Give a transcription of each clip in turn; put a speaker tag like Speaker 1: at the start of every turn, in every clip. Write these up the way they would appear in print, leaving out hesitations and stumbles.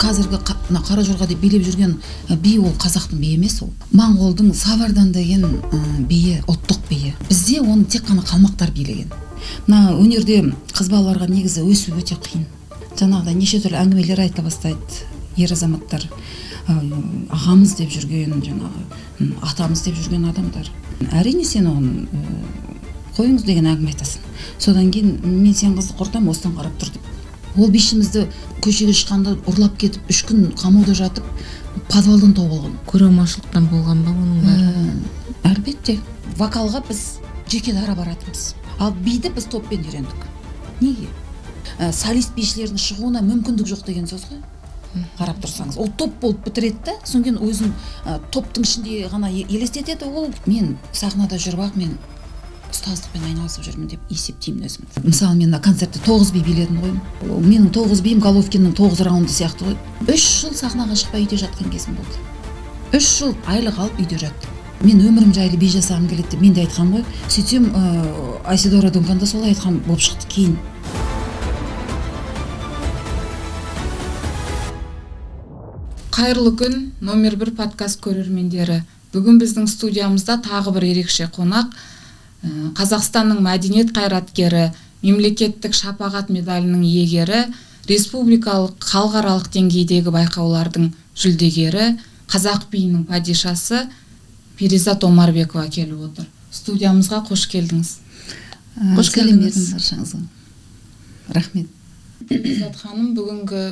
Speaker 1: қазіргі қара жорға деп билеп жүрген би ол қазақтың биі емес, ол моңғолдың Савардан деген биі, ұлттық биі. Бізде оны тек қана қалмақтар билеген. Мына өнерде қыз балаларға негізі өсу өте қиын. Жаңағыдай неше түрлі әңгімелер айтыла бастайды. Ер азаматтар ағамыз деп жүрген, жаңағы атамыз деп жүрген адамдар. Әрине сен оны қойыңыз деген әңгіме айтасың. Содан кейін мен сен қызды құртам, осыдан қарап тұр деп. Ол бишімізді көшеге шыққанда ұрлап кетіп, 3 күн қамауда жатып, подвалдан тауып алған.
Speaker 2: Көремашылықтан болған ба оның бәрі?
Speaker 1: Әлбетте. Вокалға біз жеке дара баратынбыз. Ал биді біз топпен үйрендік. Неге? Солист бишілердің шығуына мүмкіндік жоқ деген сөз ғой. Қарап тұрсаңыз, ол топ болып бітіреді да, соң өзін топтың ішінде ғана елестетеді. Ол мен сахнада жүріп ақ, мен ұстаздықпен айналысып жүрмін деп есептеймін өзімді. Мысалы, мен концертте 9 би биледім ғой. Менің 9 биім Головкиннің 9 раунды сияқты ғой. 3 жыл сахнаға шықпай үйде жатқан кезім болды. 3 жыл айлық алып үйде жаттым. Мен өмірім жайлы би жасағым келеді деп мен де айтқам ғой. Сөйтсем, Айседора Дункан да солай айтқан болып шықты кейін.
Speaker 3: Қайырлы күн, номер 1 подкаст көрермендері. Бүгін біздің студиямызда тағы бір ерекше қонақ, Қазақстанның мәдениет қайраткері, мемлекеттік шапағат медалінің иегері, республикалық халықаралық деңгейдегі байқаулардың жүлдегері, қазақ биінің падишасы Перизат Омарбекова келіп отыр. Студиямызға қош келдіңіз.
Speaker 2: Қош келдіңіз.
Speaker 1: Рахмет.
Speaker 3: Перизат ханым, бүгінгі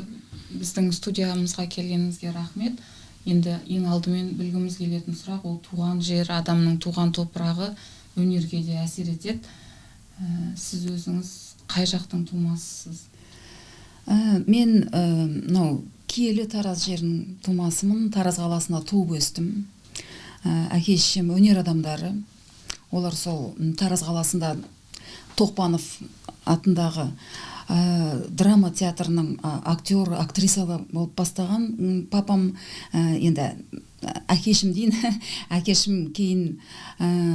Speaker 3: біздің студиямызға келгеніңізге рахмет. Енді ең алдымен білгіміз келетін сұрақ, ол туған жер, адамның туған топырағы өнерге де әсер етеді. Сіз өзіңіз қай жақтың тумасысыз?
Speaker 1: Мен киелі Тараз жерінің тумасымын. Тараз қаласында туып өстім. Әке-шешем өнер адамдары. Олар сол Тараз қаласында Тоқпанов атындағы драма театрының актері, актрисалы болып бастаған. Папам енді әкешім дейін, әкешім кейін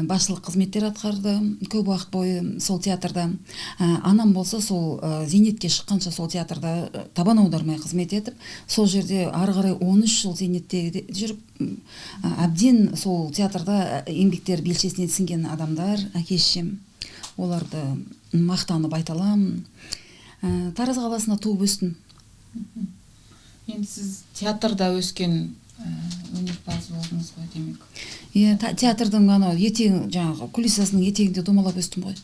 Speaker 1: басшылық қызметтер атқарды, көп уақыт бойы сол театрда. Анам болса сол зейнетке шыққанша сол театрда табан аудармай қызмет етіп, сол жерде ары қарай 13 жыл зейнетте жүріп, әбден сол театрда еңбектер белшесіне сіңген адамдар, әкешем. Оларды мақтанып айта аламын. Тараз қаласында туып өстім.
Speaker 3: Енді сіз театрда өскен өнерпаз болдыңыз ғой демек.
Speaker 1: Театрдың жаңағы кулисасының етегінде домалап өстім ғой.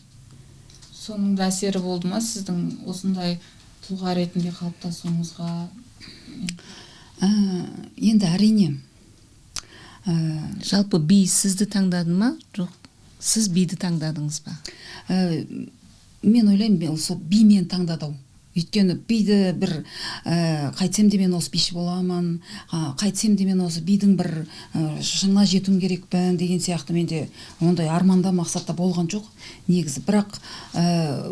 Speaker 3: Соның да әсері болды ма сіздің осындай тұлға ретінде қалыптасуыңызға?
Speaker 1: Енді әрине.
Speaker 2: Жалпы би сізді таңдады ма? Жоқ, сіз биді таңдадыңыз ба?
Speaker 1: Мен ойлаймын, сол би мен таңдады. Өйткені биді бір қайтсем де мен осы биші боламын, қайтсем де мен осы бидің бір шыңына жетуім керекпін деген сияқты менде ондай арманда, мақсатта болған жоқ негізі. Бірақ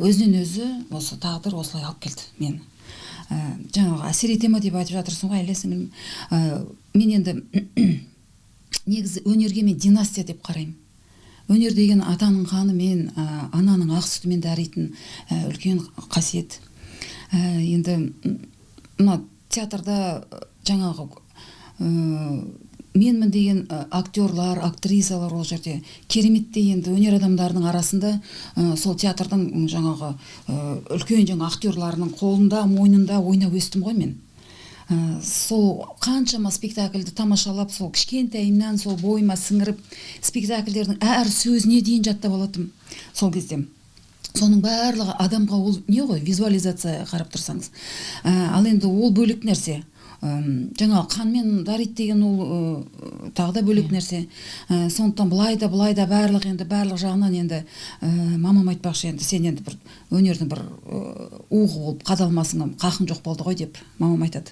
Speaker 1: өзінен өзі осы тағдыр осылай алып келді мені. Жаңағы әсер ете ме деп айтып жатырсың ғой, әлі сіңілім. Мен енді негізі өнерге мен династия деп қараймын. Өнер деген атаның қанымен, ананың ақ сүтімен дәритін үлкен қасиет. Енді театрда жаңағы менмін деген актерлар, актрисалар ол жерде кереметтей. Енді өнер адамдарының арасында сол театрдың жаңағы үлкен актерларының қолында, мойнында ойнап өстім ғой мен. Сол қаншама спектакльді тамашалап, сол кішкентайымнан сол бойыма сіңіріп, спектакльдердің әр сөзіне дейін жаттап алатым сол кезде. Соның барлығы адамға ол не ғой, визуализация қарап тұрсаңыз. Ал енді ол бөлек нәрсе. Жаңа қанмен дарит деген ол тағы да бөлек нәрсе. Сондықтан былай да барлық жағынан енді мамам айтпақшы, енді сен енді бір өнердің бір уғы болып қадалмасың, қақың жоқ болды ғой деп мамам айтады.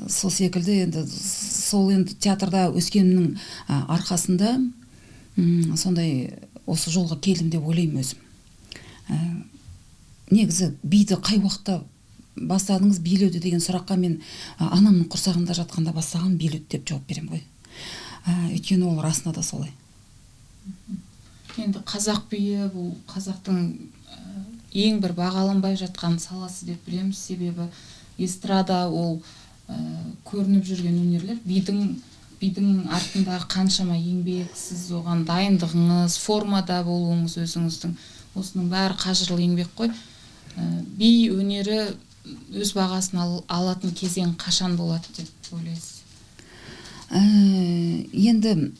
Speaker 1: Сол секілді енді сол енді театрда өскенімнің арқасында сондай осы жолға келдім деп ойлаймын өзім. Негізі биді қай уақытта бастадыңыз билеуді деген сұраққа мен анамның құрсағында жатқанда бастаған билеуді деп жауап берем ғой. Өйткені ол расында да солай.
Speaker 3: Енді қазақ биі бұл қазақтың ең бір бағаланбай жатқан саласы деп білеміз. Себебі эстрада ол көрініп жүрген өнерлер бидің артындағы қаншама еңбек, сіз оған дайындығыңыз, формада болуыңыз өзіңіздің, осының бәрі қажырлы еңбек қой. Би өнері өз бағасын алатын кезең қашан болады деп ойлайсыз?
Speaker 1: Енді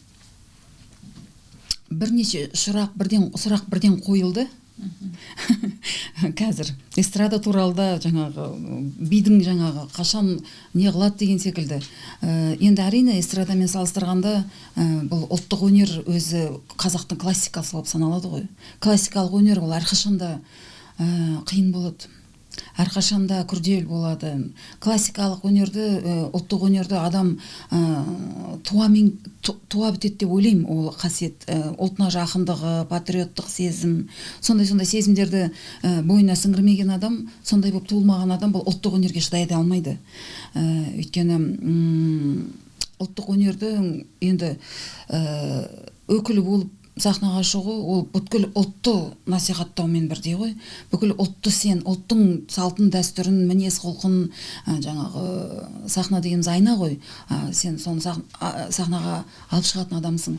Speaker 1: бірнеше сұрақ бірден қойылды. Қазір эстрада туралы да жаңағы бидің жаңағы қашан не қылады деген секілді. Енді әрине эстрадамен салыстырғанда бұл ұлттық өнер өзі қазақтың классикасы болып саналады ғой. Классикалық өнер ол әрқашанда қиын болады. Әрқашанда күрделі болады. Классикалық өнерді, ұлттық өнерді адам туа бітеді деп ойлаймын. Ол қасиет, ұлтына жақындығы, патриоттық сезім, сондай сезімдерді бойына сіңірмеген адам, сондай болып туылмаған адам бұл ұлттық өнерге шыдай алмайды. Өйткені ұлттық өнерді енді өкілі болып сахнаға шығу, ол бүткіл ұлтты насихаттаумен бірдей ғой. Бүкіл ұлтты сен, ұлттың салтын, дәстүрін, мінез құлқын, жаңағы сахна дегеніміз айна ғой. Сен соны сахнаға алып шығатын адамсың.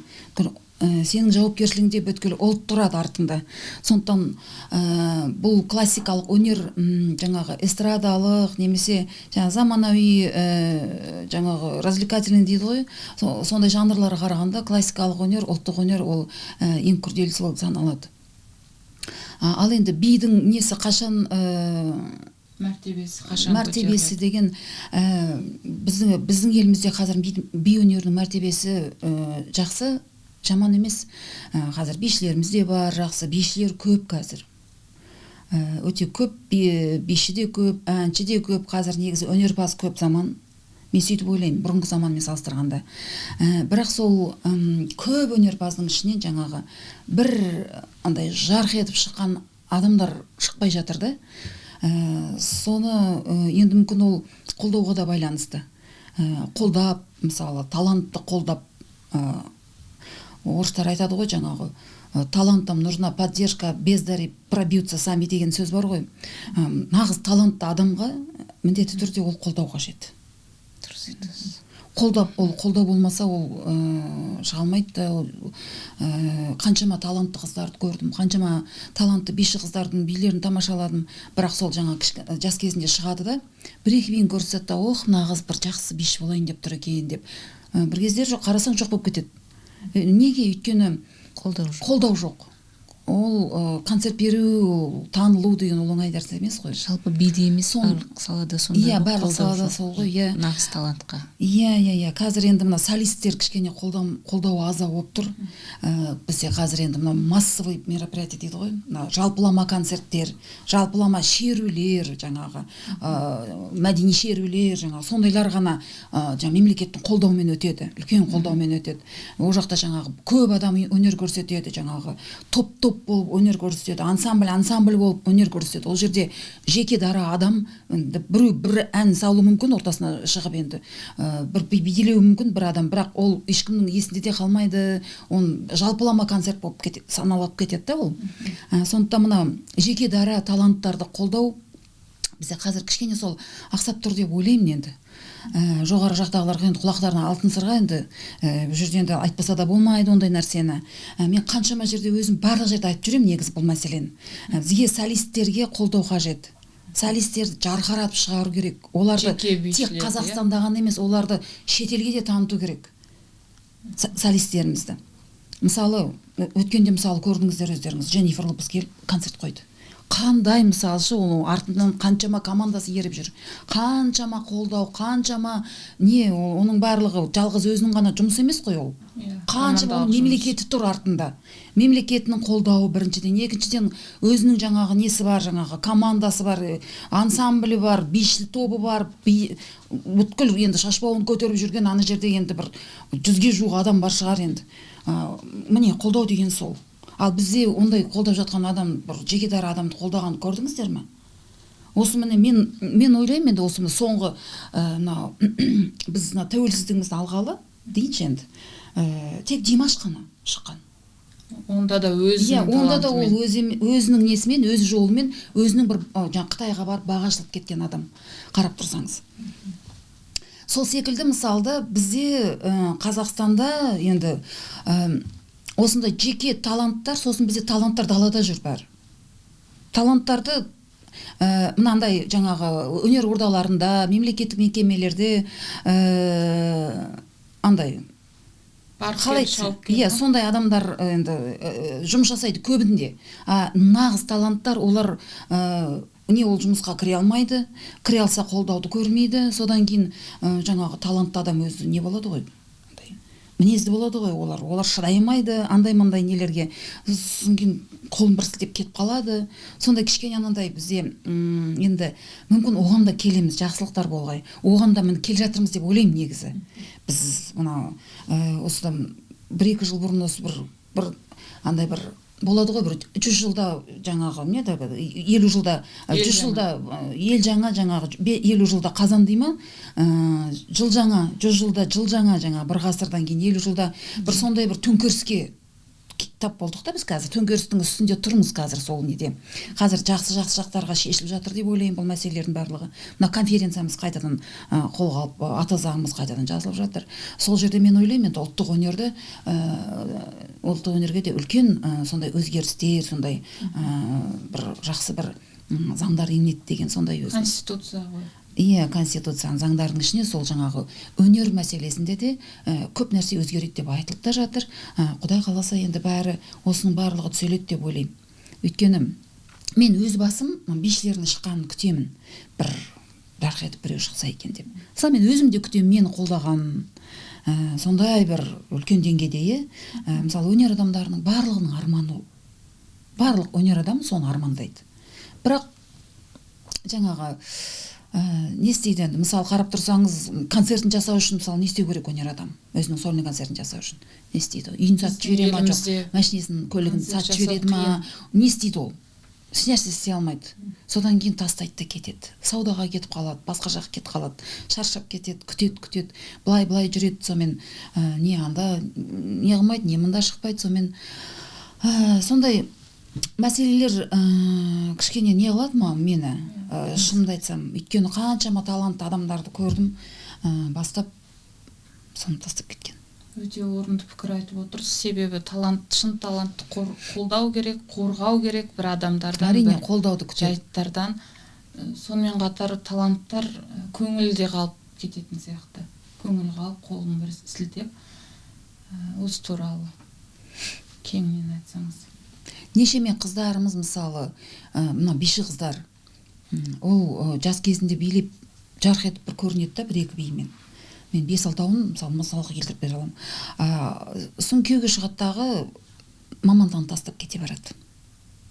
Speaker 1: Сенің жауапкершілігіңде бүткіл ұлт тұрады артында. Сондықтан бұл классикалық өнер жаңағы эстрадалық немесе заманауи жаңағы развлекательный дейді ғой. Сондай жанрларға қарағанда классикалық өнер, ұлттық өнер ол ең күрделісі болып саналады. Ал енді бидің несі қашан мәртебесі деген біздің елімізде қазір би өнерінің мәртебесі жақсы, жаман емес. Қазір бишілеріміз де бар, жақсы бишілер көп қазір. Өте көп, биші де көп, әнші де көп, қазір негізі өнерпаз көп заман. Мен сөйтіп ойлаймын, бұрынғы заманмен салыстырғанда. Бірақ сол көп өнерпаздың ішінен жаңағы бір андай жарқ етіп шыққан адамдар шықпай жатырды. Соны енді мүмкін ол қолдауға да байланысты. Қолдап, мысалы, талантты қолдап, орыстар айтады ғой жаңағы талантам нужна поддержка, бездари пробьются сами деген сөз бар ғой. Нағыз талантты адамға міндетті түрде ол қолдау қажет. Қолдау болмаса ол шыға алмайды. Қаншама талантты қыздарды көрдім, қаншама талантты биші қыздардың билерін тамашаладым, бірақ сол жаңа жас кезінде шығады да, бір-екі биін көрсетті, нағыз бір жақсы биші болайын деп тұр екен деп. Бір кездер жоқ, қарасаң жоқ болып кетеді. Неге? Өйткені қолдау жоқ. Ол концерт беру, танылу деген ол оңай нәрсе емес қой.
Speaker 2: Жалпы биде емес, барлық салада сондай.
Speaker 1: Иә, барлық салада сол ғой, иә.
Speaker 2: Нағыз талантқа.
Speaker 1: Иә. Қазір енді мына солисттер кішкене қолдау аза болып тұр. Бізде қазір енді мына массовый мероприятие дейді ғой. Жалпылама концерттер, жалпылама шерулер, жаңағы мәдени шерулер, жаңағы сондайлар ғана мемлекеттің қолдауымен өтеді, үлкен қолдаумен өтеді. Ол жақта жаңағы көп адам өнер көрсетеді, жаңағы топ болып өнер көрсетеді, ансамбль болып өнер көрсетеді. Ол жерде жеке дара адам бір ән салу мүмкін, ортасына шығып енді бір билеуі мүмкін бір адам, бірақ ол ешкімнің есінде де қалмайды. Он жалпылама концерт болып саналып кетеді да ол. Сондықтан мына жеке дара таланттарды қолдау бізде қазір кішкене сол ақсап тұр деп ойлаймын енді. Жоғары жақтағыларға енді құлақтарына алтын сырға енді бұл жерде енді айтпаса да болмайды ондай нәрсені. Мен қаншама жерде өзім барлық жерде айтып жүремін негізі бұл мәселені. Бізге солисттерге қолдау қажет. Солисттерді жарқыратып шығару керек. Оларды тек Қазақстанда ғана емес, оларды шетелге де таныту керек. Солисттерімізді. Мысалы, өткенде мысалы көрдіңіздер өздеріңіз, Дженнифер Лопес келіп концерт қойды. Қандай мысалшы, ол артынан қаншама командасы еріп жүр. Қаншама қолдау, қаншама оның барлығы жалғыз өзінің ғана жұмыс емес қой ол. Қаншама мемлекеті тұр артында. Мемлекетінің қолдауы біріншіден, екіншіден өзінің жаңағы несі бар, жаңағы командасы бар, ансамблі бар, биші тобы бар, бүткіл енді шашбауын көтеріп жүрген ана жерде енді бір 100-ге жуық адам бар шығар енді. Міне қолдау деген сол. Ал бізде ондай қолдап жатқан адам, бір жеке дара адамды қолдаған көрдіңіздер ме? Осы міне мен ойлаймын енді осы соңғы біз тәуелсіздігімізді алғалы дейінші енді. Тек Димаш қана шыққан.
Speaker 3: Онда да ол
Speaker 1: өзінің несімен, өз жолымен, өзінің бір Қытайға барып баға ашылып кеткен адам. Қарап тұрсаңыз. сол секілді мысалда бізде Қазақстанда енді осындай жеке таланттар, сосын бізде таланттар далада жүр бәрі. Таланттарды мынандай жаңағы өнер ордаларында, мемлекеттік мекемелерде андай қалай сондай адамдар енді жұмыс жасайды көбінде. Нағыз таланттар олар не ол жұмысқа кіре алмайды, кіре алса қолдауды көрмейді. Содан кейін жаңағы талантты адам өзі не болады ғой, мінезді болады ғой, олар шыдай алмайды андай-мандай нелерге. Содан кейін қолын бір сілтеп кетіп қалады. Сондай кішкене анандай бізде енді мүмкін оған да келеміз, жақсылықтар болғай. Оған да міне келе жатырмыз деп ойлаймын негізі. Біз мына осыдан 1-2 жыл бұрын осы бір андай бір болады ғой, бір 100 жылда жаңағы не да 50 жылда 100 жылда ел жаңа жаңағы 50 жылда қазан дей ма, жыл жаңа 100 жылда жыл жаңа жаңа бір ғасырдан кейін 50 жылда бір сондай бір төңкеріске тап болдық та біз қазір. Төңкерістің үстінде тұрмыз қазір сол неде. Қазір жақсы жақтарға шешіліп жатыр деп ойлаймын бұл мәселелердің барлығы. Мына конференциямыз қайтадан қолға алып, ата заңымыз қайтадан жазылып жатыр. Сол жерде мен ойлаймын енді ұлттық өнерге де үлкен сондай өзгерістер, сондай бір жақсы бір заңдар енеді деген сондай өзі.
Speaker 3: Конституция ғой.
Speaker 1: Конституцияның заңдарының ішіне сол жаңағы өнер мәселесінде де көп нәрсе өзгереді деп айтылып та жатыр. Құдай қаласа енді бәрі осының барлығы түзеледі деп ойлаймын. Өйткені мен өз басым бишілердің шыққанын күтемін. Бір жарқ етіп біреу шықса екен деп. Мысалы мен өзім де күтемін, мені қолдаған сондай бір үлкен деңгейде. Мысалы өнер адамдарының барлығының арманы, барлық өнер адам соны армандайды. Бірақ жаңағы не істейді енді, мысалы қарап тұрсаңыз, концертін жасау үшін мысалы не істеу керек өнер адам? Өзінің сольный концертін жасау үшін не істейді? Үйін сатып жібере ма, жоқ машинесін, көлігін сатып жібереді ма? Не істейді ол? Ешнәрсе істей алмайды. Содан кейін тастайды да кетеді. Саудаға кетіп қалады, басқа жаққа кетіп қалады, шаршап кетеді, күтеді. Былай жүреді, сонымен не анда не қылмайды, не мында шықпайды, сонымен сондай мәселелер кішкене не қылады ма мені, шынымды айтсам. Өйткені қаншама талантты адамдарды көрдім, бастап соны тастап кеткен.
Speaker 3: Өте орынды пікір айтып отырсыз. Себебі шын талантты қолдау керек, қорғау керек бір адамдардан,
Speaker 1: әрине қолдауды күтеді,
Speaker 3: жайттардан. Сонымен қатар таланттар көңілде қалып кететін сияқты. Көңіл қалып, қолын бір сілтеп. Осы туралы кеңінен айтсаңыз.
Speaker 1: Нешеме қыздарымыз мысалы, мына биші қыздар, ол жас кезінде билеп жарқ етіп бір көрінеді да, 1-2 биімен. Мен 5-6-ын мысалға келтіріп бере аламын. Соң күйеуге шығаттағы мамандығын тастап кете барады.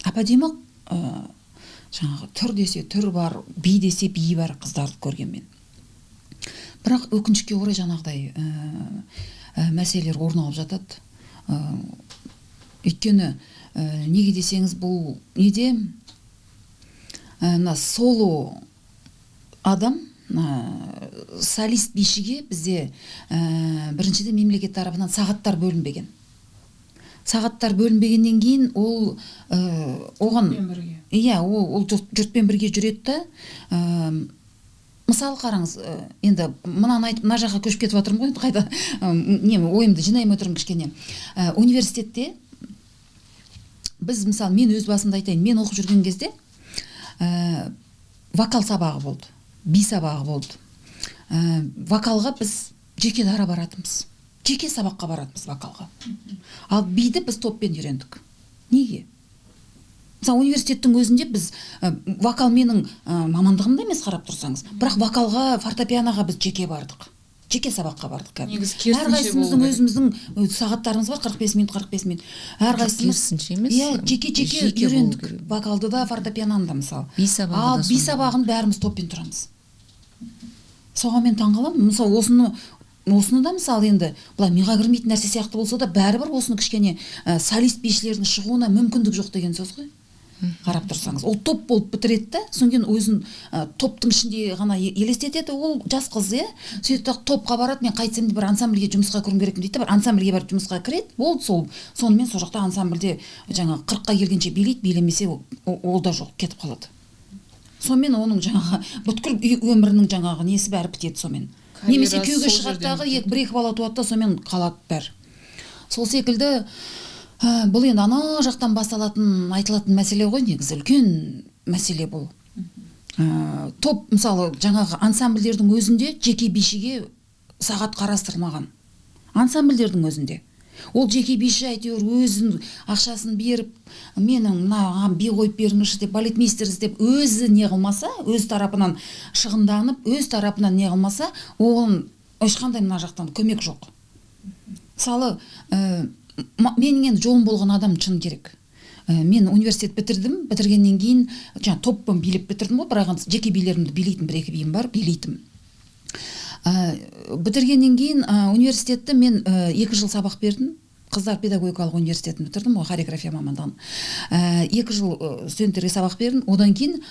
Speaker 1: Әдемі жаңағы түр десе түр бар, би десе би бар қыздарды көрген мен. Бірақ өкінішке орай жаңағыдай мәселелер орын алып жатады. Өйткені неге десеңіз, бұл неде соло адам, солист бишіге бізде біріншіден мемлекет тарапынан сағаттар бөлінбеген. Сағаттар бөлінбегеннен кейін ол оған ол жұртпен бірге жүреді да. Мысалы қараңыз, енді мынаны айтып мына жаққа көшіп кетіп жатырмын ғой, қайда ойымды жинаймын отырмын кішкене. Университетте біз, мысалы, мен өз басымда айтайын, мен оқып жүрген кезде вокал сабағы болды, би сабағы болды. Вокалға біз жеке дара баратымыз, жеке сабаққа баратымыз вокалға. Ал биді біз топпен үйрендік. Неге? Мысалы, университеттің өзінде біз вокал менің мамандығымда емес қарап тұрсаңыз, бірақ вокалға, фортепианоға біз жеке бардық. Жеке сабаққа бардық. Әрқайсымыздың өзіміздің сағаттарымыз бар, 45 минут, 45 минут. Әрқайсымыз жеке үйрендік. Вокалды да, фортепианоны да мысалы. Ал би сабағын бәріміз топпен тұрамыз. Соған мен таңғаламын. Мысалы, осыны да мысалы енді былай миға кірмейтін нәрсе сияқты болса да, бәрібір осыны кішкене солист бишілердің шығуына мүмкіндік жоқ деген сөз ғой. Қарап тұрсаңыз, ол топ болып бітіреді да, соң кейін өзін топтың ішінде ғана елестетеді, ол жас қыз, сөйтіп топқа барады, мен қайтсам да бір ансамбльге жұмысқа кіруім керекпін дейді, бір ансамбльге барып жұмысқа кіреді, болды, сонымен сол жақта ансамбльде жаңа 40-қа келгенше билейді, билемесе ол да жоқ, кетіп қалады. Сонымен оның жаңағы бүткіл өмірінің жаңағы несі бәрі бітеді сонымен. немесе
Speaker 3: Карьерасы
Speaker 1: күйеуге
Speaker 3: сол
Speaker 1: шығады
Speaker 3: жерден
Speaker 1: дағы
Speaker 3: бітеді.
Speaker 1: бір екі бала туады да сонымен қалады бәрі. Сол секілді бұл енді ана жақтан басталатын айтылатын мәселе ғой, негізі үлкен мәселе бұл. Топ мысалы жаңағы ансамбльдердің өзінде жеке бишіге сағат қарастырылмаған. Ансамбльдердің өзінде. Ол жеке биші әйтеуір өзін ақшасын беріп, менің мынаған би қойып беріңізші деп, балетмейстер іздеп өзі не қылмаса, өз тарапынан шығынданып, өз тарапынан не қылмаса, оған ешқандай мына жақтан көмек жоқ. Мысалы, менің енді жолым болған адам шын керек. Мен университет бітірдім, бітіргеннен кейін жаңа топпен билеп бітірдім ғой, бірақ жеке билерімді билейтін бір-екі биім бар, билейтім. Бітіргеннен кейін университетті мен 2 жыл сабақ бердім. Қыздар педагогикалық университетін бітірдім, хореография мамандығын. 2 жыл студенттерге сабақ бердім. Одан кейін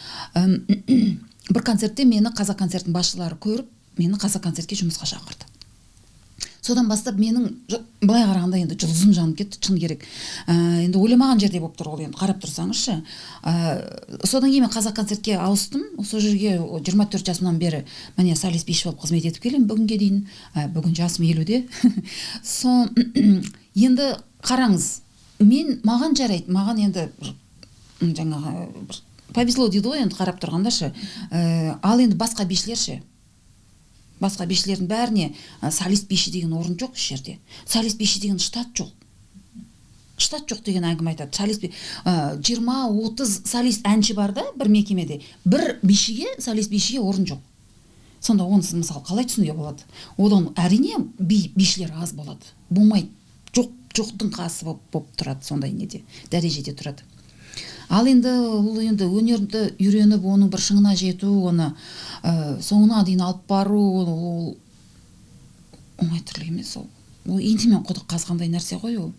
Speaker 1: бір концертте мені Қазақконцерттің басшылары көріп, мені Қазақконцертке жұмысқа шақырды. Содан бастап менің былай қарағанда енді жұлдызым жанып кетті, шын керек. Енді ойламаған жерде болып тұр ол, енді қарап тұрсаңызшы. Содан кейін мен Қазақконцертке ауыстым. Сол жерге 24 жасымнан бері міне солист биші болып қызмет етіп келемін бүгінге дейін. Бүгін жасым 50-де. Енді қараңыз, маған жарайды, маған енді жаңағы повезло дейді ғой, енді қарап тұрғандаршы. Ал енді басқа бишілерші. Басқа бишілердің бәріне солист биші деген орын жоқ жерде. Солист биші деген штат жоқ. Штат жоқ деген әңгіме айтады. Солист 20-30 солист әнші бар да бір мекемеде. Бір бишіге, солист бишіге орын жоқ. Сонда онысы мысалы қалай түсінуге болады? Одан әрине бишілер аз болады. Болмайды. Жоқтың қасы болып тұрады, сондай неде, дәрежеде тұрады. Ал енді өнерді үйреніп, оның бір шыңына жету, оны соңына дейін алып бару, ол оңай тірлік емес ол. Ол ентімен құдық қазғандай нәрсе ғой ол.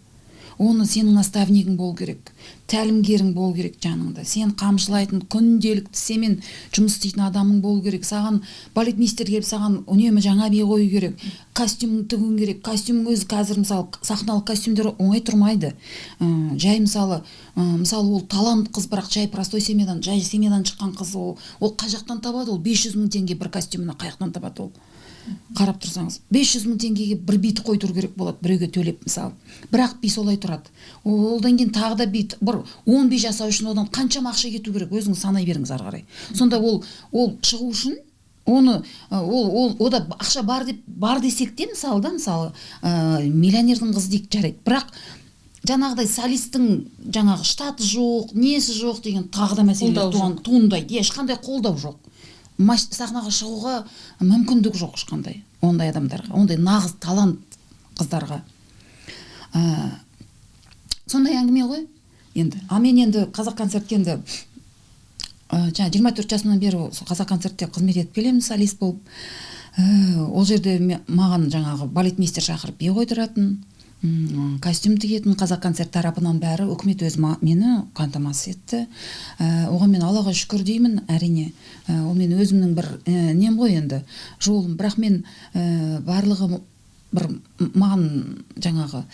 Speaker 1: Оны сенің наставнигің болу керек, тәлімгерің болу керек жаныңда. Сен қамшылайтын, күнделікті семен жұмыс істейтін адамың болу керек. Саған балетмейстер келіп, саған үнемі жаңа би қою керек. Костюмің тігуің керек. Костюмің өзі қазір мысалы сахналық костюмдер оңай тұрмайды. Жай мысалы ол талант қыз, бірақ жай простой семьядан, жай семьядан шыққан қыз, ол қай жақтан табады? Ол 500 мың теңге бір костюмына қай жақтан табады ол? Қарап тұрсаңыз, 500 мың теңгеге бір бит қойдыру керек болады, біреуге төлеп мысалы. Бірақ би солай тұрады. Одан кейін тағы да бит, бір 10 би жасау үшін одан қаншама ақша кету керек, өзіңіз санай беріңіз ары қарай. Сонда ол шығу үшін ода ақша бар десек те мысалы миллионердің қызы дейік жарайды. Бірақ жаңағыдай солисттің жаңағы штаты жоқ, несі жоқ деген тағы да мәселелер туындайды. Ешқандай қолдау жоқ. Сахнаға шығуға мүмкіндік жоқ ешқандай ондай адамдарға, ондай нағыз талант қыздарға. Сондай әңгіме ғой енді. Мен енді Қазақконцертке енді 24 жасымнан бері Қазақконцертте қызмет етіп келемін, солист болып. Ол жерде маған жаңағы балетмейстер шақырып би қойдыратын, костюм тігетін, Қазақконцерт тарапынан бәрі, үкімет өзі мені қамтамасыз етті. Оған мен Аллаға шүкір деймін, әрине. Ол мен өзімнің бір нем ғой енді, жолым. Бірақ мен барлығы бір маған жаңағы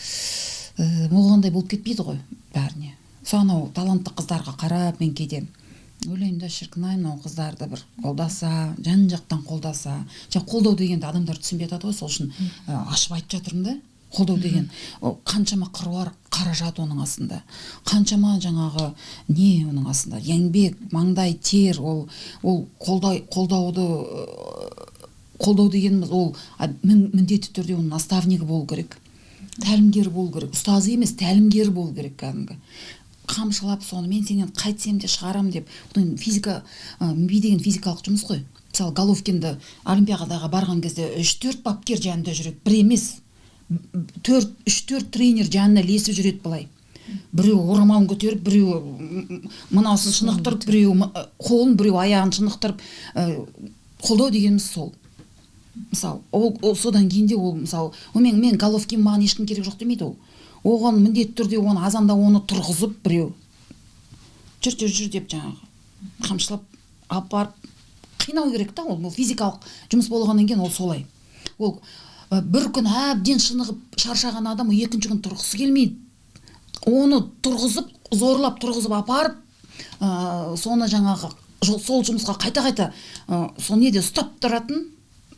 Speaker 1: молғандай болып кетпейді ғой бәріне. Сонау талантты қыздарға қарап мен кейде ойлаймын да, шіркін-ай, мынау қыздарды бір қолдаса, жан-жақтан қолдаса. Қолдау дегенді адамдар түсінбей жатады ғой, сол үшін ашып айтып жатырмын да. Қолдау деген қаншама қыруар қаражат оның астында, қаншама жаңағы не оның астында, еңбек, маңдай тер, ол қолдау дегеніміз ол міндетті түрде оның наставнигі болу керек, тәлімгер болу керек, ұстазы емес, тәлімгер болу керек кәдімгі. Қамшылап соны мен сенен қайтсем де шығарам деп. Физика, би деген физикалық жұмыс қой. Мысалы Головкинді олимпиадаға барған кезде 3-4 бапкер жанында жүреді, бір емес. 3-4 тренер жанына ілесіп жүреді былай. Біреу орамалын көтеріп, біреу мынаусын шынықтырып, біреу қолын, біреу аяғын шынықтырып. Қолдау дегеніміз сол. Мысалы, содан кейінде ол мысалы, мен Головкин маған ешкім керек жоқ демейді ол. Оған міндетті түрде азанда оны тұрғызып, біреу жүр деп жаңағы қамшылап алып барып қинау керек та, ол физикалық жұмыс болғаннан кейін ол солай. Ол бір күн әбден шынығып шаршаған адам екінші күн тұрғысы келмейді. Оны тұрғызып, зорлап тұрғызып апарып, соны жаңағы сол жұмысқа қайта сол неде ұстап тұратын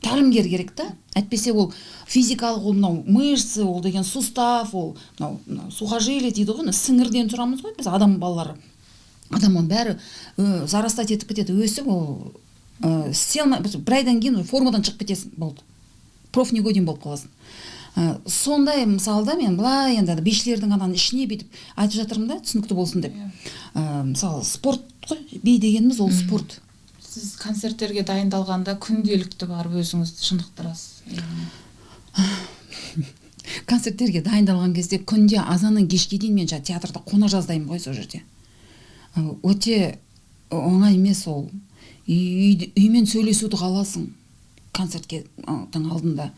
Speaker 1: тәлімгер керек та. Әйтпесе ол физикалық, ол мынау мышцы, ол деген сустав, ол мынау сухожилие дейді ғой, сіңірден тұрамыз ғой біз адам балалары. Адам оның бәрі зарастать етіп кетеді, өсіп, ол істей алмай, бір айдан кейін формадан шығып кетесің, болды. Профнегоден болып қаласың. Сондай мысалда мен былай енді бишілердің ананың ішіне бүйтіп айтып жатырмын да, түсінікті болсын деп. Мысалы спорт қой, би дегеніміз ол спорт.
Speaker 3: Сіз концерттерге дайындалғанда күнделікті барып өзіңізді шынықтырасыз.
Speaker 1: Концерттерге дайындалған кезде күнде азаннан кешке дейін мен театрда қона жаздаймын ғой сол жерде. Өте оңай емес ол. Үймен сөйлесуді қаласың концертке алдында.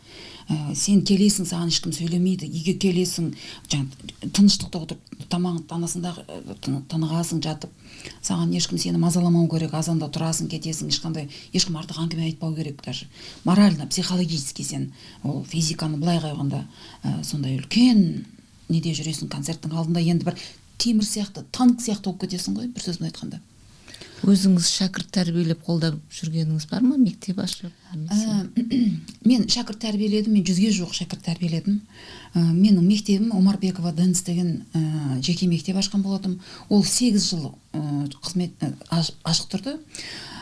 Speaker 1: Сен келесің, саған ешкім сөйлемейді, үйге келесің, тыныштықта отырып тамағыңды танасында тынығасың жатып, саған ешкім сені мазаламау керек, азанда тұрасың, кетесің, ешкім артық әңгіме айтпау керек, даже морально, психологически сен ол физиканы былай қойғанда сондай үлкен неде жүресің концерттің алдында, енді бір темір сияқты, танк сияқты болып кетесің ғой, бір сөзбен айтқанда.
Speaker 2: Өзіңіз шәкірт тәрбиелеп қолдап жүргеніңіз бар ма, мектеп ашып?
Speaker 1: Мен шәкірт тәрбиеледім, мен 100-ге жуық шәкірт тәрбиеледім. Менің мектебім Омарбекова Дэнс деген жеке мектеп ашқан болатым. Ол 8 жыл қызмет ашық тұрды.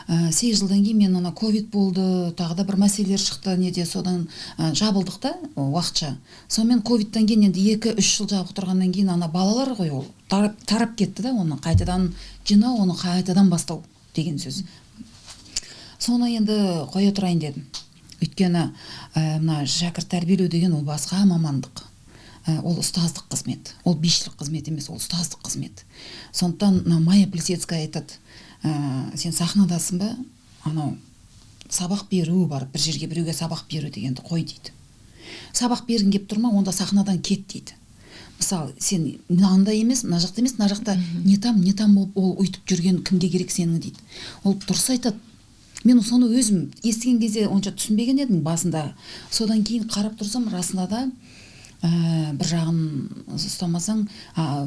Speaker 1: 8 жылдан кейін мен ана ковид болды, тағы да бір мәселелер шықты, неде содан жабылдық та уақытша. Сонымен ковидтан кейін енді 2-3 жыл жабық тұрғаннан кейін ана балалар ғой, ол тарап кетті да, оны қайтадан жинау, оны қайтадан бастау деген сөз. Соны енді қоя тұрайын дедім. Өйткені мына шәкірт тәрбиелеу деген ол басқа мамандық. Ол ұстаздық қызмет. Ол бишілік қызмет емес, ол ұстаздық қызмет. Сондықтан Майя Плисецкая айтады, сен сахнадасың ба, анау сабақ беру бар, бір жерге біреуге сабақ беру дегенді қой дейді. Сабақ бергің кеп тұрма, онда сахнадан кет дейді. Мысалы, сен мынандай емес, мына жақта емес, мына жақта нетам болып ол өйтіп жүрген кімге керек сенің дейді. Ол дұрыс айтады. Мен соны өзім естіген кезде онша түсінбеген едім басында. Содан кейін қарап тұрсам, расында да бір жағын ұстамасаң,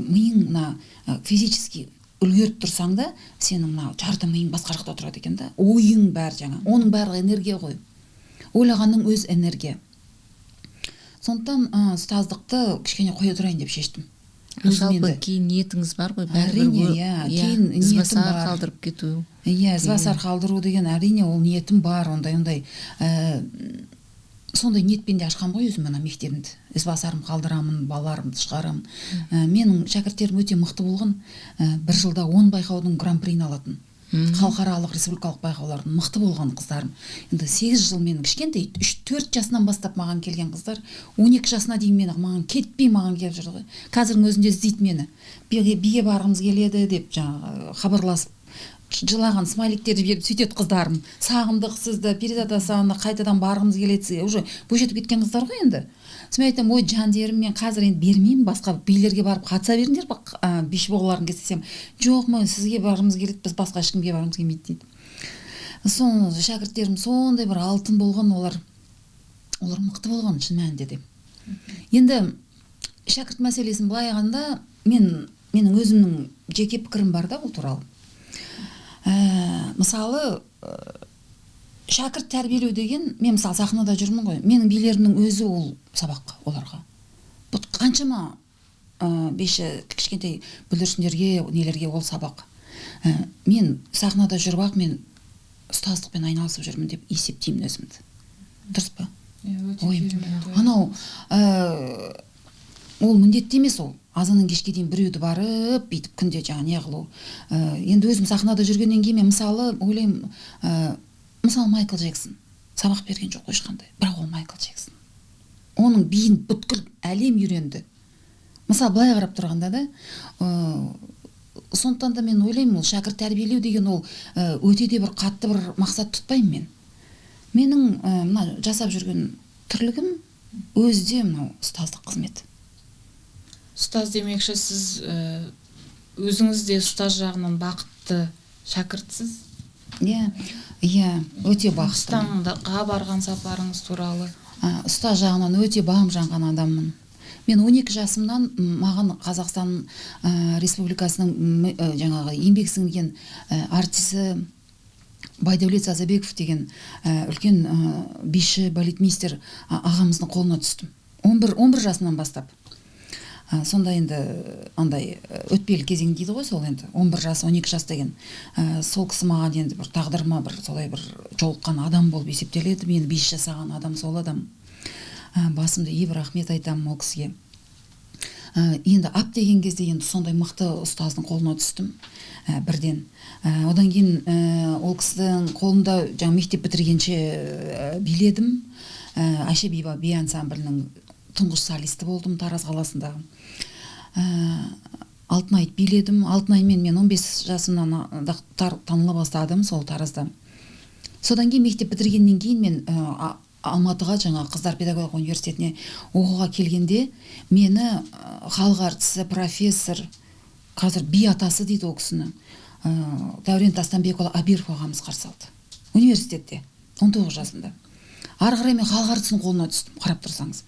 Speaker 1: миың физически үлгеріп тұрсаң да, сенің жарты миың басқа жақта тұрады екен да. Ойың бәрі жаңа. Оның барлығы энергия ғой. Ойлағанның өз энергия. Сондықтан ұстаздықты кішкене қоя тұрайын деп шештім.
Speaker 2: Жалпы кейін ниетіңіз бар ғой,
Speaker 1: әрине, кейін ниетім бар.
Speaker 2: қалдырып кету.
Speaker 1: Ізбасар қалдыру деген әрине ол ниетім бар, ондай сондай ниетпен де ашқан ғой өзім ана мектебімді. Ізбасарым қалдырамын, балаларымды шығарамын. Менің шәкірттерім өте мықты болған. Бір жылда 10 байқаудың гран-приін алатын. Халықаралық республикалық байқаулардың мықты болған қыздарым. Енді 8 жыл менің кішкентай 3-4 жасынан бастап маған келген қыздар 12 жасына дейін маған кетпей маған келіп жүрді ғой. Қазірдің өзінде іздейді мені. Биге барғымыз келеді деп жаңағы хабарласып жылаған смайликтерді беріп сөйтеді қыздарым. Сағындық сізді, Перизат Асанды қайтадан барғымыз келеді. Уже бойжетіп кеткен қыздар ғой енді. Мен айтам, ой жандерім, мен қазір енді бермеймін, басқа билерге барып қатыса беріңдер, биші болғыларың келсе. Жоқ, мен сізге барғымыз келеді, біз басқа ешкімге барғымыз келмейді дейді. Соны шәкірттерім сондай бір алтын болған, олар мықты болған шын мәнінде де. Енді шәкірт мәселесін былай алғанда, менің өзімнің жеке пікірім бар да бұл туралы. Мысалы, шәкірт тәрбиелеу деген, мен мысалы сахнада жүрмін ғой, менің билерімнің өзі ол сабақ оларға. Бұл қаншама бейші кішкентай бүлдіршіндерге, нелерге ол сабақ. Мен сахнада жүріп ақ, мен ұстаздықпен айналысып жүрмін деп есептеймін өзімді. Дұрыс па? Анау ол міндетті емес ол. Азаннан кешке дейін біреуді барып, бүйтіп күнде жаңа не қылу. Енді өзім сахнада жүргеннен кейін мен мысалы ойлаймын, мысалы Майкл Джексон сабақ берген жоқ ешқандай, бірақ ол Майкл Джексон. Оның биін бүткіл әлем үйренді. Мысалы былай қарап тұрғанда да, сондықтан да мен ойлаймын, ол шәкірт тәрбиелеу деген ол өте де бір қатты бір мақсат тұтпаймын мен. Менің мына жасап жүрген тірлігім өзде мынау ұстаздық қызмет.
Speaker 3: Ұстаз демекші, сіз өзіңіз де ұстаз жағынан бақытты шәкіртсіз?
Speaker 1: Иә, өте бақытты.
Speaker 3: Ұстазға барған сапарыңыз туралы?
Speaker 1: Ұстаз жағынан өте бағым жанған адаммын. Мен 12 жасымнан маған Қазақстан Республикасының жаңағы еңбек сіңірген артисі Байдәулет Сазабеков деген үлкен биші балетмейстер ағамыздың қолына түстім. 11 жасымнан бастап. Сонда енді андай өтпелі кезең дейді ғой, сол енді 11 жас 12 жас деген сол кісі маған енді бір тағдырыма бір солай бір жолыққан адам болып есептеледі. Мені биші жасаған адам сол адам. Басымды иіп рахмет айтамын ол кісіге. Енді ап деген кезде енді сондай мықты ұстаздың қолына түстім бірден. Одан кейін ол кісінің қолында жаңа мектеп бітіргенше биледім. Айша Биба би ансамблінің тұңғыш солисті болдым Тараз қаласындағы. Алтынай биледім. Алтынаймен мен 15 жасымнан таныла бастадым сол Таразда. Содан кейін мектеп бітіргеннен кейін мен Алматыға жаңа қыздар педагогика университетіне оқуға келгенде мені халық әртісі, профессор, қазір би атасы дейді ол кісіні, Дәурен Тастанбекұлы Абиров ағамыз қарсы алды. Университетте 19 жасымда. Ары қарай мен халық әртісінің қолына түстім, қарап тұрсаңыз.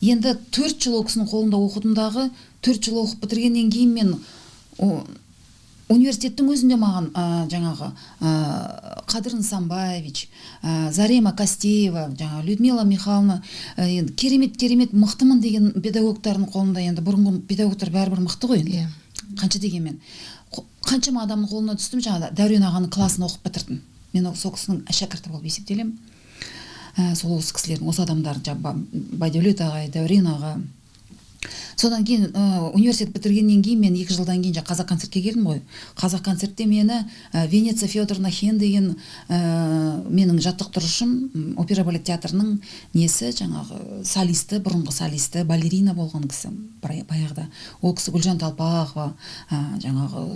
Speaker 1: Енді 4 жыл ол кісінің қолында оқыдымдағы, 4 жыл оқып бітіргеннен кейін мен университеттің өзінде маған жаңағы Қадыр Нысанбаевич, Зарема Костеева, жаңағы Людмила Михайловна, керемет мықтымын деген педагогтардың қолында, енді бұрынғы педагогтар бәрібір мықты ғой енді. Қанша дегенмен. Қаншама адамның қолына түстім, жаңағы Дәурен ағаның класын оқып бітірдім. Мен сол кісінің шәкірті болып есептелемін. Сол осы кісілердің, осы адамдардың, Байдәулет ағай, Дәурен аға. Содан кейін университет бітіргеннен кейін мен 2 жылдан кейін Қазақконцертке келдім ғой. Қазақконцертте мені Венеция Федоровна Хен деген менің жаттықтырушым, опера балет театрының несі, жаңағы солисті, бұрынғы солисті, балерина болған кісі баяғыда. Ол кісі Гүлжан Талпақова, жаңағы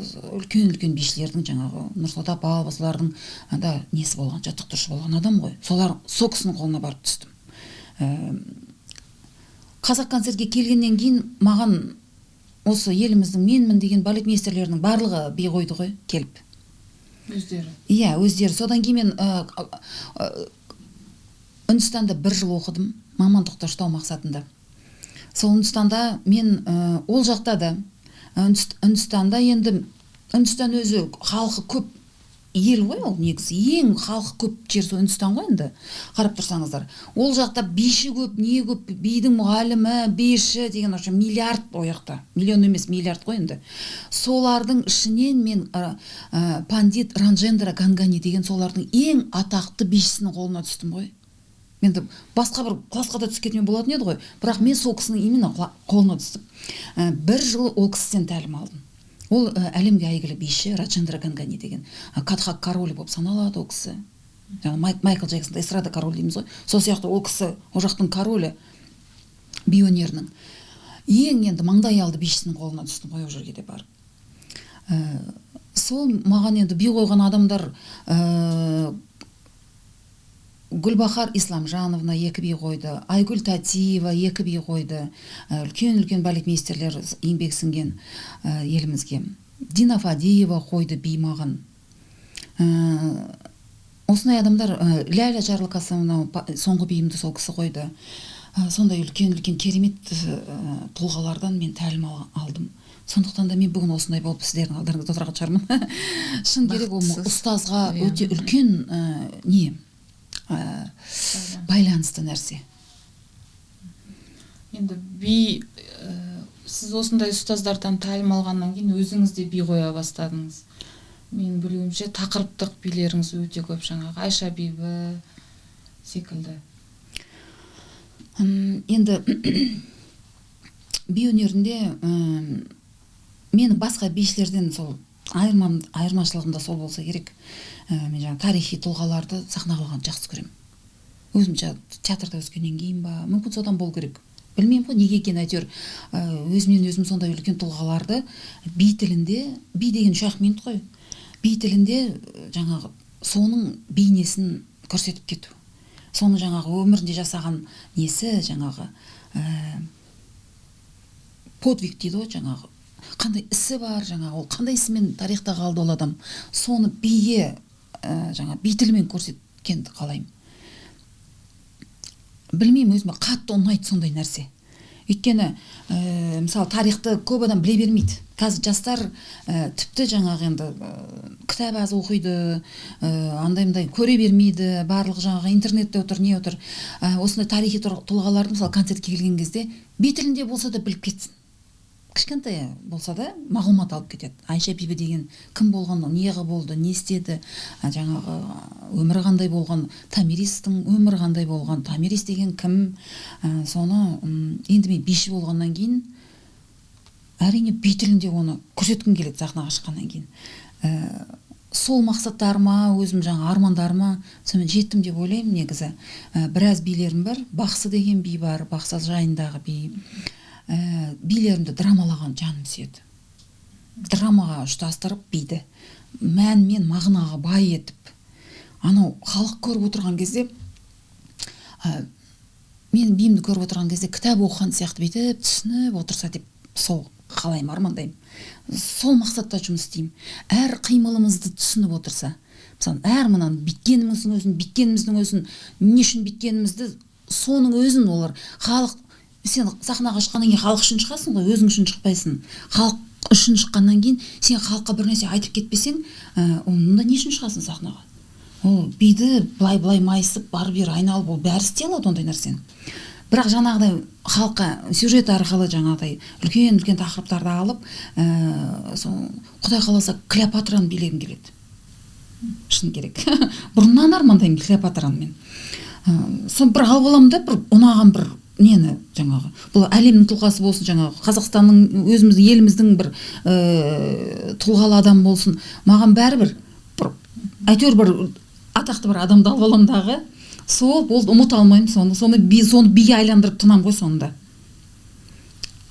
Speaker 1: үлкен бишілердің, жаңағы Нұрсұлтан Апалова, солардың да несі болған, жаттықтырушы болған адам ғой. Сол кісінің қолына барып түстім. Қазақконцертке келгеннен кейін маған осы еліміздің менмін деген балетмейстерлерінің барлығы би қойды ғой, келіп.
Speaker 3: Өздері?
Speaker 1: Иә, өздері. Содан кейін мен Үндістанда 1 жыл оқыдым, мамандықты ұштау мақсатында. Сол Үндістанда мен ол жақта да, Үндістанда енді, Үндістан өзі халқы көп ел ғой, ол негізі ең халқы көп жер сол Үндістан ғой енді, қарап тұрсаңыздар. Ол жақта биші көп, не көп, бидің мұғалімі, биші деген миллиард ояқта, миллион емес миллиард ғой енді. Солардың ішінен мен пандит Ранжендра Гангани деген солардың ең атақты бишісінің қолына түстім ғой. Енді басқа бір классқа да түскетіме болатын еді ғой, бірақ мен сол кісінің именно қолына түстім. 1 жыл ол кісіден тәлім алдым. Ол әлемге әйгілі биші Раджендра Гангани деген. Катхак королі болып саналады ол кісі. Майкл Джексонда эстрада королі дейміз ғой. Сол сияқты ол кісі ол жақтың королі би өнерінің. Ең енді маңдайалды бишісінің қолына түстім ғой ол жерге де барып. Сол маған енді би қойған адамдар Гүлбахар Исламжановна 2 би қойды, Айгүл Татиева 2 би қойды, үлкен балетмейстерлер еңбек сіңген елімізге. Дина Фадеева қойды би маған. Осындай адамдар, Ләйла Жарылқасымова соңғы биімді сол кісі қойды. Сондай үлкен керемет тұлғалардан мен тәлім алдым. Сондықтан да мен бүгін осындай болып сіздердің алдарыңызда отырған шығармын. Шын керек ол ұстазға өте үлкен байланысты нәрсе.
Speaker 3: Енді би, сіз осындай ұстаздардан тәлім алғаннан кейін өзіңіз де би қоя бастадыңыз. Мен білуімше тақырыптық билеріңіз өте көп, жаңағы Айша Биба секілді.
Speaker 1: Енді би өнерінде мені басқа бишілерден сол айырмашылығым да сол болса керек. Мен жаңа тарихи тұлғаларды сахнаға алғанды жақсы көремін. Өзім театрда өскеннен кейін ба, мүмкін содан болу керек. Білмеймін ғой, неге екен әйтеуір өзімнен өзім сондай үлкен тұлғаларды би тілінде, би деген шахмет қой. Би тілінде жаңағы соның бейнесін көрсетіп кету. Соны жаңағы өмірінде жасаған несі, жаңағы подвиг дейді ғой, жаңағы қандай ісі бар, жаңағы ол қандай ісімен тарихта қалды ол адам. Соны биге жаңа би тілімен көрсеткенді қалаймын. Білмеймін, өзіме қатты ұнайды сондай нәрсе. Өйткені мысалы тарихты көп адам біле бермейді. Қазір жастар тіпті жаңағы енді кітап аз оқиды, андай көре бермейді, барлық жаңағы интернетте отыр, не отыр. Осындай тарихи тұлғаларды мысалы концертке келген кезде бет тілінде болса да біліп кетсін. Кішкентай болса да мағлұмат алып кетеді. Айша бибі деген кім болған, неғі болды, не істеді, жаңағы өмірі қандай болған, Томиристің өмірі қандай болған, Томирис деген кім, соны енді мен биші болғаннан кейін әрине бет тілінде оны көрсеткім келеді сахнаға шыққаннан кейін. Сол мақсаттарыма, өзім жаңа армандарыма сонымен жеттім деп ойлаймын негізі. Біраз билерім бар, Бақсы деген би бар, Бақсы жайындағы би. Билерімді драмалаған жаным сүйеді. Драмаға ұштастырып биді, мән мен мағынаға бай етіп, анау халық көріп отырған кезде, мен биімді көріп отырған кезде кітап оқыған сияқты бүйтіп түсініп отырса деп сол қалаймын, армандаймын. Сол мақсатта жұмыс істеймін. Әр қимылымызды түсініп отырса, мысалы, әр мынаны биткеніміздің өзін, не үшін биткенімізді, соның өзін олар халық, сен сахнаға шыққаннан кейін халық үшін шығасың ғой, өзің үшін шықпайсың. Халық үшін шыққаннан кейін сен халыққа бір нәрсе айтып кетпесең, онда не үшін шығасың сахнаға? Ол биді былай майысып, бар-бер айналып, ол бәрі істей алады ондай нәрсені. Бірақ жаңағыдай халыққа сюжет арқылы жаңағыдай үлкен тақырыптарды алып, Құдай қаласа Клеопатраны билегім келеді. Шын керек. Бұрыннан армандаймын Клеопатраны мен. Сон бір алып аламын да, бір ұнаған бір нені жаңағы. Бұл әлемнің тұлғасы болсын, жаңағы Қазақстанның, өзіміздің еліміздің бір тұлғалы адам болсын. Маған бәрібір әйтеуір бір атақты бір адамды алып аламын дағы. Сол болды, ұмыта алмаймын соны биге айландырып тынам ғой сонда.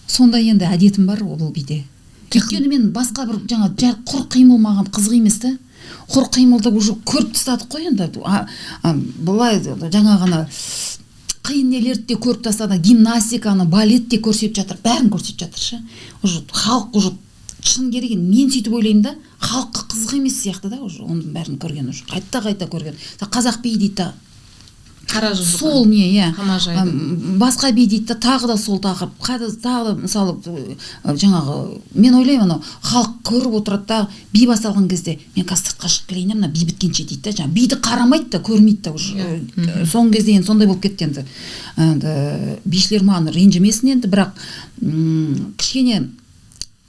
Speaker 1: Сонда енді әдетім бар ол биде. Өйткені мен басқа бір жаңа құр қимыл маған қызық емес та. Құр қимылды уже көріп тастадық қой енді. Былай жаңа ғана қиын нелерді де көріп тастады, гимнастиканы, балет те көрсетіп жатыр, бәрін көрсетіп жатыр ше. Уже халық уже шын керек, мен сөйтіп ойлаймын да, халыққа қызық емес сияқты да, уже оның бәрін көрген, уже қайта көрген. Қазақ би дейді, сол не, басқа би дейді, тағы да сол тақырып, тағы да мысалы жаңағы, мен ойлаймын, халық көріп отырады да, би басталған кезде, мен қазір сыртқа шығып келейін, мына би біткенше дейді да, биді қарамайды да, көрмейді да уже. Соңғы кезде енді сондай болып кетті енді. Бишілер маған ренжімесін енді, бірақ кішкене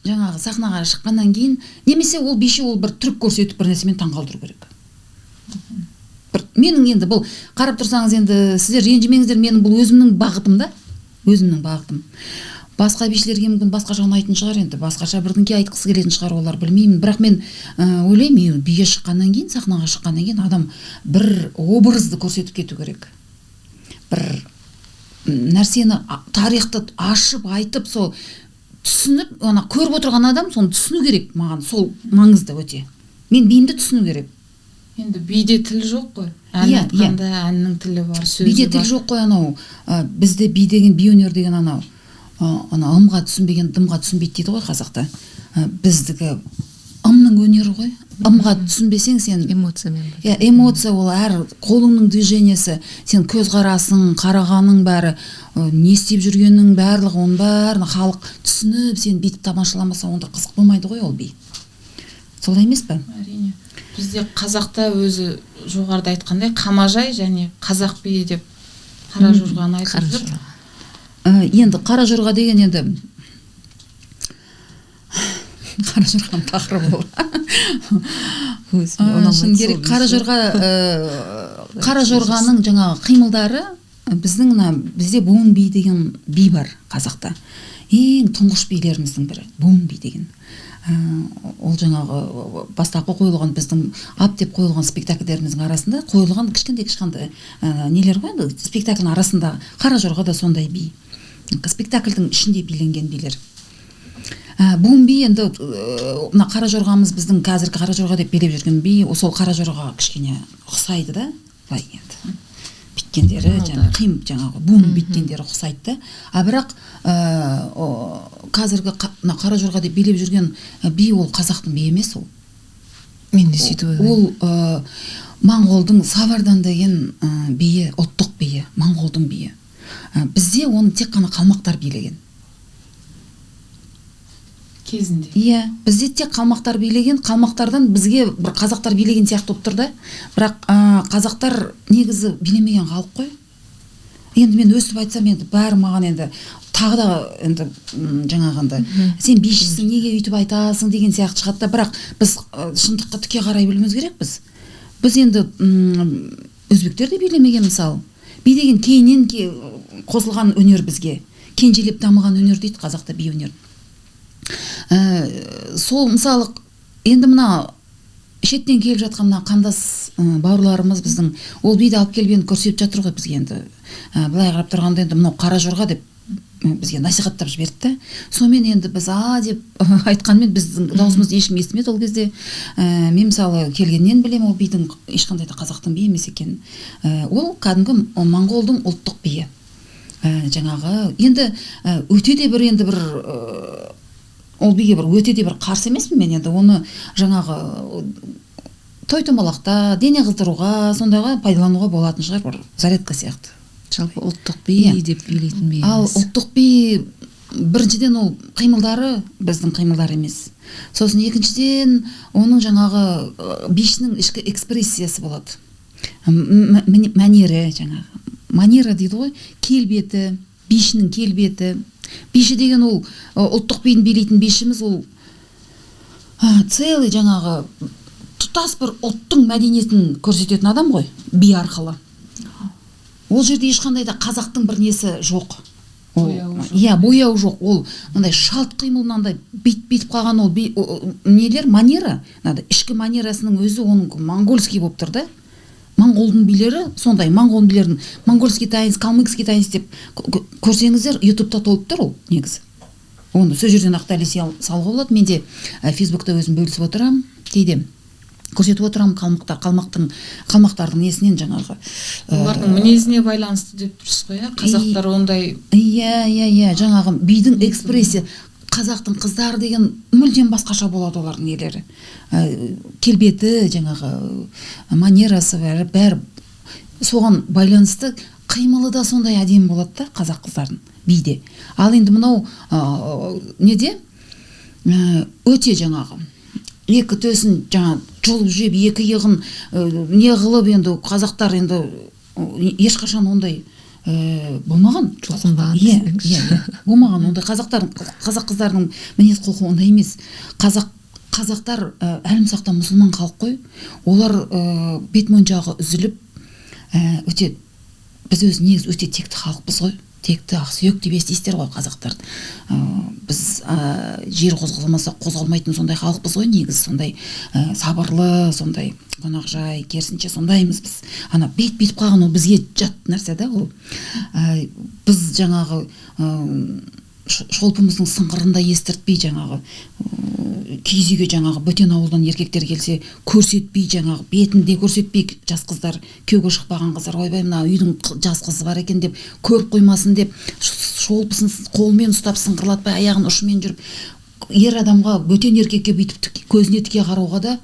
Speaker 1: жаңағы сахнаға шыққаннан кейін, немесе ол биші ол бір түрік көрсетіп бір нәрсемен таңғалдыру керек. Менің енді бұл қарап тұрсаңыз енді сіздер ренжімеңіздер, менің бұл өзімнің бағытым да, өзімнің бағытым. Басқа бишілерге мүмкін басқаша ұнайтын шығар, енді басқаша бірдеңе айтқысы келетін шығар, олар білмеймін. Бірақ мен ойлаймын, биге шыққаннан кейін, сахнаға шыққаннан кейін адам бір образды көрсетіп кету керек. Бір нәрсені, тарихты ашып айтып, сол түсініп, ана көріп отырған адам соны түсіну керек. Маған сол маңызды өте. Мен биімді түсіну керек.
Speaker 3: Енді биде тіл жоқ қой. Ән айтқанда әннің тілі бар, сөзі бар.
Speaker 1: Биде тіл жоқ қой, анау бізде би деген, би өнер деген анау ымға түсінбеген дымға түсінбейді дейді ғой қазақта. Біздікі ымның өнері ғой. Ымға түсінбесең сен
Speaker 2: эмоциямен.
Speaker 1: Эмоция ол әр қолыңның движениесі, сен көз қарасың, қарағаның бәрі, не істеп жүргенің барлығы, оның бәрін халық түсініп, сен биді тамашаламаса, онда қызық болмайды ғой ол би. Солай емес пе?
Speaker 3: Әрине. Бізде қазақта өзі жоғарыда айтқандай қамажай және қазақ би деп қара жорғаны айтып жүр.
Speaker 1: Енді қара жорға деген енді қара жорғаның тақырыбы ол. Шын керек, қара жорғаның жаңағы қимылдары, бізде буын би деген би бар қазақта. Ең тұңғыш билеріміздің бірі, буын би деген. Ол жаңағы бастапқы қойылған біздің ап деп қойылған спектакльдеріміздің арасында қойылған кішкентай нелер ғой, спектакльдің арасында қара жорға да сондай би. Спектакльдің ішінде биленген билер. Буын би енді мына қара жорғамыз, біздің қазіргі қара жорға деп билеп жүрген би, сол қара жорғаға кішкене ұқсайды да, былай енді. Биткендері, жаңағы буын биткендері ұқсайды да. Бірақ қазіргі қара жорға деп билеп жүрген би ол қазақтың би емес ол.
Speaker 2: Мен де сөйтіп
Speaker 1: ойлаймын. Ол Моңғолдың Савардан деген биі, ұлттық биі, Моңғолдың биі. Бізде оны тек қана қалмақтар билеген.
Speaker 3: кезінде.
Speaker 1: Иә, бізде тек қалмақтар билеген, қалмақтардан бізге бір қазақтар билеген сияқты болып тұр да. Бірақ қазақтар негізі билемеген халық қой. Енді мен өстіп айтсам, енді бәрі маған енді тағы да енді жаңағында сен бишісің, неге өйтіп айтасың деген сияқты шығады да, бірақ біз шындыққа тіке қарай білуіміз керекпіз. Біз енді өзбектер де билемеген, мысалы. Би деген кейіннен қосылған өнер бізге. Кенжелеп дамыған өнер дейді қазақта, би өнер. Сол мысалы енді мына шеттен келіп жатқан мына қандас бауырларымыз біздің ол биді алып келіп енді көрсетіп жатыр ғой бізге. Енді былай қарап тұрғанда енді мынау қара жорға деп бізге насихаттап жіберді да. Сонымен енді біз деп айтқанмен біздің даусымызды ешкім естімеді ол кезде. Мен мысалы келгеннен білемін ол бидің ешқандай да қазақтың би емес екенін. Ол кәдімгі моңғолдың ұлттық биі. Жаңағы енді өте де бір енді бір ол биге бір өте де бір қарсы емеспін мен. Енді оны жаңағы той-томалақта, дене қыздыруға, сондайға пайдалануға болатын шығар, бір зарядка сияқты.
Speaker 2: Жалпы ұлттық би деп билейтін би.
Speaker 1: Ал ұлттық би біріншіден ол қимылдары біздің қимылдар емес. Сосын екіншіден оның жаңағы бишінің ішкі экспрессиясы болады. Манера жаңағы. Манера дейді ғой, келбеті, бишінің келбеті. Биші деген ол ұлттық биін билейтін бишіміз ол целый жаңағы тұтас бір ұлттың мәдениетін көрсететін адам ғой, би арқылы. Ол жерде ешқандай да қазақтың бір несі жоқ. Иә, бояу жоқ. Ол мындай шалт қимылынан да бит-битіп қалған ол нелер, манера, ішкі манерасының өзі оның моңғольский болып тұр да. Моңғолдың билері сондай, моңғол билердің моңғольский танец, калмыцкий танец деп көрсеңіздер, ютубта толып тұр ол негізі. Оны сол жерден ақтайлы салуға болады. Мен де Фейсбукта өзім бөлісіп отырам, кейде көрсетіп отырам қалмақтардың несінен жаңағы.
Speaker 3: Олардың мінезіне байланысты деп тұрсыз ғой, қазақтар ондай.
Speaker 1: Иә, жаңағы бидің экспрессия. Қазақтың қыздары деген мүлдем басқаша болады олардың нелері. Келбеті, жаңағы манерасы бәрі соған байланысты қимылы да сондай әдемі болады да қазақ қыздардың биде. Ал енді мынау неде өте жаңағы екі төсін жаңа жұлып жеп, екі иығын не қылып енді қазақтар енді ешқашан ондай болмаған. Болмаған ондай қазақ қыздарының мінез құлқы ондай емес. Қазақтар әлімсақта мұсылман халық қой. Олар бет мойынжағы үзіліп өте, біз өз негіз өте текті халықпыз ғой. Текті ақсүйек деп естисіздер ғой қазақтарды. Біз жер қозғалмаса қозғалмайтын сондай халықпыз ғой негіз, сондай сабырлы, сондай қонақжай, керісінше сондаймыз біз. Ана бет-бетіп қалған ол бізге жат нәрсе да ол. Біз жаңағы шолпымыздың сыңғырында естіртпей жаңағы киіз үйге жаңағы бөтен ауылдан еркектер келсе көрсетпей жаңағы бетінде көрсетпей жас қыздар, күйеуге шықпаған қыздар, ойбай мына үйдің жас қызы бар екен деп көріп қоймасын деп шолпысын қолмен ұстап сыңғырлатпай аяғын ұшымен жүріп, ер адамға бөтен еркекке бүйтіп көзіне тіке қарауға да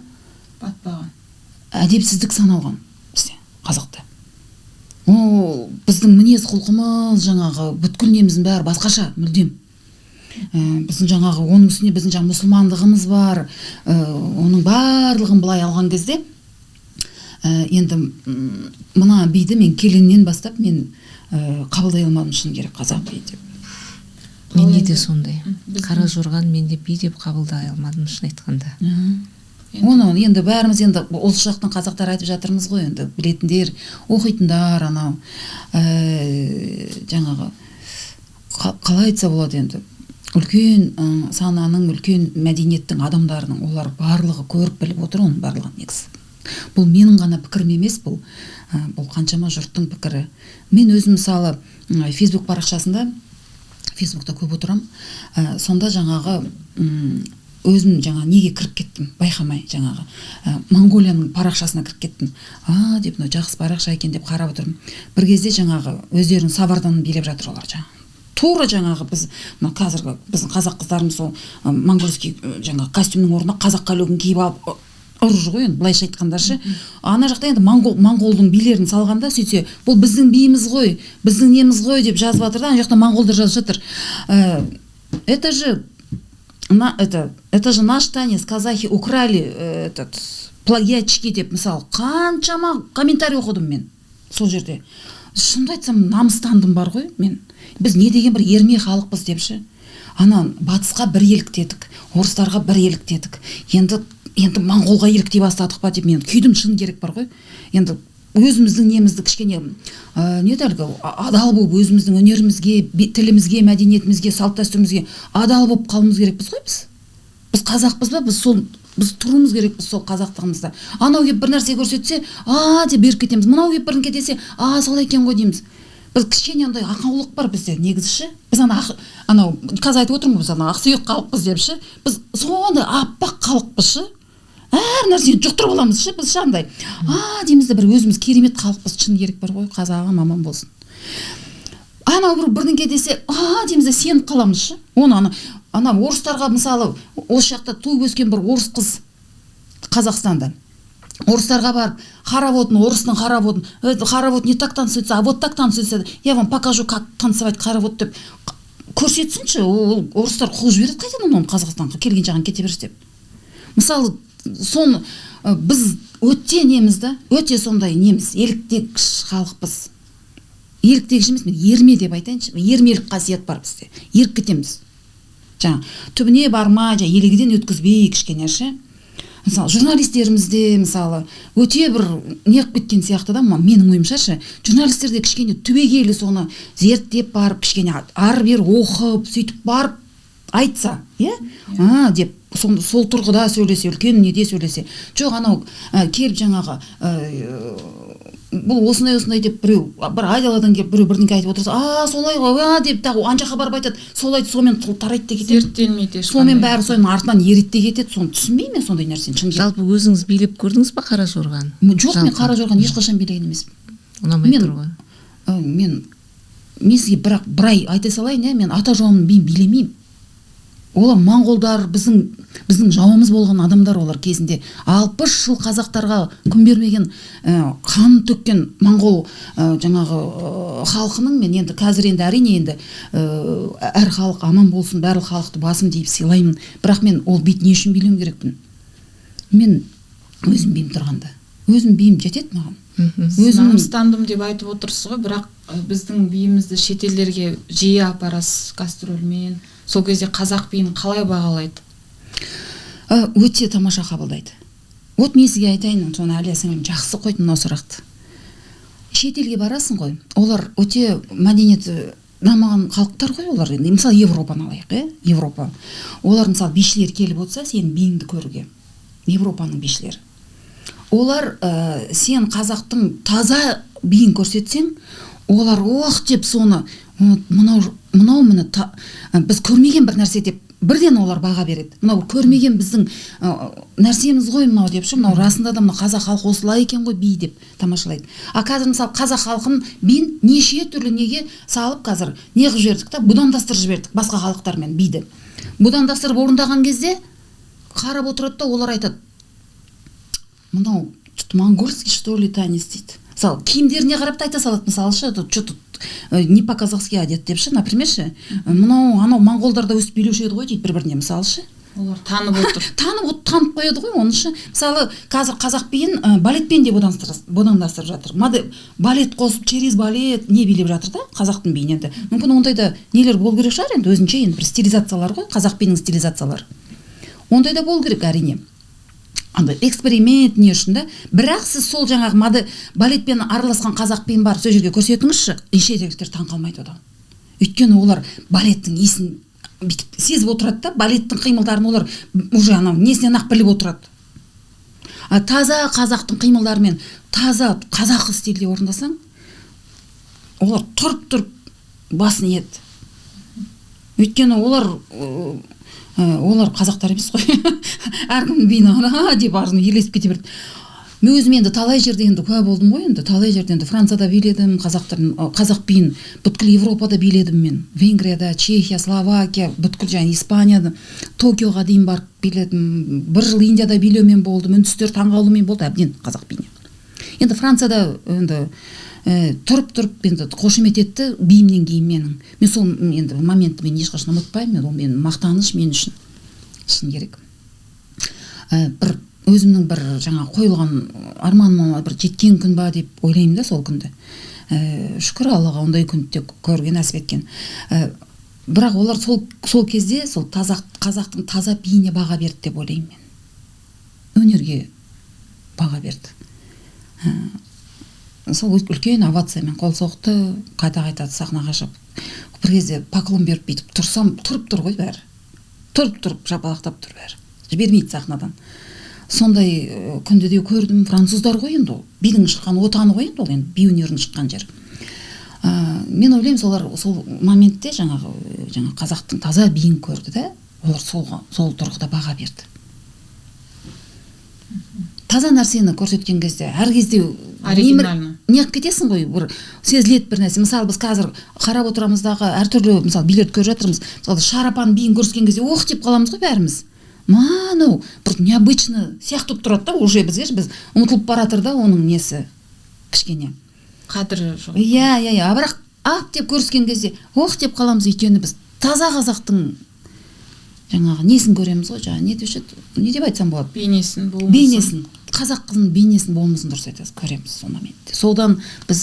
Speaker 3: батпаған,
Speaker 1: әдепсіздік саналған бізде қазақта. Ол біздің мінез құлқымыз жаңағы бүткіл неміздің бәрі басқаша мүлдем. Біздің жаңағы оның үстіне біздің жаңағы мұсылмандығымыз бар. Оның барлығын былай алған кезде енді мына биді мен келгеннен бастап мен қабылдай алмадым шын керек қазақ би деп.
Speaker 2: Менде де сондай. Қара жорған менде би деп қабылдай алмадым шын айтқанда.
Speaker 1: Оны енді бәріміз енді осы жақтың қазақтар айтып жатырмыз ғой, енді білетіндер, оқитындар, анау жаңағы қалай айтса болады енді үлкен сананың, үлкен мәдениеттің адамдарының олар барлығы көріп біліп отыр оның барлығын негізі. Бұл менің ғана пікірім емес, бұл қаншама жұрттың пікірі. Мен өзім мысалы Фейсбук парақшасында, Фейсбукта көп отырам, сонда жаңағы өзім жаңа неге кіріп кеттім, байқамай жаңағы Монғолияның парақшасына кіріп кеттім. Деп мынау жақсы парақша екен деп қарап отырмын. Бір кезде жаңағы өздерінің сабардан билеп жатыр олар жаңағы. Тура жаңағы біз мына қазіргі біздің қазақ қыздарымыз сол моңғольский жаңағы костюмның орнына қазақ көлігін киіп алып ұрыжы ғой енді былайша айтқанда ше. Ана жақта енді моңғолдың билерін салғанда сөйтсе бұл біздің биіміз ғой, біздің неміз ғой деп жазып жатыр да, ана жақта моңғолдар жазып жатыр. Это же наш танец, казахи украли этот плагиатчики деп мысалы қаншама комментарий оқыдым мен сол жерде. Шынымды айтсам намыстандым бар ғой мен. Біз не деген бір ерме халықпыз депші. Ана батысқа бір еліктедік, орыстарға бір еліктедік. Енді моңғолға еліктей бастадық па деп мен күйдім, шын керек бар ғой. Енді өзіміздің немізді кішкене не дәлгі адал болып өзіміздің өнерімізге, тілімізге, мәдениетімізге, салт дәстүрімізге адал болып қалуымыз керекпіз ғой біз. Біз қазақпыз ба? Біз тұруымыз керекпіз сол қазақтығымызда. Анау кеп бір нәрсе көрсетсе, деп беріп кетеміз. Мынау кеп бірін кетесе, солай екен ғой дейміз. Біз кішкене андай ақаулық бар бізде негізі. Біз анау қазір айтып отырмын, біз ақсүйек халықпыз деп ше. Біз сондай аппақ халықпыз ше. Әр нәрсені жұқтырып аламыз ше, біз андай. Дейміз де бір өзіміз керемет халықпыз, шын керек бар ғой, қазағым аман болсын. Анау бірдеңке десе, дейміз де сеніп қаламыз ше. Оны ана орыстарға мысалы осы жақта туып өскен бір орыс қыз Қазақстанда. Орыстарға барып, хороводын, орыстың хороводын, хоровод не так танцуется, а вот так танцуется. Я вам покажу, как танцевать хоровод деп көрсетсінші, ол орыстар қуып жібереді қайтадан оны Қазақстанға келген жағын кете беріш деп. Мысалы, соны біз өте неміз да, өте сондай неміз, еліктегіш халықпыз. Еліктегіш емес, мен ерме деп айтайыншы, ермелік қасиет бар бізде. Ерік кетеміз. Түбіне барма, елегіден өткізбей кішкене ше. Мысалы, журналистерімізде мысалы өте бір неғып кеткен сияқты да, менің ойымша ше, журналистерде кішкене түбегейлі соны зерттеп барып, кішкене ары-бері оқып, сөйтіп барып айтса, деп сол тұрғыда сөйлесе, үлкен неде сөйлесе. Жоқ, анау келіп жаңағы бұл осындай деп біреу бір айдаладан келіп біреу бірдеңке айтып отырса, солай ғой, деп тағы ана жаққа барып айтады, солай сонымен тарайды да кетеді.
Speaker 3: Зерттелмейді ешқандай.
Speaker 1: Сонымен бәрі соның артынан ереді де кетеді. Соны түсінбеймін мен сондай нәрсені шын.
Speaker 2: Жалпы өзіңіз билеп көрдіңіз ба Қара Жорғаны?
Speaker 1: Жоқ, мен Қара Жорғаны ешқашан билеген емеспін.
Speaker 2: Ұнамай тұр ғой.
Speaker 1: Мен сізге бірақ бір ай айта салайын, мен ата жауымның биін билемеймін. Олар моңғолдар біздің жауымыз болған адамдар, олар кезінде 60 жыл қазақтарға күн бермеген, қан төккен моңғол жаңағы халқының мен енді қазір енді әрине енді әр халық аман болсын, барлық халықты басым дейіп сыйлаймын. Бірақ мен ол бит не үшін билеуім керекпін? Мен өзім биім тұрғанда. Өзім биім жетеді маған.
Speaker 3: Намыстандым деп айтып отырсыз ғой, бірақ біздің биімізді шетелдерге жиі апарасыз гастрольмен. Сол кезде қазақ биін қалай бағалайды?
Speaker 1: Өте тамаша қабылдайды. Вот мен сізге айтайын, соны Әлия сіңілім жақсы қойды мынау сұрақты. Шетелге барасың ғой, олар өте мәдениеті дамыған халықтар ғой олар. Мысалы Европаны алайық, Европа. Олар мысалы бишілер келіп отырса, сенің биіңді көруге. Европаның бишілері. Олар сен қазақтың таза биін көрсетсең, олар деп соны мынау біз көрмеген бір нәрсе деп бірден олар баға береді. Мынау көрмеген біздің нәрсеміз ғой мынау деп ше, мынау расында да мына қазақ халқы осылай екен ғой би деп тамашалайды. Қазір мысалы қазақ халқын биін неше түрлі неге салып қазір не қылып жібердік та, будандастырып жібердік басқа халықтармен биді. Будандастырып орындаған кезде қарап отырады да олар айтады, мынау моңғольский что ли танец дейді. Мысалы киімдеріне қарап та айта салады, мысалы ше, что-то не по-казахски одет деп ше, например ше, мынау анау моңғолдарда өсіп билеуші еді ғой дейді бір-біріне, мысалы ше.
Speaker 3: Олар танып отыр.
Speaker 1: Танып қояды ғой оны ше. Мысалы қазір қазақ биін балетпен де будандастырып жатыр. Балет қосып, через балет не билеп жатыр да қазақтың биін енді. Мүмкін ондай да нелер болу керек шығар енді, өзінше енді бір стилизациялар ғой, қазақ биінің стилизациялары. Ондай да болу керек әрине. Андай эксперимент не үшін да. Бірақ сіз сол жаңағы балетпен араласқан қазақ биін бар сол жерге көрсетіңізші, шетелдіктер таң қалмайды одан. Өйткені олар балеттің иісін сезіп отырады да, балеттің қимылдарын олар уже анау несінен ақ біліп отырады. Таза қазақтың қимылдарымен таза қазақы стильде орындасаң, олар тұрып басын иеді. Өйткені олар қазақтар емес қой. Әркімнің биін деп арзын елесіп кете берді. мен өзім енді талай жерде енді куә болдым ғой, енді талай жерде енді Францияда биледім, қазақ биін бүткіл Европада биледім мен. Венгрияда, Чехия, Словакия, бүткіл және Испанияда, Токиоға дейін барып биледім. Бір жыл Индияда билеумен болдым, үндістер таңғалумен болды әбден қазақ биіне. Енді Францияда енді тұрып енді қошемет етті биімнен кейін менің. Мен сол енді моментті мен ешқашан ұмытпаймын, ол менің мақтаныш мен үшін. Шын керек. Бір өзімнің бір жаңа қойылған арманыма бір жеткен күн ба деп ойлаймын да сол күнді. Шүкір Аллаға ондай күнді көрген нәсіп еткен. Бірақ олар сол кезде сол қазақтың таза биіне баға берді деп ойлаймын мен. Өнерге баға берді. Сол үлкен овациямен қол соқты, қайта сахнаға шығып. Бір кезде поклон беріп бүйтіп тұрсам, тұрып тұр ғой бәрі. Тұрып жапалақтап тұр бәрі. Жібермейді сахнадан. Сондай күнді де көрдім. Француздар ғой енді ол. Бидің шыққан отаны ғой енді ол, енді би өнерінің шыққан жер. Мен ойлаймын, солар сол моментте жаңағы қазақтың таза биін көрді да, олар сол тұрғыда баға берді. Таза нәрсені көрсеткен кезде, әр кезде
Speaker 3: оригинально
Speaker 1: неғып кетесің ғой, бір сезіледі бір нәрсе. Мысалы біз қазір қарап отырамыздағы әртүрлі мысалы билерді көріп жатырмыз. Мысалы Шарапан биін көрсеткен кезде оқ деп қаламыз ғой бәріміз. Мынау бір необычно сияқты тұрады да, уже біз ұмытылып баратыр да оның несі кішкене.
Speaker 3: Қадірі жоқ.
Speaker 1: Иә, бірақ ап деп көрсеткен кезде оқ деп қаламыз, өйткені біз таза қазақтың жаңағы несін көреміз ғой, не деп айтсам болады? Бейнесін, қазақ қызының бейнесін, болмысын дұрыс айтасыз, көреміз сол моментте. Содан біз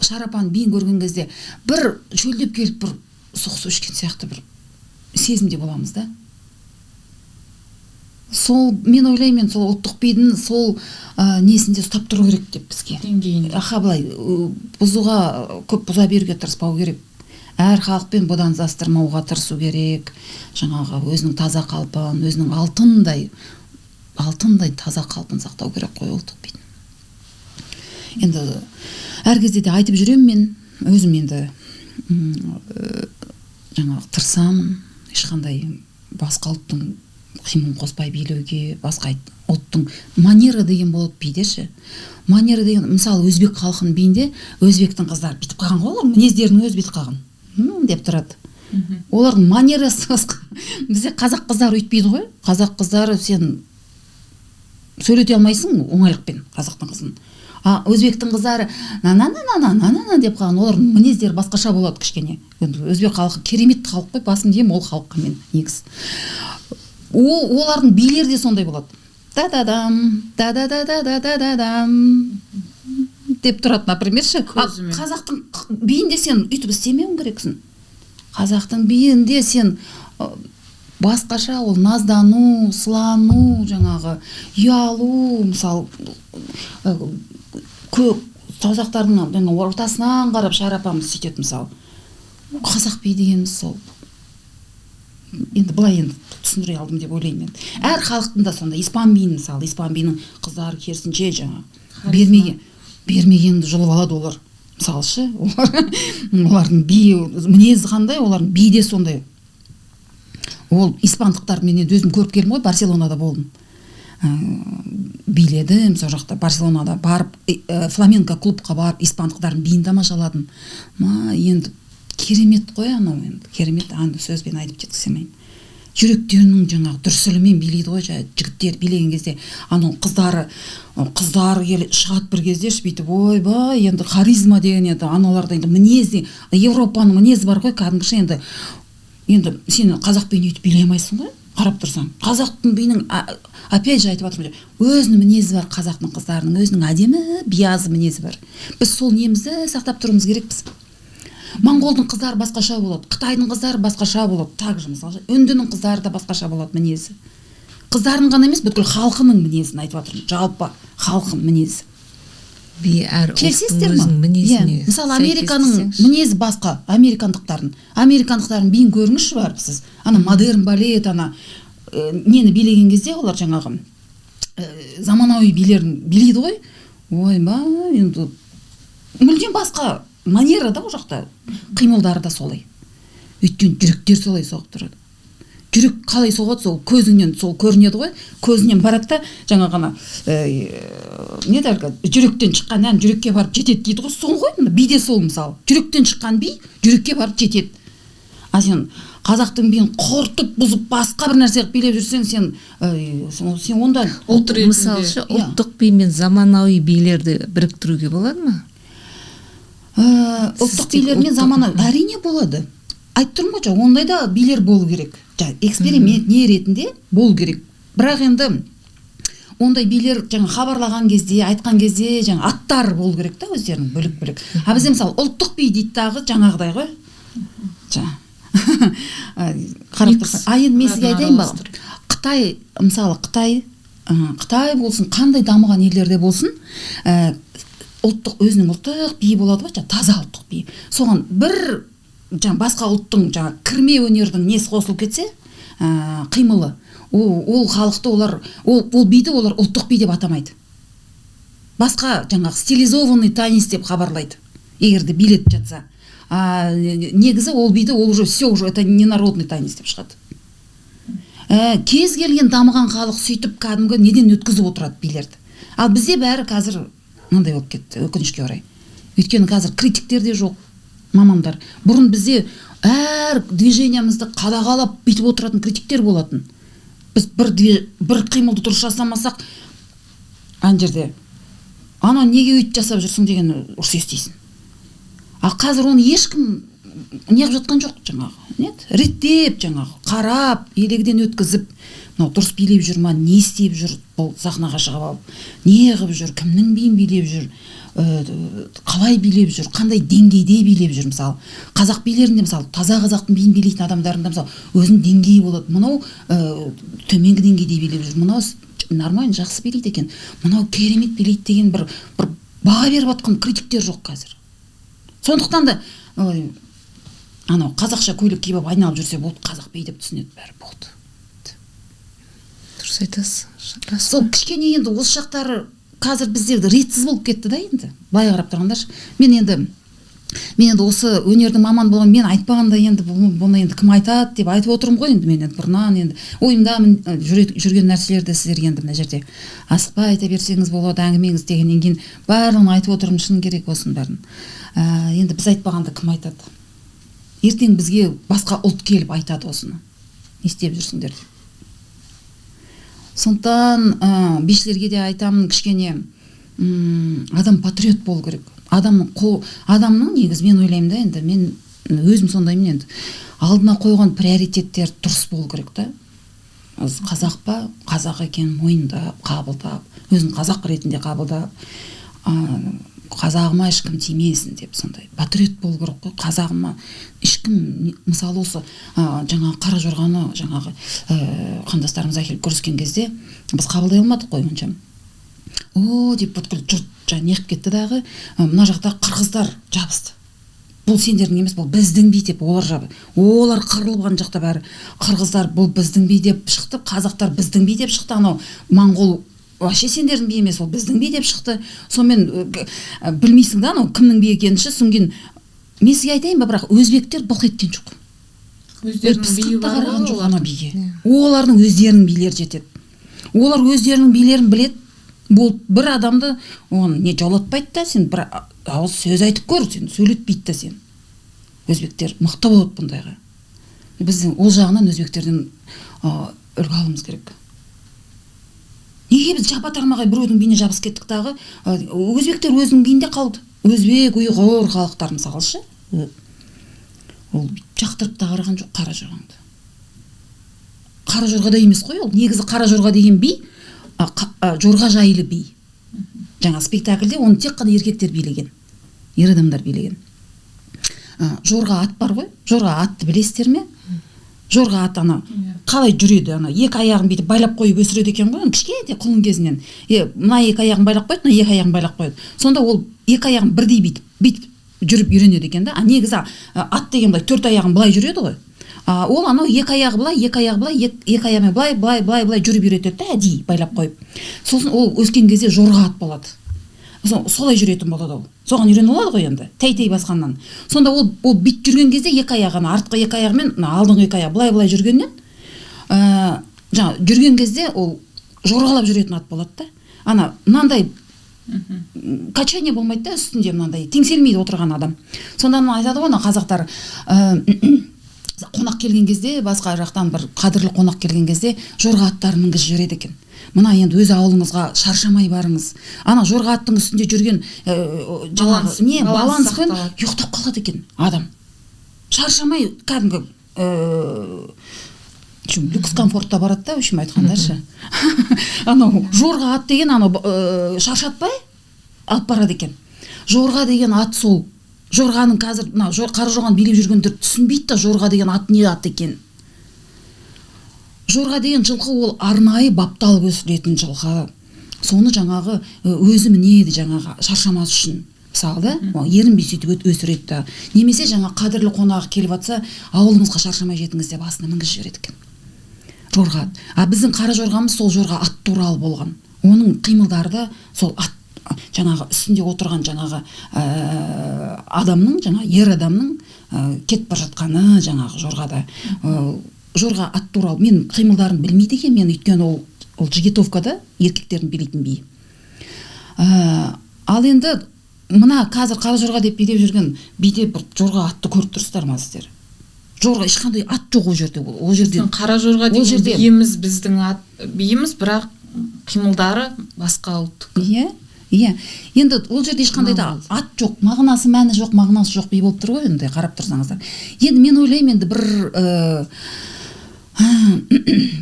Speaker 1: Шарапан биін көрген кезде бір шөлдеп келіп бір соқсы өшкен сияқты бір сезімде боламыз да. Сол мен ойлаймын, сол ұлттық бидің сол несінде ұстап тұру керек деп бізге. Былай бұзуға көп бұза беруге тырыспау керек. Әр халықпен бұдан застырмауға тырысу керек. Жаңағы өзінің таза қалпын, өзінің алтындай таза қалпын сақтау керек қой ұлттық бидің. Енді әр кезде де айтып жүремін мен, өзім енді жаңағы тырысамын, ешқандай басқа ұлттың қимылын қоспай билеуге, басқа ұлттың манера деген болады бидеші. Манера деген, мысалы өзбек халқының биінде өзбектің қыздары бүйтіп қалған ғой, олар мінездерінің өзі бүйтіп қалған. Деп тұрады. Олардың манерасы бізде қазақ қыздары өйтпейді ғой. Қазақ қыздары сен сөйлете алмайсың оңайлықпен қазақтың қызын. Өзбектің қыздары на деп қалған, олардың мінездері басқаша болады кішкене. Өзбек халқы керемет халық қой, басым деймін ол халыққа мен негіз. Олардың билері де сондай болады. Да-да-дам деп тұрады, например, қазақтың биінде сен үйтіп істемеуің керексің. Қазақтың биінде сен басқаша, ол наздану, сылану, жаңағы ұялу, мысалы қазақтардың ортасынан қарап Шарапамыз сөйтеді, мысалы. Қазақ би дегеніміз сол. Енді былай енді түсіндіре алдым деп ойлаймын мен. Әр халықтың да сонда испан биін, мысалы, испан биінің қыздары керісінше жаңағы бермегенді жұлып алады олар. Мысалшы, олардың би мінезі қандай, олардың би де сондай. Ол испандықтар, мен енді өзім көріп келдім ғой, Барселонада болдым. Биледім, сол жақта Барселонада барып, фламенко клубқа барып, испандықтардың биін тамашаладым. Енді керемет қой анау, енді керемет, сөзбен айтып жеткіземеймін. Жүректерінің жаңағы дүрсілімен билейді ғой, жігіттер билеген кезде, анау қыздар шығады бір кезде, бүйтіп ойбай, енді харизма деген еді, аналарда енді мінезі, Европаның мінезі бар ғой, кәдімгіше енді сен қазақ биін өйтіп билей алмайсың ғой, қарап тұрсаң. Қазақтың биінің, опять же айтып жатырмын, өзінің мінезі бар, қазақтың қыздарының өзінің әдемі, биязы мінезі бар. Біз сол немізді сақтап тұруымыз керекпіз. Моңғолдың қыздары басқаша болады, Қытайдың қыздары басқаша болады, также мысалы, үндінің қыздары да басқаша болады мінезі. Қыздардың ғана емес, бүткіл халқының мінезін айтып жатырмын, жалпы халқының мінезі.
Speaker 2: Би әр ұлттың өзінің мінезіне.
Speaker 1: Мысалы, Американың мінезі басқа, американдықтардың биін көріңізші барып сіз. Модерн балет, нені билеген кезде олар жаңағы заманауи билерін билейді ғой. Ойбай, енді мүлдем басқа манера да ол жақта, қимылдары да солай. Өйткені жүректер солай соғып тұрады. жүрек қалай соғады сол көзіңнен сол көрінеді ғой, көзінен барады да жаңағы ана не әлгі жүректен шыққан ән жүрекке барып жетеді дейді ғой, сол ғой. Биде сол мысалы жүректен шыққан би жүрекке барып жетеді. А сен қазақтың биін құртып бұзып басқа бір нәрсе қылып билеп жүрсең, сен онда
Speaker 2: мысалы ұлттық би мен заманауи билерді біріктіруге болады ма?
Speaker 1: Ұлттық билер мен заманауи әрине болады. Айтып тұрмын ғой, ондай да билер болу керек. Эксперимент не ретінде болу керек. Бірақ енді ондай билер хабарлаған кезде, айтқан кезде аттар болу керек та өздерінің бөлек-бөлек. А бізде мысалы ұлттық би дейді дағы жаңағыдай ғой. Қарап тұрсаң, енді мен сізге айтайын ба? Қытай, мысалы Қытай болсын, қандай дамыған елдерде болсын, ұлттық өзінің ұлттық би болады ғой, таза ұлттық би. Соған бір басқа ұлттың кірме өнердің несі қосылып кетсе, қимылы, ол халықты ол биді олар ұлттық би деп атамайды. Басқа стилизованный танец деп хабарлайды, егерде билетіп жатса. Негізі ол биді ол уже все, уже это не народный танец деп шығады. Кез келген дамыған халық сөйтіп кәдімгі неден өткізіп отырады билерді. Ал бізде бәрі қазір мындай болып кетті, өкінішке орай. Өйткені қазір критиктер де жоқ, мамандар. Бұрын бізде әр движениямызды қадағалап бүйтіп отыратын критиктер болатын. Біз бір қимылды дұрыс жасамасақ, ана жерде ана неге өйтіп жасап жүрсің деген ұрыс естисің. Ал қазір оны ешкім неғып жатқан жоқ, реттеп, қарап, елегден өткізіп, дұрыс билеп жүр ма, не істеп жүр, бұл сахнаға шығып алып, не қылып жүр, кімнің биін билеп жүр, қалай билеп жүр, қандай деңгейде билеп жүр. Мысалы қазақ билерінде, мысалы таза қазақтың биін билейтін адамдарында мысалы өзінің деңгейі болады. Мынау төменгі деңгейде билеп жүр, мынау нормально жақсы билейді екен, мынау керемет билейді деген бір баға беріп жатқан критиктер жоқ қазір. Сондықтан да анау қазақша көйлек киіп айналып жүрсе болды, қазақ би деп түсінеді бәрі, болды.
Speaker 2: Дұрыс айтасыз.
Speaker 1: Сол кішкене енді осы жақтары қазір біздерді ретсіз болып кетті да енді. Былай қарап тұрғандаршы. Мен енді осы өнердің маман болған, мен айтпағанда енді бұны енді кім айтады деп айтып отырмын ғой енді. Мен енді бұрыннан енді ойымда жүрген нәрселерді сіздерге енді мына жерде асықпай айта берсеңіз болады, әңгімеңіз дегеннен кейін барлығын айтып отырмын, шын керек осының бәрін. Енді біз айтпағанда кім айтады? Ертең бізге басқа ұлт келіп айтады осыны. Не істеп жүрсіңдер деп. Сондықтан бишілерге де айтамын, кішкене адам патриот болу керек. Адамның негізі мен ойлаймын да, енді мен өзім сондаймын енді. Алдына қойған приоритеттер дұрыс болу керек та. Қазақ па, қазақ екенін мойындап, қабылдап, өзін қазақ ретінде қабылдап, қазағыма ешкім тимесін деп сондай патриот болу керек қой. Қазағыма ешкім, мысалы осы қара жорғаны қандастарымыз әкеліп көріскен кезде біз қабылдай алмадық қой онша. Деп бүткіл жұрт неғып кетті дағы, мына жақта қырғыздар жабысты. Бұл сендердің емес, бұл біздің би деп олар қырылған жақта бәрі. Қырғыздар бұл біздің би деп шықты, қазақтар біздің би деп шықты, анау моңғол вообще сендердің би емес, ол біздің би деп шықты. Сонымен білмейсің да, анау кімнің би екенін ше. Содан кейін мен сізге айтайын ба, бірақ өзбектер былқ еткен жоқ.
Speaker 3: Өздерінің биі бар
Speaker 1: ғой ана биге. Олардың өздерінің билері жетеді. Олар өздерінің билерін біледі. Бір адамды оны не жолатпайды да, сен бір ауыз сөз айтып көр, сен сөйлетпейді да сен. Өзбектер мықты болады бұндайға. Біздің ол жағынан өзбектерден үлгі алуымыз керек. Неге біз жапа-тармағай біреудің биіне жабысып кеттік дағы? Өзбектер өзінің биінде қалды. Өзбек, ұйғыр халықтар мысалы ше. Ол жақтырып та қараған жоқ қара жорғаңды. Қара жорға да емес қой ол. Негізі қара жорға деген би жорға жайлы би. Жаңа спектакльде оны тек қана еркектер билеген. Ер адамдар билеген. Жорға ат бар ғой. Жорға атты білесіздер ме? Жорға ат қалай жүреді, екі аяғын бүйтіп байлап қойып өсіреді екен ғой, кішкентай құлын кезінен. Мына екі аяғын байлап қойды, мына екі аяғын байлап қойды. Сонда ол екі аяғын бірдей бүйтіп жүріп үйренеді екен да. Негізі ат деген былай төрт аяғын былай жүреді ғой. Ол анау екі аяғы былай, екі аяғымен былай жүріп үйретеді да, әдейі байлап қойып. Сосын ол өскен кезде жорға ат болады. Солай жүретін болады ол. Соған үйреніп алады ғой енді, тәй-тәй басқаннан. Сонда ол бит жүрген кезде екі аяғын, артқы екі аяғымен, алдыңғы екі аяғы былай жүргеннен, жаңа жүрген кезде ол жорғалап жүретін ат болады да. Ана мынандай качание болмайды да, үстінде мынандай теңселмейді отырған адам. Сонда айтады ғой ана қазақтар қонақ келген кезде, басқа жақтан бір қадірлі қонақ келген кезде жорға аттарын мінгізіп жібереді екен. Мына енді өз ауылыңызға шаршамай барыңыз. Ана жорға аттың үстінде жүрген баланспен ұйықтап қалады екен адам. Шаршамай кәдімгі люкс комфортта барады да, үшім айтқандаршы. Анау жорға ат деген анау шаршатпай алып барады екен. Жорға деген ат сол. Жорғаның қазір қара жорғаны билеп жүргендер түсінбейді да, жорға деген ат не ат екен. Жорға деген жылқы ол арнайы бапталып өсіретін жылқы. Соны жаңағы өзі мінеді жаңағы шаршамас үшін. Мысалы да, ерінбей сөйтіп өсіреді да. Немесе жаңа қадірлі қонағы келіп жатса, ауылыңызға шаршамай жетіңіз деп басына мінгізіп жібереді екен. Жорға. Біздің қара жорғамыз сол жорға ат туралы болған. Оның қимылдары да сол ат жаңағы үстінде отырған жаңағы адамның, жаңа ер адамның кетіп бара жатқаны жаңағы жорғада. Жорға ат туралы мен қимылдарын білмейді екен, мен өйткені ол жигитовкада еркектердің билейтін би. Ал енді мына қазір қара жорға деп билеп жүрген биде бір жорға атты көріп тұрсыздар ма сіздер? Жорға ешқандай ат жоқ ол жерде. Ол жерде
Speaker 3: қара жорға деген биіміз біздің биіміз, бірақ қимылдары басқа ұлттық.
Speaker 1: Иә. Енді ол жерде ешқандай да ат жоқ, мағынасы мәні жоқ, мағынасы жоқ би болып тұр ғой енді қарап тұрсаңыздар. Енді мен ойлаймын енді бір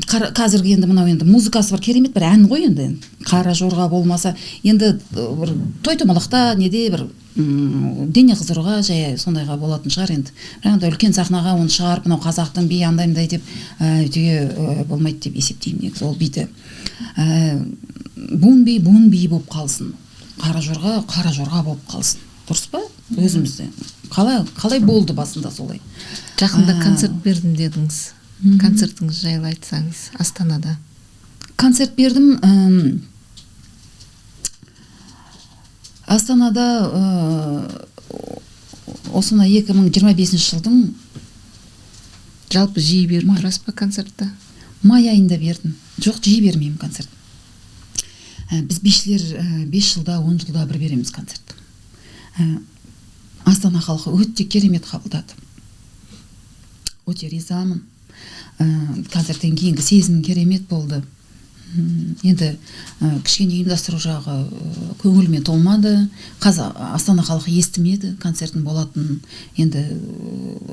Speaker 1: қазіргі енді мынау енді музыкасы бар керемет бір ән ғой енді. Қара жорға болмаса енді бір той-томалақта неде бір дене қызыруға жай сондайға болатын шығар енді. Жаңағыдай үлкен сахнаға оны шығарып, мынау қазақтың би андай деп өйтеге болмайды деп есептеймін негізі ол биді. Буын би болып қалсын. Қара жорға болып қалсын. Дұрыс па? Өзімізде. Қалай болды басында солай?
Speaker 2: Жақында концерт бердім дедіңіз. Концертіңіз жайлы айтсаңыз, Астанада.
Speaker 1: Концерт бердім. Астанада осына 2025 жылдың
Speaker 2: жалпы жиі беріп тұрасыз ба концертті?
Speaker 1: Май айында бердім. Жоқ, жиі бермеймін концерт. Біз бишілер 5 жылда, 10 жылда бір береміз концерт. Астана халқы өте керемет қабылдады. Өте ризамын. Концерттен кейінгі сезім керемет болды. Енді кішкене ұйымдастыру жағы көңіліме толмады. Астана халқы естімеді концерттің болатын. Енді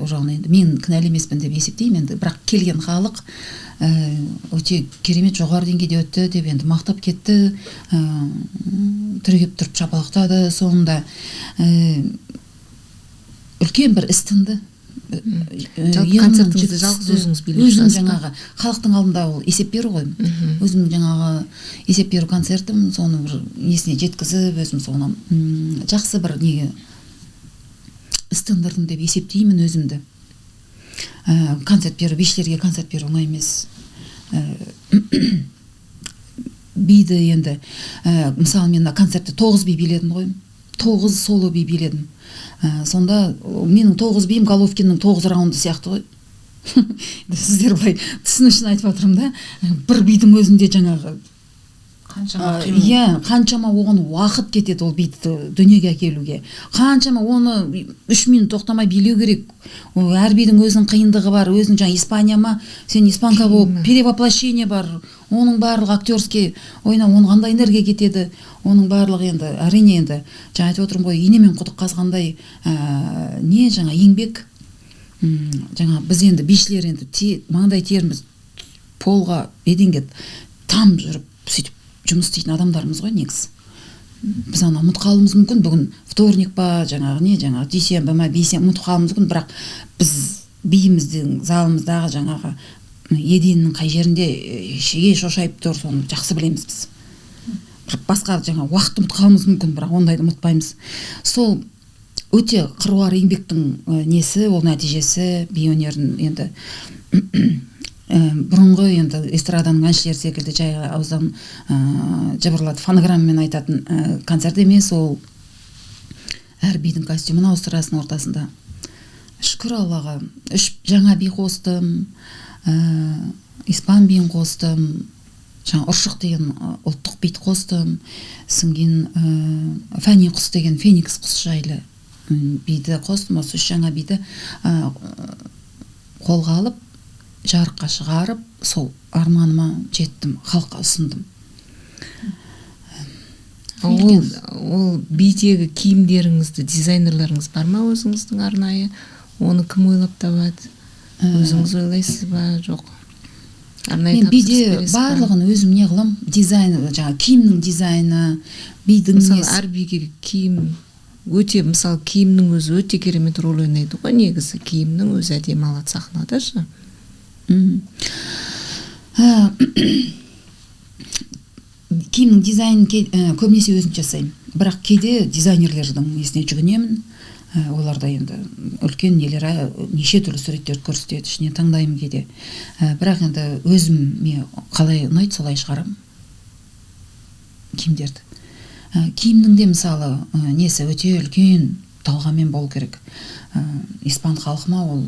Speaker 1: жағына енді мен кінәлі емеспін деп есептеймін. Енді бірақ келген халық өте керемет жоғары деңгейде өтті деп енді мақтап кетті. Түрегеп тұрып шапалақтады. Соңында үлкен бір іс тынды.
Speaker 2: Концертіңізді жалғыз өзіңіз билеп
Speaker 1: жүрсіз ба? Жаңағы халықтың алдында ол есеп беру ғой. Өзім жаңағы есеп беру концертім, соны бір несіне жеткізіп, өзім соны жақсы бір неге істендірдім деп есептеймін өзімді. Концерт беру, бишілерге концерт беру оңай емес. Биді енді мысалы мен концертте 9 би биледім ғой. 9 соло би биледім. Сонда менің 9 биім Головкиннің 9 раунды сияқты ғой. Сіздер былай түсіну үшін айтып отырмын да. Бір бидің өзінде жаңағы қаншама оған уақыт кетеді ол биді дүниеге әкелуге. Қаншама оны 3 минут тоқтамай билеу керек. Әр бидің өзінің қиындығы бар. Өзінің жаңа Испания ма, сен испанка болып, перевоплощение бар. Оның барлығы актерский ойна, оның қандай энергия кетеді. Оның барлығы енді әрине енді жаңа айтып отырмын ғой, инемен құдық қазғандай не жаңа еңбек. Жаңа біз енді бишілер енді маңдай теріміз полға еденге там жүріп сөйтіп жұмыс істейтін адамдарымыз ғой негізі. Біз ана ұмытып қалуымыз мүмкін, бүгін вторник па, жаңағы дүйсенбі ма, бейсенбі ұмытып қалуымыз мүмкін, бірақ біз биіміздің залымыздағы жаңағы еденнің қай жерінде шеге шошайып тұр, соны жақсы білеміз біз. Басқа жаңа уақытты ұмытып қалуымыз мүмкін, бірақ ондайды ұмытпаймыз. Сол өте қыруар еңбектің несі, ол нәтижесі би өнерін енді бұрынғы енді эстраданың әншілері секілді жай ауыздан жыбырлатып фонограммамен айтатын концерт емес, ол әр бидің костюмын ауыстырасың ортасында. Шүкір Аллаға, 3 жаңа би қостым. испан биін қостым, жаңа ұршық деген ұлттық бит қостым, содан фәни құс деген феникс құс жайлы биді қостым. Осы 3 жаңа биді қолға алып, жарыққа шығарып, сол арманыма жеттім, халыққа ұсындым.
Speaker 2: Ол бидегі киімдеріңізді, дизайнерлеріңіз бар ма өзіңіздің арнайы? Оны кім ойлап табады? Өзіңіз ойлайсыз ба, жоқ? Арнайы
Speaker 1: мен биде барлығын өзім не қылам, дизайн, жаңа киімнің дизайны, бидің
Speaker 2: мысалы әр биге киім өте, мысалы киімнің өзі өте керемет рөл ойнайды ғой, негізі киімнің өзі әдемі алады сахнада ше.
Speaker 1: Киімнің дизайнын көбінесе өзім жасаймын, бірақ кейде дизайнерлердің несіне жүгінемін. Оларда енді үлкен нелері, неше түрлі суреттерді көрсетеді, ішінен таңдаймын кейде. Бірақ енді өзіме қалай ұнайды, солай шығарамын киімдерді. Киімнің де мысалы несі өте үлкен талғамен болу керек. Испан халқыма ол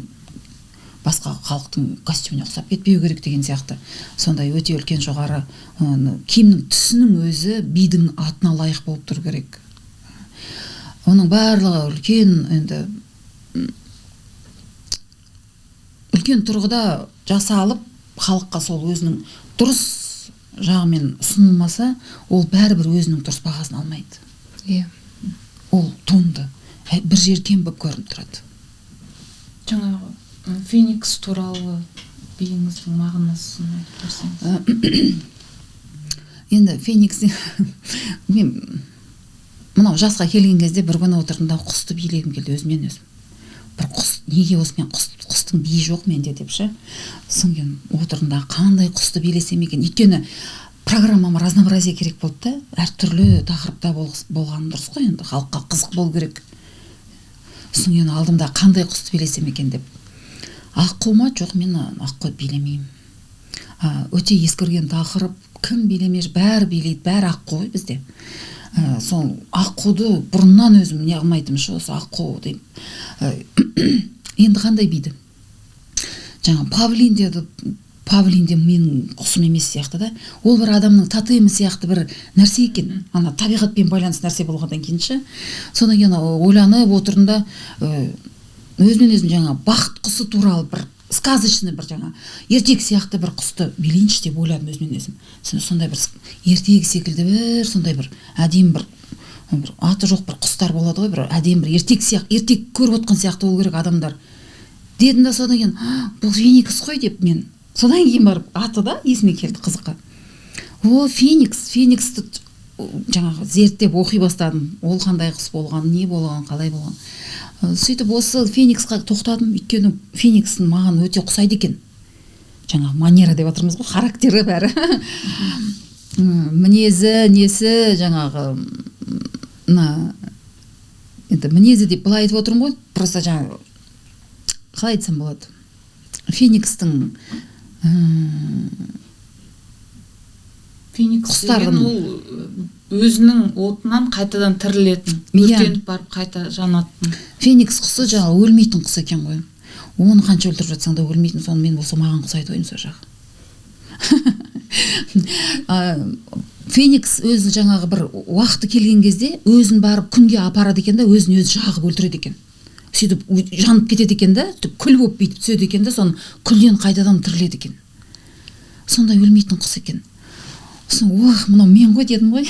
Speaker 1: басқа халықтың костюміне ұқсап кетпеу керек деген сияқты. Сондай өте үлкен жоғары киімнің түсінің өзі бидің атына лайық болып тұру керек. Оның барлығы үлкен, енді үлкен тұрғыда жасалып, халыққа сол өзінің дұрыс жағымен ұсынылмаса, ол бәрібір өзінің дұрыс бағасын алмайды.
Speaker 2: Иә.
Speaker 1: Ол туынды бір жер кем болып көрініп тұрады.
Speaker 3: Жаңағы феникс туралы биіңіздің мағынасын айтып берсеңіз.
Speaker 1: Енді феникс мен мынау жасқа келген кезде бір күні отырдым, құсты билегім келді өзімнен өзім. Бір құс, неге осымен құстың биі жоқ менде деп ше. Содан отырдым, қандай құсты билесем екен. Өйткені программама разнообразие керек болды да, әртүрлі тақырыпта болған дұрыс қой, енді халыққа қызық болу керек. Содан алдымда қандай құсты билесем екен деп. Аққу ма? Жоқ, мен аққу билемеймін. Өте ескірген тақырып, кім билемеш, бәрі билейді, бәрі аққу ғой бізде. Сол аққуды бұрыннан өзім не қылмайтым ше, осы аққу деймін. Енді қандай биді? Жаңа павлин деді, павлин де менің құсым емес сияқты да. Ол бір адамның тотемі сияқты бір нәрсе екен. Ана табиғатпен байланысты нәрсе болғаннан кейін ше. Содан кейін ойланып отырдым да, өзімен өзім жаңа бақыт құсы туралы бір сказочный бір жаңа ертек сияқты бір құсты билейінші деп ойладым өзімен өзім. Сондай бір ертек секілді бір сондай бір әдемі бір аты жоқ бір құстар болады ғой, бір әдемі бір ертек сияқты, ертек көріп отқан сияқты болу керек адамдар. Дедім да содан кейін, бұл феникс қой деп мен. Содан кейін барып аты да есіме келді қызыққа. О, фениксті жаңағы зерттеп оқи бастадым. Ол қандай құс болған, не болған, қалай болған. Сөйтіп осы фениксқа тоқтадым, өйткені феникстің маған өте ұқсайды екен. Жаңағы манера деп отырмыз ғой, характері бәрі. Мінезі, несі, жаңағы енді мінезі деп былай айтып отырмын ғой, просто жаңағы қалай айтсам болады. Феникстің
Speaker 3: феникс деген ол өзінің отынан қайтадан тірілетін, өртеніп барып қайта жанатын.
Speaker 1: Феникс құсы жаңағы өлмейтін құс екен ғой. Оны қанша өлтіріп жатсаң да өлмейтін, соны мен болса маған ұқсайды ғой сол жағы. Феникс өзі жаңағы бір уақыты келген кезде өзін барып күнге апарады екен да, өзін өзі жағып өлтіреді екен. Сөйтіп жанып кетеді екен да, күл болып бүйтіп түседі екен да, соны күлден қайтадан тіріледі екен. Сондай өлмейтін құс екен. Мынау мен ғой дедім ғой.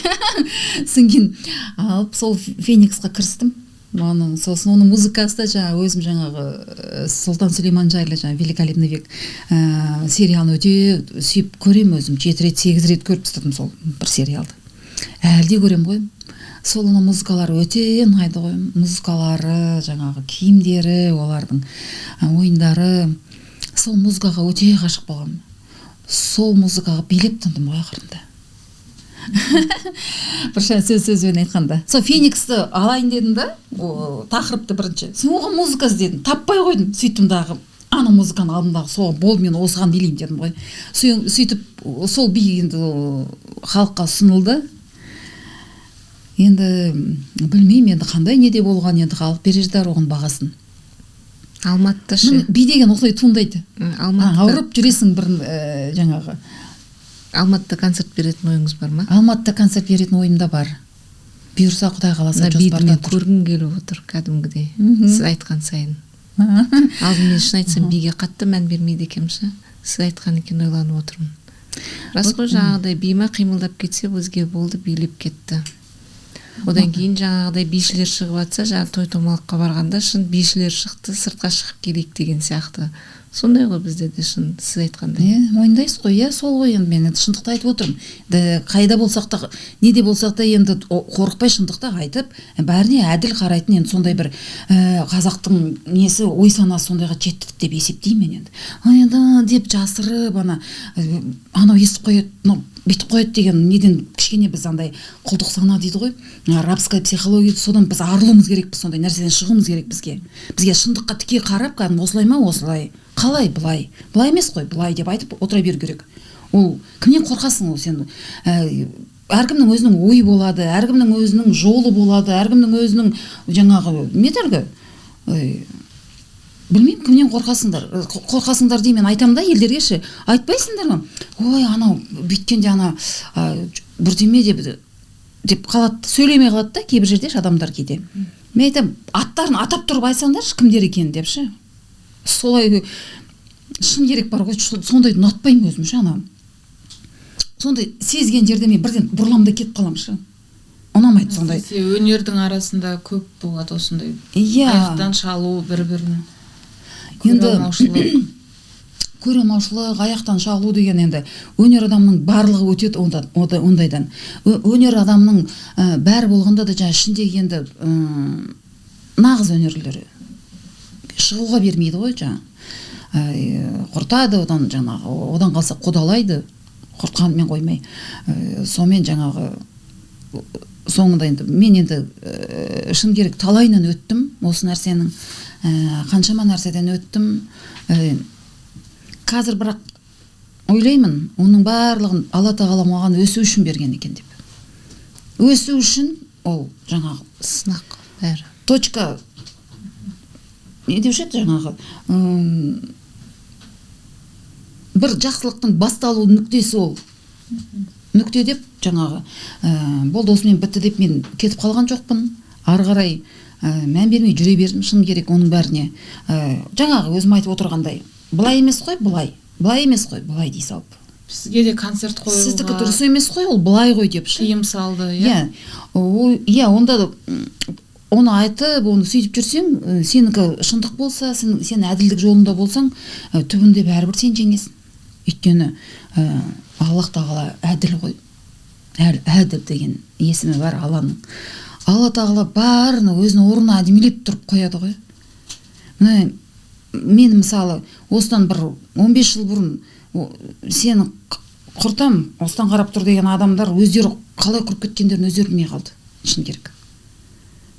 Speaker 1: Сосын алып сол фениксқа кірістім. Сосын оның музыкасы да жаңағы өзім жаңағы Сұлтан Сүлейман жайлы жаңағы Великолепный век сериалын өте сүйіп көрем өзім. 7 рет, 8 рет көріп тастадым сол бір сериалды. Әлде көрем ғой. Сол музыкалары өте ұнайды ғой. Музыкалары, жаңағы киімдері, олардың ойындары. Сол музыкаға өте ғашық болғам. Сол музыкаға билеп тындым ғой ақырында. Бір сөзбен айтқанда. Сол фениксті алайын дедім да, тақырыпты бірінші. Сен оған музыка іздедім, таппай қойдым. Сөйттім дағы, ана музыканы алдымдағы соған болды, мен осыған билеймін дедім ғой. Сөйтіп сол би енді халыққа ұсынылды. Енді білмеймін, енді қандай неде болған, енді халық берер оған бағасын.
Speaker 2: Алматыда ше.
Speaker 1: Би деген осылай туындайды. ауырып жүресің бір жаңағы.
Speaker 2: Алматыда концерт беретін ойыңыз бар ма?
Speaker 1: Алматыда концерт беретін ойымда бар. Бұйырса Құдай қаласа жоспарда тұр.
Speaker 2: Көргім келіп отыр кәдімгідей. Сіз айтқан сайын. Алдымен шын айтсам биге қатты мән бермейді екенмін. Сіз айтқан екен ойланып отырмын. Рас қой, жаңағыдай бима қимылдап кетсе өзге болды, билеп кетті. Одан кейін жаңағыдай бишілер шығып атса, жаңағы той томалаққа барғанда шын бишілер шықты, сыртқа шығып келейік деген сияқты. Сондай ғой бізде де шын, сіз айтқандай.
Speaker 1: Мойындайсыз ғой, сол ғой, енді мен шындықты айтып отырмын. Қайда болсақ та, неде болсақ та енді қорықпай шындықты айтып, бәріне әділ қарайтын енді сондай бір қазақтың несі, ой санасы сондайға жеттік деп есептеймін енді. Енді деп жасырып анау естіп қояды, бүйтіп қояды деген неден кішкене біз андай құлдық сана дейді ғой, арабская психология, содан біз арылуымыз керекпіз, сондай нәрседен шығуымыз керек бізге. Бізге шындыққа тіке қарап, кәдімгі осылай ма, осылай, қалай, былай емес қой, былай деп айтып отыра беру керек. Ол кімнен қорқасың, ол сен? Әркімнің өзінің ойы болады, әркімнің өзінің жолы болады, әркімнің өзінің жаңағы металгі. Білмеймін, кімнен қорқасыңдар деймін, айтамын да елдерге ше, айтпайсыңдар ма? Ой, анау бүйткенде бірдеме деп қалады, сөйлемей қалады да кейбір жерде адамдар кейде. Мен айтам, аттарын атап тұрып айтсаңдаршы кімдер екен деп ше. Солай шын керек бар ғой, сондайды ұнатпаймын өзім ше, сондай сезген жерде мен бірден бұрыламда кетіп қалам ше. Ұнамайды сондай.
Speaker 3: Өнердің арасында көп болады осындай. Аяқтан шалу, бір-бірін көре алмаушылық, аяқтан шалу деген енді өнер адамның барлығы өтеді ондайдан. Өнер адамның бәрі болғанда да жаңа ішіндегі енді нағыз өнерлері шығуға бермейді ғой жаңа. Құртады, одан қалса қудалайды, құртқанымен қоймай. Сонымен жаңағы соңында енді мен енді шын керек талайынан өттім осы нәрсенің, қаншама нәрседен өттім. Қазір бірақ ойлаймын, оның барлығын Алла тағала маған өсу үшін берген екен деп. Өсу үшін ол жаңағы
Speaker 2: сынақ бәрі.
Speaker 1: Точка не деуші еді жаңағы бір жақсылықтың басталу нүктесі ол. Нүкте деп жаңағы болды осымен бітті деп мен кетіп қалған жоқпын. Ары қарай мән бермей жүре бердім, шын керек оның бәріне. Жаңағы өзім айтып отырғандай, былай емес қой, былай емес қой, былай дей салып.
Speaker 3: Сізге де концерт қоюға.
Speaker 1: Сіздікі дұрыс емес қой, ол былай ғой деп.
Speaker 3: Тыйым салды,
Speaker 1: онда да оны айтып, оны сөйтіп жүрсең, сенікі шындық болса, сен әділдік жолында болсаң, түбінде бәрібір сен жеңесің. Өйткені Аллах тағала әділ ғой. Әділ деген есімі бар Алланың. Алла тағала барын өзінің орнына әдемілеп тұрып қояды ғой. Мен мысалы осыдан бір 15 жыл бұрын сені құртам, осыдан қарап тұр деген адамдар өздері қалай құрып кеткендерін өздері білмей қалды. Шын керек.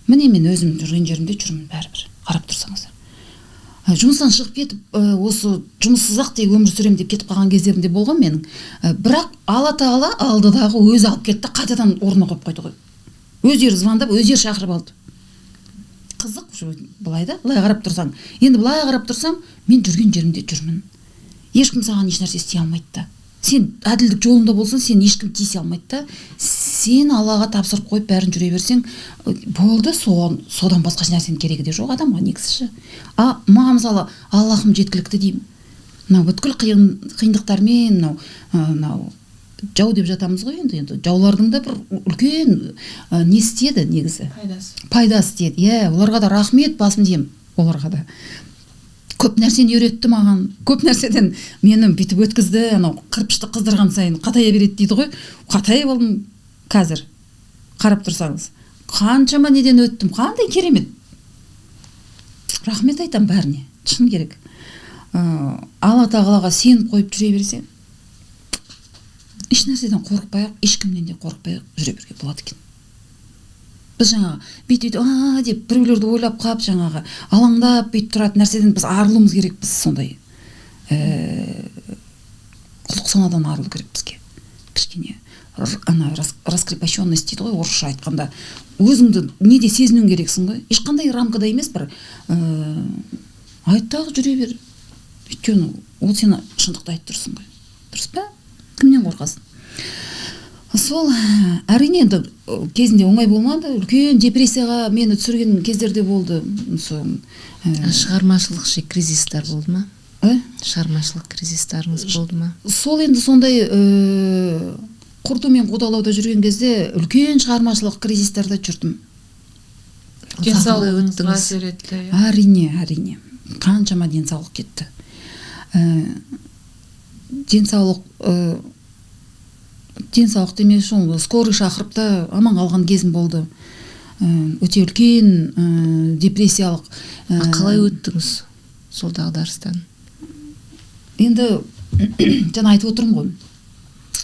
Speaker 1: Міне мен өзім жүрген жерімде жүрмін бәрібір. Қарап тұрсаңыздар. Жұмыстан шығып кетіп, осы жұмыссыз-ақ тек өмір сүрем деп кетіп қалған кездерімде болған менің. Бірақ Алла тағала алдыдағы өзі алып кетті, қайтадан орнына қойып қойды ғой. Өздері звондап, өздері шақырып алды. Қызық, былай да, былай қарап тұрсаң. Енді былай қарап тұрсам, мен жүрген жерімде жүрмін. Ешкім саған еш нәрсе істей алмайды да. Сен әділдік жолында болсаң, сен ешкім тиісе алмайды да. Сен Аллаға тапсырып қойып бәрін жүре берсең, болды, содан басқа нәрсенің керегі де жоқ адамға негізі. Маған мысалы Аллахым жеткілікті деймін. Мынау бүткіл қиындықтармен, мынау жау деп жатамыз ғой енді. Жаулардың да бір үлкен не істеді негізі? Пайдасы істеді. Оларға да рахмет басым деймін. Оларға да көп нәрсені үйретті маған. Көп нәрседен мені бүйтіп өткізді. Анау кірпішті қыздырған сайын қатая береді дейді ғой. Қатая болдым қазір. Қарап тұрсаңыз. Қаншама неден өттім. Қандай керемет. Рахмет айтам бәріне. Шын керек. Алла тағалаға сеніп қойып жүре берсең, еш нәрседен қорықпай-ақ, ешкімнен де қорықпай-ақ жүре беруге болады екен. Біз жаңағы бүйтіп деп біреулерді ойлап қап, жаңағы алаңдап бүйтіп тұратын нәрседен біз арылуымыз керек. Біз сондай құлдық санадан арылу керек бізге. Кішкене раскрепощенность дейді ғой орысша айтқанда. Өзіңді неде сезінуің керексің ғой. Ешқандай рамкада емес, бір айттағы жүре бер. өйткені ол сені шындықты айтып тұрсың ғой, дұрыс па? Кімнен қорқасың? Сол әрине енді кезінде оңай болмады, үлкен депрессияға мені түсірген кездерде болды.
Speaker 2: Шығармашылық кризистер болды ма? Шығармашылық кризистарыңыз болды ма?
Speaker 1: Сол енді сондай құрту мен қудалауда жүрген кезде үлкен шығармашылық кризистерде жүрдім.
Speaker 3: Денсаулығыңызға әсер етті?
Speaker 1: Әрине. Қаншама денсаулық кетті. Денсаулық демекші, скорый шақырып та аман қалған кезім болды. Өте үлкен депрессиялық.
Speaker 2: Қалай өттіңіз сол дағдарыстан?
Speaker 1: Енді жаңа айтып отырмын ғой,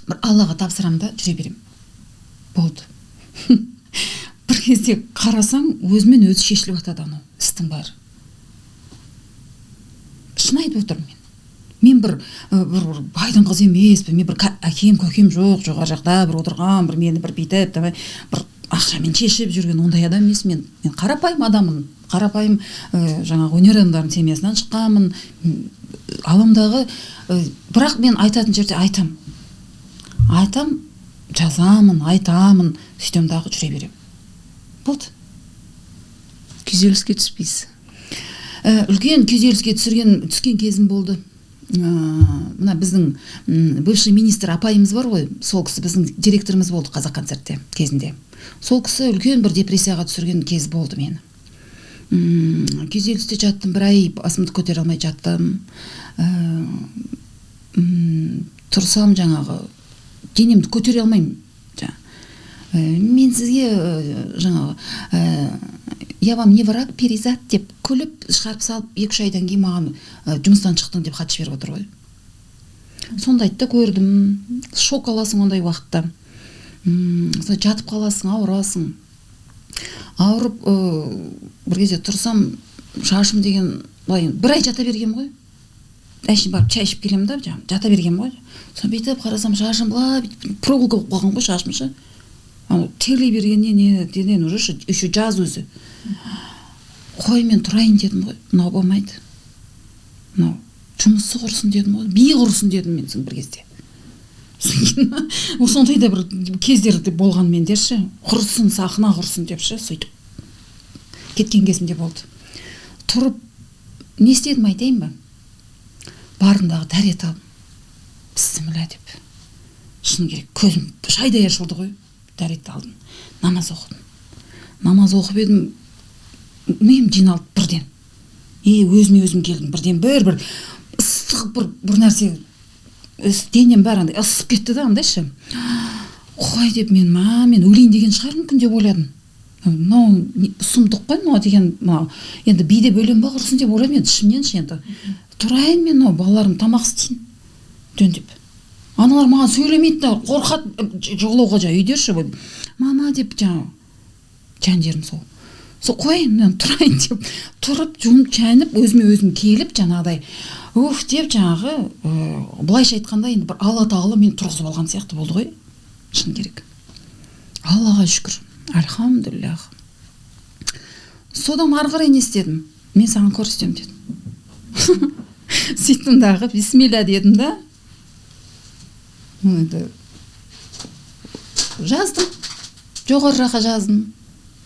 Speaker 1: бір Аллаға тапсырам да жүре берем. Болды. Бір кезде қарасаң, өзімен өзі шешіліп жатады анау істің бәрі. Шын айтып отырмын мен. Мен бір байдың қызы емеспін, мен бір әкем, көкем жоқ, жоғары жақта бір отырған, бір мені бір бүйтіп, бір ақшамен шешіп жүрген ондай адам емес. Мен қарапайым адаммын. Қарапайым жаңағы өнер адамдарының семьясынан шыққанмын. Аламдағы, бірақ мен айтатын жерде айтам, жазамын, айтамын, сөйтем дағы жүре берем. Болды.
Speaker 2: Күйзеліске түспейсіз?
Speaker 1: Үлкен күйзеліске түскен кезім болды. Мына біздің бывший министр апайымыз бар ғой, сол кісі біздің директорымыз болды Қазақконцертте кезінде. Сол кісі үлкен бір депрессияға түсірген кез болды мені. Күйзелісте жаттым, бір ай басымды көтере алмай жаттым. Тұрсам жаңағы денемді көтере алмаймын. Мен сізге жаңағы я вам не враг, перизат деп күліп шығарып салып 2-3 айдан кейін маған жұмыстан шықтың деп хат жіберіп отыр ғой. Сондайды көрдім. Шок аласың ондай уақытта. Жатып қаласың, ауырасың. Ауырып бір кезде тұрсам, шашым деген бір ай жата бергем ғой. Әшейін барып чай ішіп келем да, жата бергем ғой. Сон бүйтіп қарасам, шашым проволока болып қалған ғой шашымшы. Терлей бергеннен уже еще жаз өзі. Қой, мен тұрайын дедім ғой, мынау болмайды. Мынау жұмысы құрсын дедім ғой, би құрсын дедім мен бір кезде. Сондай да бір кездерде болған мендерші, құрсын, сахна құрсын депші, сөйтіп кеткен кезімде болды. Тұрып, не істедім айтайын ба? Барындағы дәрет алып, бісміллә деп. Шын керек, көзім шайдай ашылды ғой, дәретті алдым. Намаз оқыдым. Намаз оқып едім, миым жиналып бірден. Өзіме өзім келдім бірден, бір ыстық бір нәрсе, денем бәрі андай ысып кетті да, андайшы. Қой деп мен өлейін деген шығар мүмкін деп ойладым. Сұмдық қой мынау деген, енді биде бөлем ба құрсын деп ойладым, енді ішімнен енді. Тұрайын мен балаларым тамақ істейін. Деп. Аналар маған сөйлемейді, қорқады, жоғылуға үйдерші. Мама деп жан жерім сол. Сол қойын, мен тұрайын деп, тұрып, жұмып, чәніп, өзіме өзім келіп, жаңағыдай, деп жаңағы, бұлайша айтқанда, енді бір Алла тағала мен тұрғызып алған сияқты болды ғой. Шын керек. Аллаға шүкір. Альхамдулиллах. Содан ары қарай не істедім? Мен саған көрсетем дедім. Сөйттім дағы, бисмилля дедім да. Жаздым. Жоғары жаққа жаздым.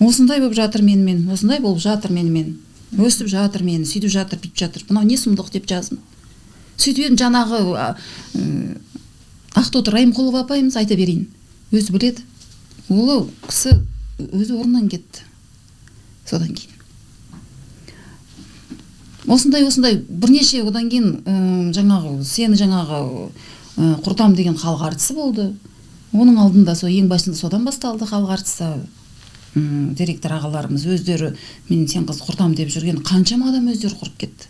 Speaker 1: Осындай болып жатыр менімен, осындай болып жатыр менімен. Өстіп жатыр мені, сөйтіп жатыр, бүйтіп жатыр. Мынау не сұмдық деп жаздым. Сөйтіп едім, жаңағы Ақтоты Райымқұлова апайымыз айта берейін. Өзі біледі. Ол кісі өзі орнынан кетті. Содан кейін. Осындай бірнеше одан кейін сені құртам деген халық әртісі болды. Оның алдында ең басында содан басталды халық әртісі. Директор ағаларымыз өздері мен сен қыз құртам деп жүрген қаншама адам өздері құрып кетті.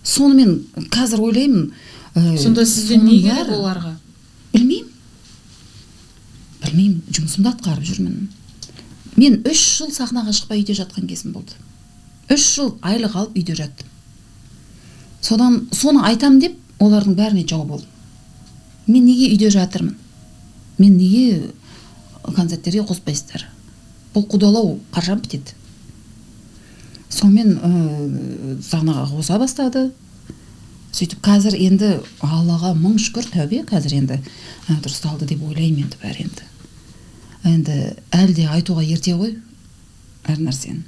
Speaker 1: Соны мен қазір ойлаймын.
Speaker 3: Сонда сізден не керек оларға?
Speaker 1: Білмеймін, жұмысымды атқарып жүрмін. Мен 3 жыл сахнаға шықпай үйде жатқан кезім болды. 3 жыл айлық алып үйде жаттым. Содан соны айтам деп олардың бәріне жауап болдым. Мен неге үйде жатырмын? Мен неге концерттерге қоспайсыздар? Бұл қудалау қашан бітеді? Сонымен сахнаға қоса бастады. сөйтіп қазір енді Аллаға мың шүкір, тәубе, қазір енді дұрысталды деп ойлаймын енді бәрі енді әлі де айтуға ерте ғой әр нәрсені.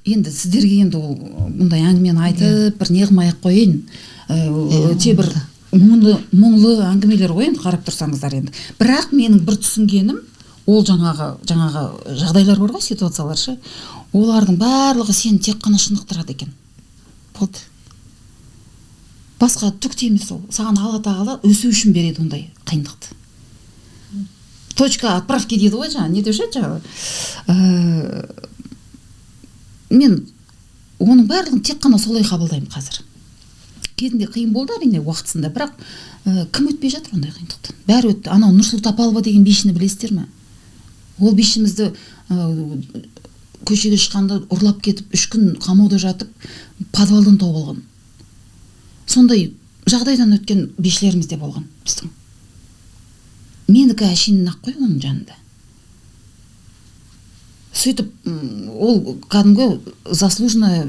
Speaker 1: Енді сіздерге енді ол бұндай әңгімені айтып бір не қылмай-ақ қояйын, өте бір мұңлы әңгімелер ғой енді қарап тұрсаңыздар енді. Бірақ менің бір түсінгенім, ол жаңағы жағдайлар бар ғой, ситуациялар ше, олардың барлығы сені тек қана шынықтырады екен. Болды. Басқа түк те емес ол. Саған Алла тағала өсу үшін береді ондай қиындықты. Точка отправки дейді ғой жаңа, не деуші еді жаңағы. Мен оның барлығын тек қана солай қабылдаймын қазір. Кезінде қиын болды әрине уақытысында, бірақ кім өтпей жатыр ондай қиындықтан? Бәрі өтті. Анау Нұрсұлу Тапалова деген бишіні білесіздер ме? Ол бишімізді көшеге шыққанда ұрлап кетіп, 3 күн қамауда жатып, подвалдан тауып алған. Сондай жағдайдан өткен бишілеріміз де болған біздің. Менікі әшейін ақ қой оның жанында. Сөйтіп, ол кәдімгі заслуженная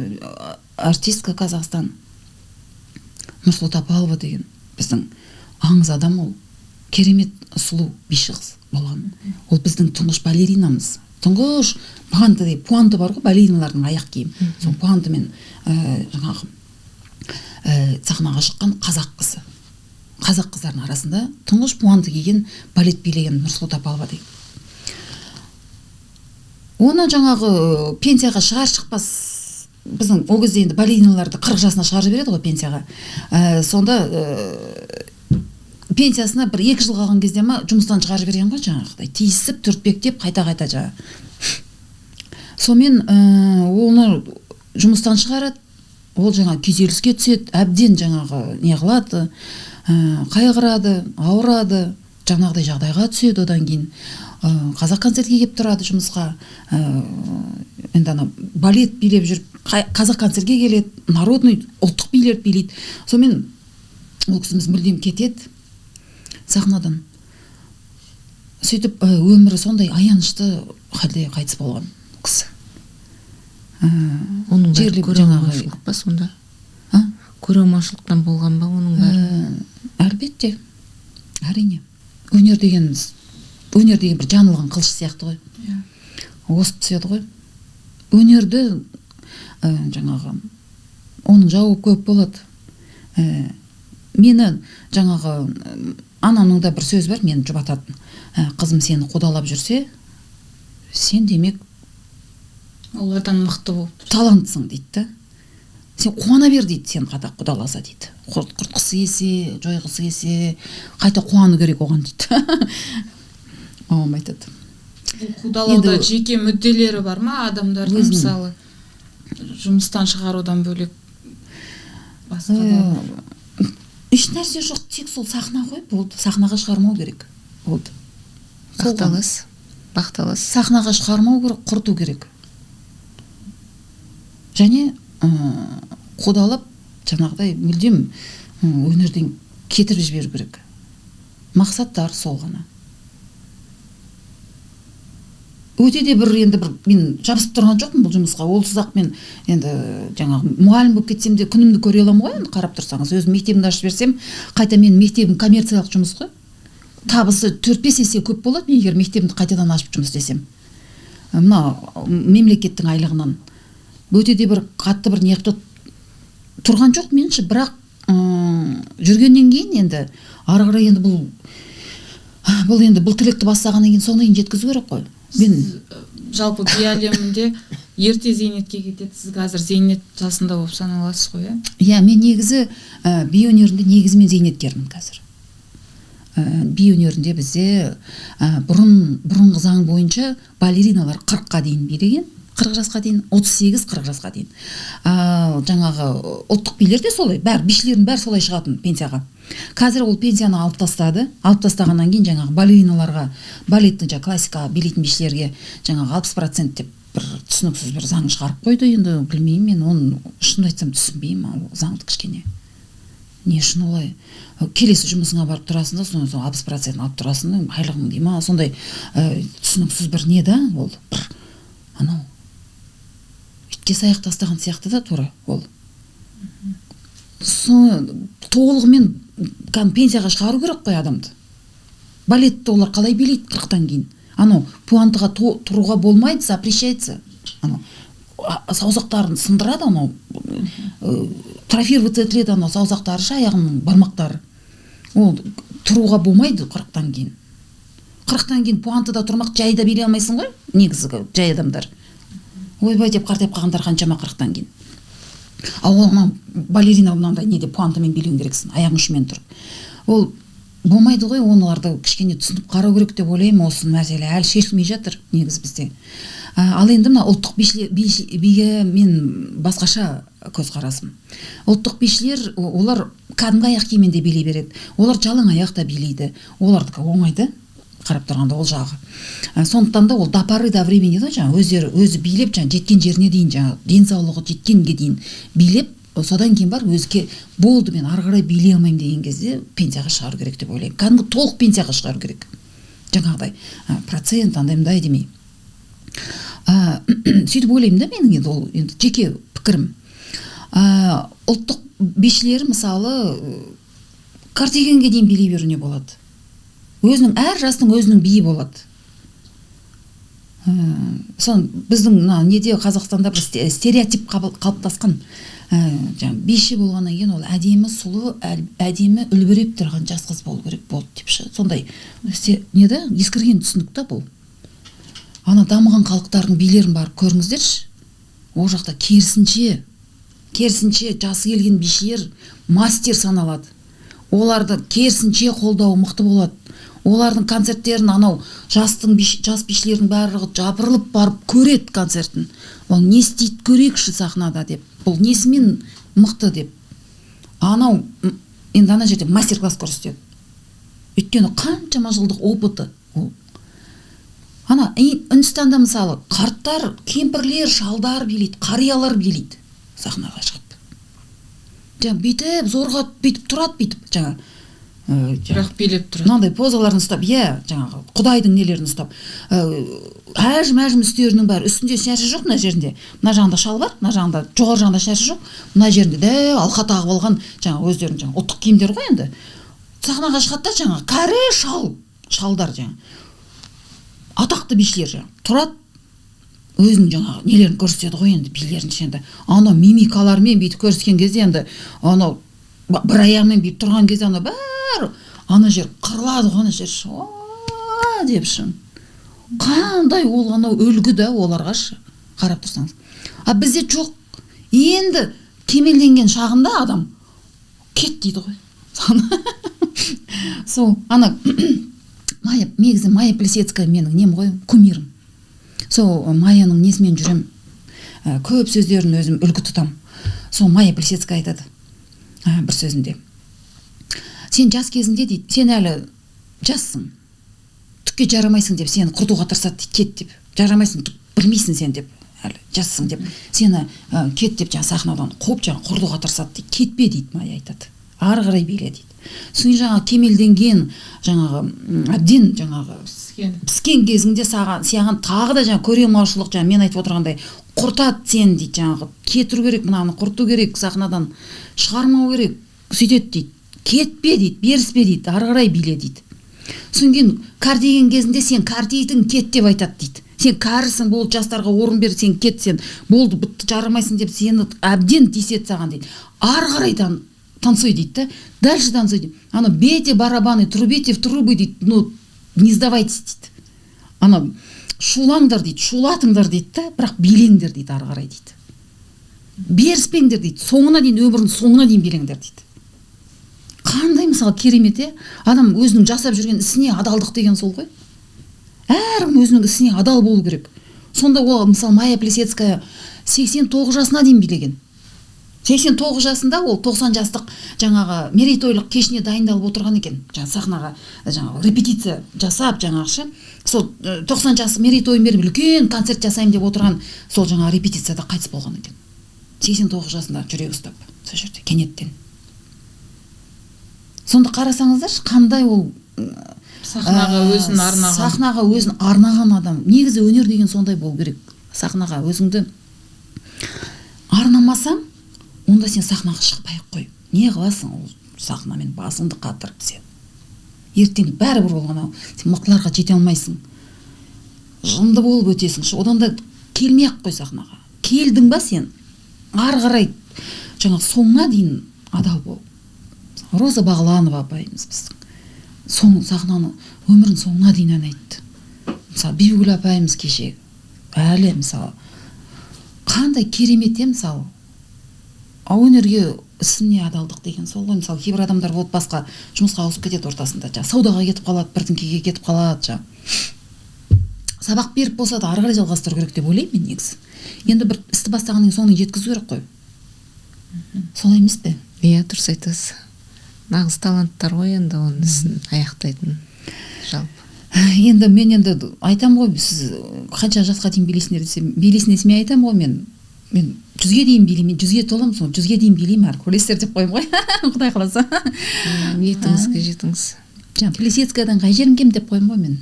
Speaker 1: артистка Казахстан. Нұрсұлу Тапалова деген біздің аңыз адам, ол керемет сұлу биші қыз болған. Ол біздің тұңғыш балеринамыз. Тұңғыш пуанты бар ғой, балериналардың аяқ киім. Сол пуантымен жаңағы сахнаға шыққан қазақ қызы. Қазақ қыздарының арасында тұңғыш пуанты киген, балет билеген Нұрсұлу Тапалова деген. Оны жаңағы пенсияға шығар-шықпас, біздің ол кезде енді балериналарды 40 жасына шығарып береді ғой пенсияға. Сонда пенсиясына бір 2 жыл қалған кезде ма жұмыстан шығарып берген ғой жаңағыдай. Тиісіп, түртпектеп, қайта-қайта жаңа. Сонымен оны жұмыстан шығарады, ол жаңа күйзеліске түседі, әбден жаңағы не қылады, қайғырады, ауырады, жаңағыдай жағдайға түседі, одан кейін қазақ концертке келіп тұрады жұмысқа, енді ана балет билеп жүріп, қазақ концертке келеді, народный, ұлттық билерді билейді. Сонымен ол кісіміз мүлдем кетеді сахнадан. Сөйтіп өмірі сондай аянышты халде қайтыс болған кісі.
Speaker 2: Оның бәрі көреалмаушылық па сонда? Көреалмаушылықтан болған ба оның бәрі?
Speaker 1: Әлбетте, әрине. Өнер деген бір жанылған қылыш сияқты ғой. Осып түседі ғой. Өнерді жаңағы оның жауы көп болады. Мені жаңағы анамның да бір сөз бар, мені жұбататын. Қызым сені қудалап жүрсе, сен демек
Speaker 3: олардан мықты болып
Speaker 1: таланттысың дейді. Сен қуана бер дейді, сен құдаласа дейді. Құртқысы келсе, жойғысы келсе, қайта қуану керек оған дейді. Мамам айтады.
Speaker 3: Қудалауда жеке мүдделері бар ма адамдардың, мысалы жұмыстан шығарудан бөлек басқа да?
Speaker 1: Еш нәрсе жоқ, тек сол сахна ғой, болды. Сахнаға шығармау керек. Болды.
Speaker 2: Бақталас.
Speaker 1: Сахнаға шығармау керек, құрту керек. Және қудалап, жаңағыдай мүлдем өнерден кетіріп жіберу керек. Мақсаттар сол ғана. Өте де енді мен жабысып тұрған жоқпын бұл жұмысқа. Олсыз-ақ мен енді жаңағы мұғалім болып кетсем де күнімді көре аламын ғой, енді қарап тұрсаңыз. Өзім мектебімді ашып берсем, қайта мен мектебім коммерциялық жұмыс қой. Табысы 4-5 есе көп болады, мен егер мектебімді қайтадан ашып жұмыс істесем. Мына мемлекеттің айлығынан өте де бір қатты бір неқті тұрған жоқ меніңше, бірақ жүргеннен кейін енді ары қарай енді бұл тілекті бастағаннан кейін соңына дейін жеткізу керек қой.
Speaker 3: Жалпы би әлемінде ерте зейнетке кетеді. Сіз қазір зейнет жасында болып саналасыз ғой,
Speaker 1: иә? Мен негізі би өнерінде негізімен зейнеткермін қазір. Би өнерінде бізде бұрынғы заң бойынша балериналар 40-қа дейін билеген, 40 жасқа дейін, 38-40 жасқа дейін. Жаңағы ұлттық билер де солай, бишілердің бәрі солай шығатын пенсияға. Қазір ол пенсияны алып тастады. Алып тастағаннан кейін жаңағы балериналарға, балеттің классикаға билейтін бишілерге жаңағы 60% деп бір түсініксіз бір заң шығарып қойды. Енді білмеймін, мен оны шын айтсам түсінбеймін, ол заңды кішкене. Не үшін олай? Келесі жұмысыңа барып тұрасың да, соны 60% алып тұрасың, айлығың дей ма, сондай түсініксіз бір не да, ол бір анау. кесаяқ тастаған сияқты да тура ол. Толығымен пенсияға шығару керек қой адамды. Балетті олар қалай билейді 40-тан кейін? Анау пуантыға тұруға болмайды, запрещается. Анау саусақтарын сындырады, анау трофироваться етіледі, анау саусақтары аяғының бармақтары. Ол тұруға болмайды 40-тан кейін. 40-тан кейін пуантыда тұрмақ жайда билей алмайсың ғой, негізі жай адамдар. Ойбай деп қартайып қалғандар қаншама 40-тан кейін. Ал ол балерина мынандай неде пуантымен билеуің керексің, аяғың ұшымен тұрып. Ол болмайды ғой, оларды кішкене түсініп қарау керек деп ойлаймын. Осы мәселе әлі шешілмей жатыр негізі бізде. Ал енді мына ұлттық биге мен басқаша көзқарасым. Ұлттық бишілер олар кәдімгі аяқ киіммен де билей береді. Олар жалаң аяқта билейді. Олардікі оңайды қарап тұрғанда ол жағы. Сондықтан да ол до поры до времени дейді, өзі билеп, жеткен жеріне дейін, денсаулығы жеткенге дейін билеп, содан кейін бар өзге болды мен ары қарай билей алмаймын деген кезде пенсияға шығару керек деп ойлаймын. Кәдімгі толық пенсияға шығару керек. Жаңағыдай процент андай демей. Сөйтіп ойлаймын да, менің енді ол жеке пікірім. Ұлттық бишілер мысалы картигенге дейін билей беруіне болады. Әр жастың өзінің биі болады. Біздің неде Қазақстанда бір стереотип қалыптасқан. Биші болғаннан кейін ол әдемі, сұлу, әдемі, үлбіреп тұрған жас қыз болу керек болды деп ше. Сондай неде ескірген түсінік та бұл. Дамыған халықтардың билерін барып көріңіздерші. Ол жақта керісінше жасы келген бишілер мастер саналады. Оларды керісінше қолдауы мықты болады. Олардың концерттерін жас бишілердің барлығы жапырылып барып көреді концертін. Ол не істейді көрейікші сахнада деп. Бұл несімен мықты деп. Енді ана жерде мастер-класс көрсетеді. Өйткені қаншама жылдық опыты. Үндістанда мысалы қарттар, кемпірлер, шалдар билейді, қариялар билейді сахнаға шығып. Бүйтіп, зорға бүйтіп тұрады, бүйтіп,
Speaker 3: бірақ билеп тұрады.
Speaker 1: Мынандай позаларын ұстап, құдайдың нелерін ұстап. Әжім үстерінің бәрі, үстінде шәрші жоқ мына жерінде. Мына жағында шал бар, мына жағында жоғары жағында шәрші жоқ. Мына жерінде алқа тағып алған өздерінің ұлттық киімдер ғой енді. Сахнаға шығады да кәрі шалдар атақты бишілер тұрады. Өзінің нелерін көрсетеді ғой енді, билерін енді. Мимикалармен бүйтіп көрсеткен кезде енді бір аяғымен бүйтіп тұрған кезде бәрі ана жер қырылады ғой, ана жер деп шын. Қандай ол үлгі да оларға қарап тұрсаңыз. Бізде жоқ. Енді кемелденген шағында адам кет дейді ғой. Сол негізі Майя Плисецкая менің нем ғой, кумирім. Майяның несімен жүрем, көп сөздерін өзім үлгі тұтам. Майя Плисецкая айтады бір сөзінде. Сен жас кезінде дейді, сен әлі жассың, түкке жарамайсың деп, сені құртуға тырысады дейді, кет деп. Жарамайсың, білмейсің сен деп, әлі жассың деп. Сені кет деп сахнадан қуып құртуға тырысады дейді. Кетпе дейді, Майя айтады. Ары қарай биле дейді. Соң кемелденген, әбден піскен кезіңде саған тағы да көреалмаушылық, мен айтып отырғандай құртады сен дейді, кетіру керек, мынаны құрту керек, сахнадан шығармау керек, сөйтеді дейді. Кетпе дейді, беріспе дейді, ары қарай биле дейді. Соң кейін кәрдеген кезінде сен кәрдейдің, кет деп айтады дейді. Сен кәрісің, болды, жастарға орын бер, сен кет, сен болды, бітті, жарамайсың деп сені әбден тиіседі саған дейді. Ары қарайдан танцуй дейді, дальше танцуй дейді. Бейте барабаны, трубите в трубы дейді, не сдавайтесь дейді. Шулаңдар дейді, шулатыңдар дейді, бірақ билеңдер дейді, ары қарай дейді. Беріспеңдер дейді, соңына дейін, өмірінің соңына дейін билеңдер дейді. Қандай мысалы керемет, адам өзінің жасап жүрген ісіне адалдық деген сол ғой. Әркім өзінің ісіне адал болу керек. Сонда ол мысалы Майя Плисецкая 89 жасына дейін билеген. 89 жасында ол 90 жастық мерейтойлық кешіне дайындалып отырған екен. Сахнаға репетиция жасап сол 90 жасы мерейтойын беріп үлкен концерт жасайым деп отырған сол репетицияда қайтыс болған екен. 89 жасында жүрегі ұстап, сол жерде кенеттен. Сонда қарасаңыздаршы, қандай ол сахнаға өзін арнаған адам. Негізі өнер деген сондай болу керек. Сахнаға өзіңді бармасаң, онда сен сахнаға шықпай ақ қой. Не қыласың ол сахнамен басыңды қатырып сен. Ертең бәрібір ол анау сен мықтыларға жете алмайсың. Жынды болып өтесің. Одан да келмей ақ қой сахнаға. Келдің ба сен? Ары қарай жаңағы соңына дейін адал бол. Роза Бағланова апайымыз біздің сахнаны өмірін соңына дейін ән айтты. Мысалы Бибігүл апайымыз кеше әлі мысалы қандай керемет мысалы өнерге ісіне адалдық деген сол ғой. Мысалы кейбір адамдар болып басқа жұмысқа ауысып кетеді ортасында, саудаға кетіп қалады, бірдеңкеге кетіп қалады, сабақ беріп болса да ары қарай жалғастыру керек деп ойлаймын мен негізі. Енді бір істі бастағаннан кейін соңына жеткізу керек қой. Солай емес пе?
Speaker 2: Иә, дұрыс айтасыз. Нағыз таланттар ғой енді оның ісін аяқтайтын жалпы.
Speaker 1: Енді мен айтам ғой, сіз қанша жасқа дейін билейсіңдер десем, билейсің мен айтам ғой, мен 100-ге дейін билеймін, 100-ге толам, сол 100-ге дейін билеймін, әрі көресіздер деп қойым ғой. Құдай қаласа.
Speaker 2: Ниетіңізге жетіңіз.
Speaker 1: Плесецкаядан қай жерім кем деп қойым ғой мен.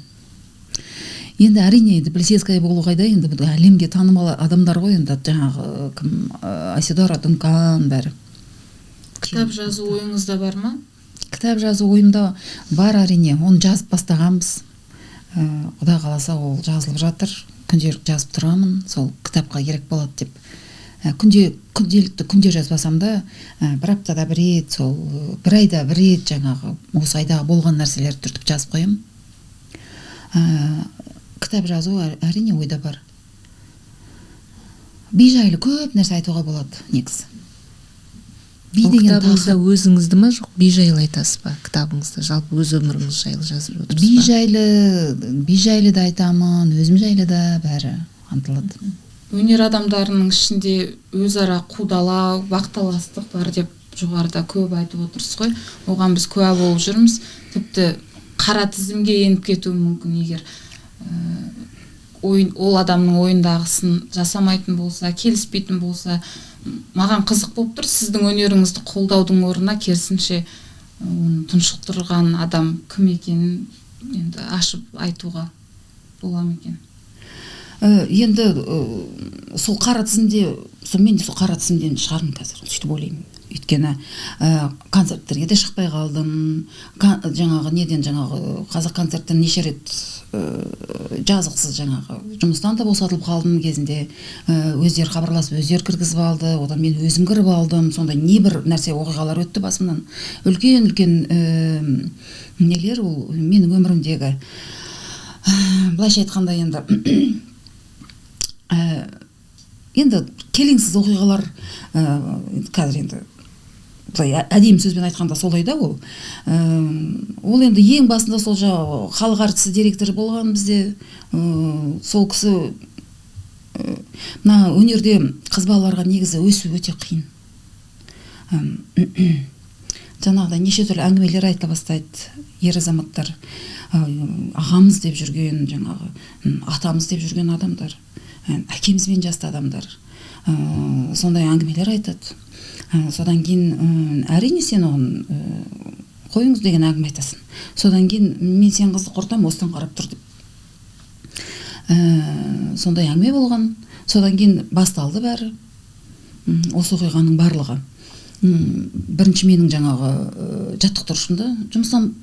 Speaker 1: Енді әрине Плесецкая болу қайда, енді әлемге танымал адамдар ғой, енді жаңағы кім, Айседора Дункан бәрі.
Speaker 3: Кітап жазу ойыңызда бар ма?
Speaker 1: Кітап жазу ойымда бар әрине, оны жазып бастағанбыз. Құдай қаласа ол жазылып жатыр. Күнделік жазып тұрамын, сол кітапқа керек болады деп. Күнде жазбасам да, бір аптада бір рет, сол бір айда бір рет жаңағы осы айдағы болған нәрселерді түртіп жазып қоям. Кітап жазу әрине ойда бар. Би жайлы көп нәрсе айтуға болады негізі.
Speaker 2: Кітабыңызда өзіңізді ма, жоқ, би жайлы айтасыз ба? Кітабыңызда жалпы өз өміріңіз жайлы жазып отырсыз ба?
Speaker 1: Би жайлы да айтамын, өзім жайлы да бәрі қамтылады.
Speaker 3: Өнер адамдарының ішінде өзара қудалау, бақталастық бар деп жоғарыда көп айтып отырсыз ғой. Оған біз куә болып жүрміз. Тіпті қара тізімге еніп кетуі мүмкін, егер ол адамның ойындағысын жасамайтын болса, келіспейтін болса. Маған қызық болып тұр, сіздің өнеріңізді қолдаудың орнына керісінше тұншықтырған адам кім екенін енді ашып айтуға бола ма екен?
Speaker 1: Енді сол қара тізімде, мен де сол қара тізімден шығармын қазір, сөйтіп ойлаймын. Өйткені концерттерге де шықпай қалдым. Жаңағы қазақ концерттен неше рет жазықсыз жаңағы жұмыстан да босатылып қалдым кезінде. Өздері хабарласып, өздері кіргізіп алды, одан мен өзім кіріп алдым. Сондай небір нәрсе оқиғалар өтті басымнан. Үлкен нелер ол менің өмірімдегі. Былайша айтқанда енді келеңсіз оқиғалар қазір енді әдемі сөзбен айтқанда солай да ол. Ол енді ең басында сол халық артисі директоры болған бізде. Сол кісі мына өнерде қыз балаларға негізі өсу өте қиын. Жаңағыдай неше түрлі әңгімелер айта бастайды ер азаматтар. Ағамыз деп жүрген, жаңағы атамыз деп жүрген адамдар, әкемізбен жасты адамдар. Сондай әңгімелер айтады. Содан кейін әрине сен оған қойыңыз деген әңгіме айтасың. Содан кейін мен сен қызды құртам, осыдан қарап тұр деп. Сондай әңгіме болған. Содан кейін басталды бәрі. Осы оқиғаның барлығы. Бірінші менің жаңағы жаттықтырушымды жұмыстан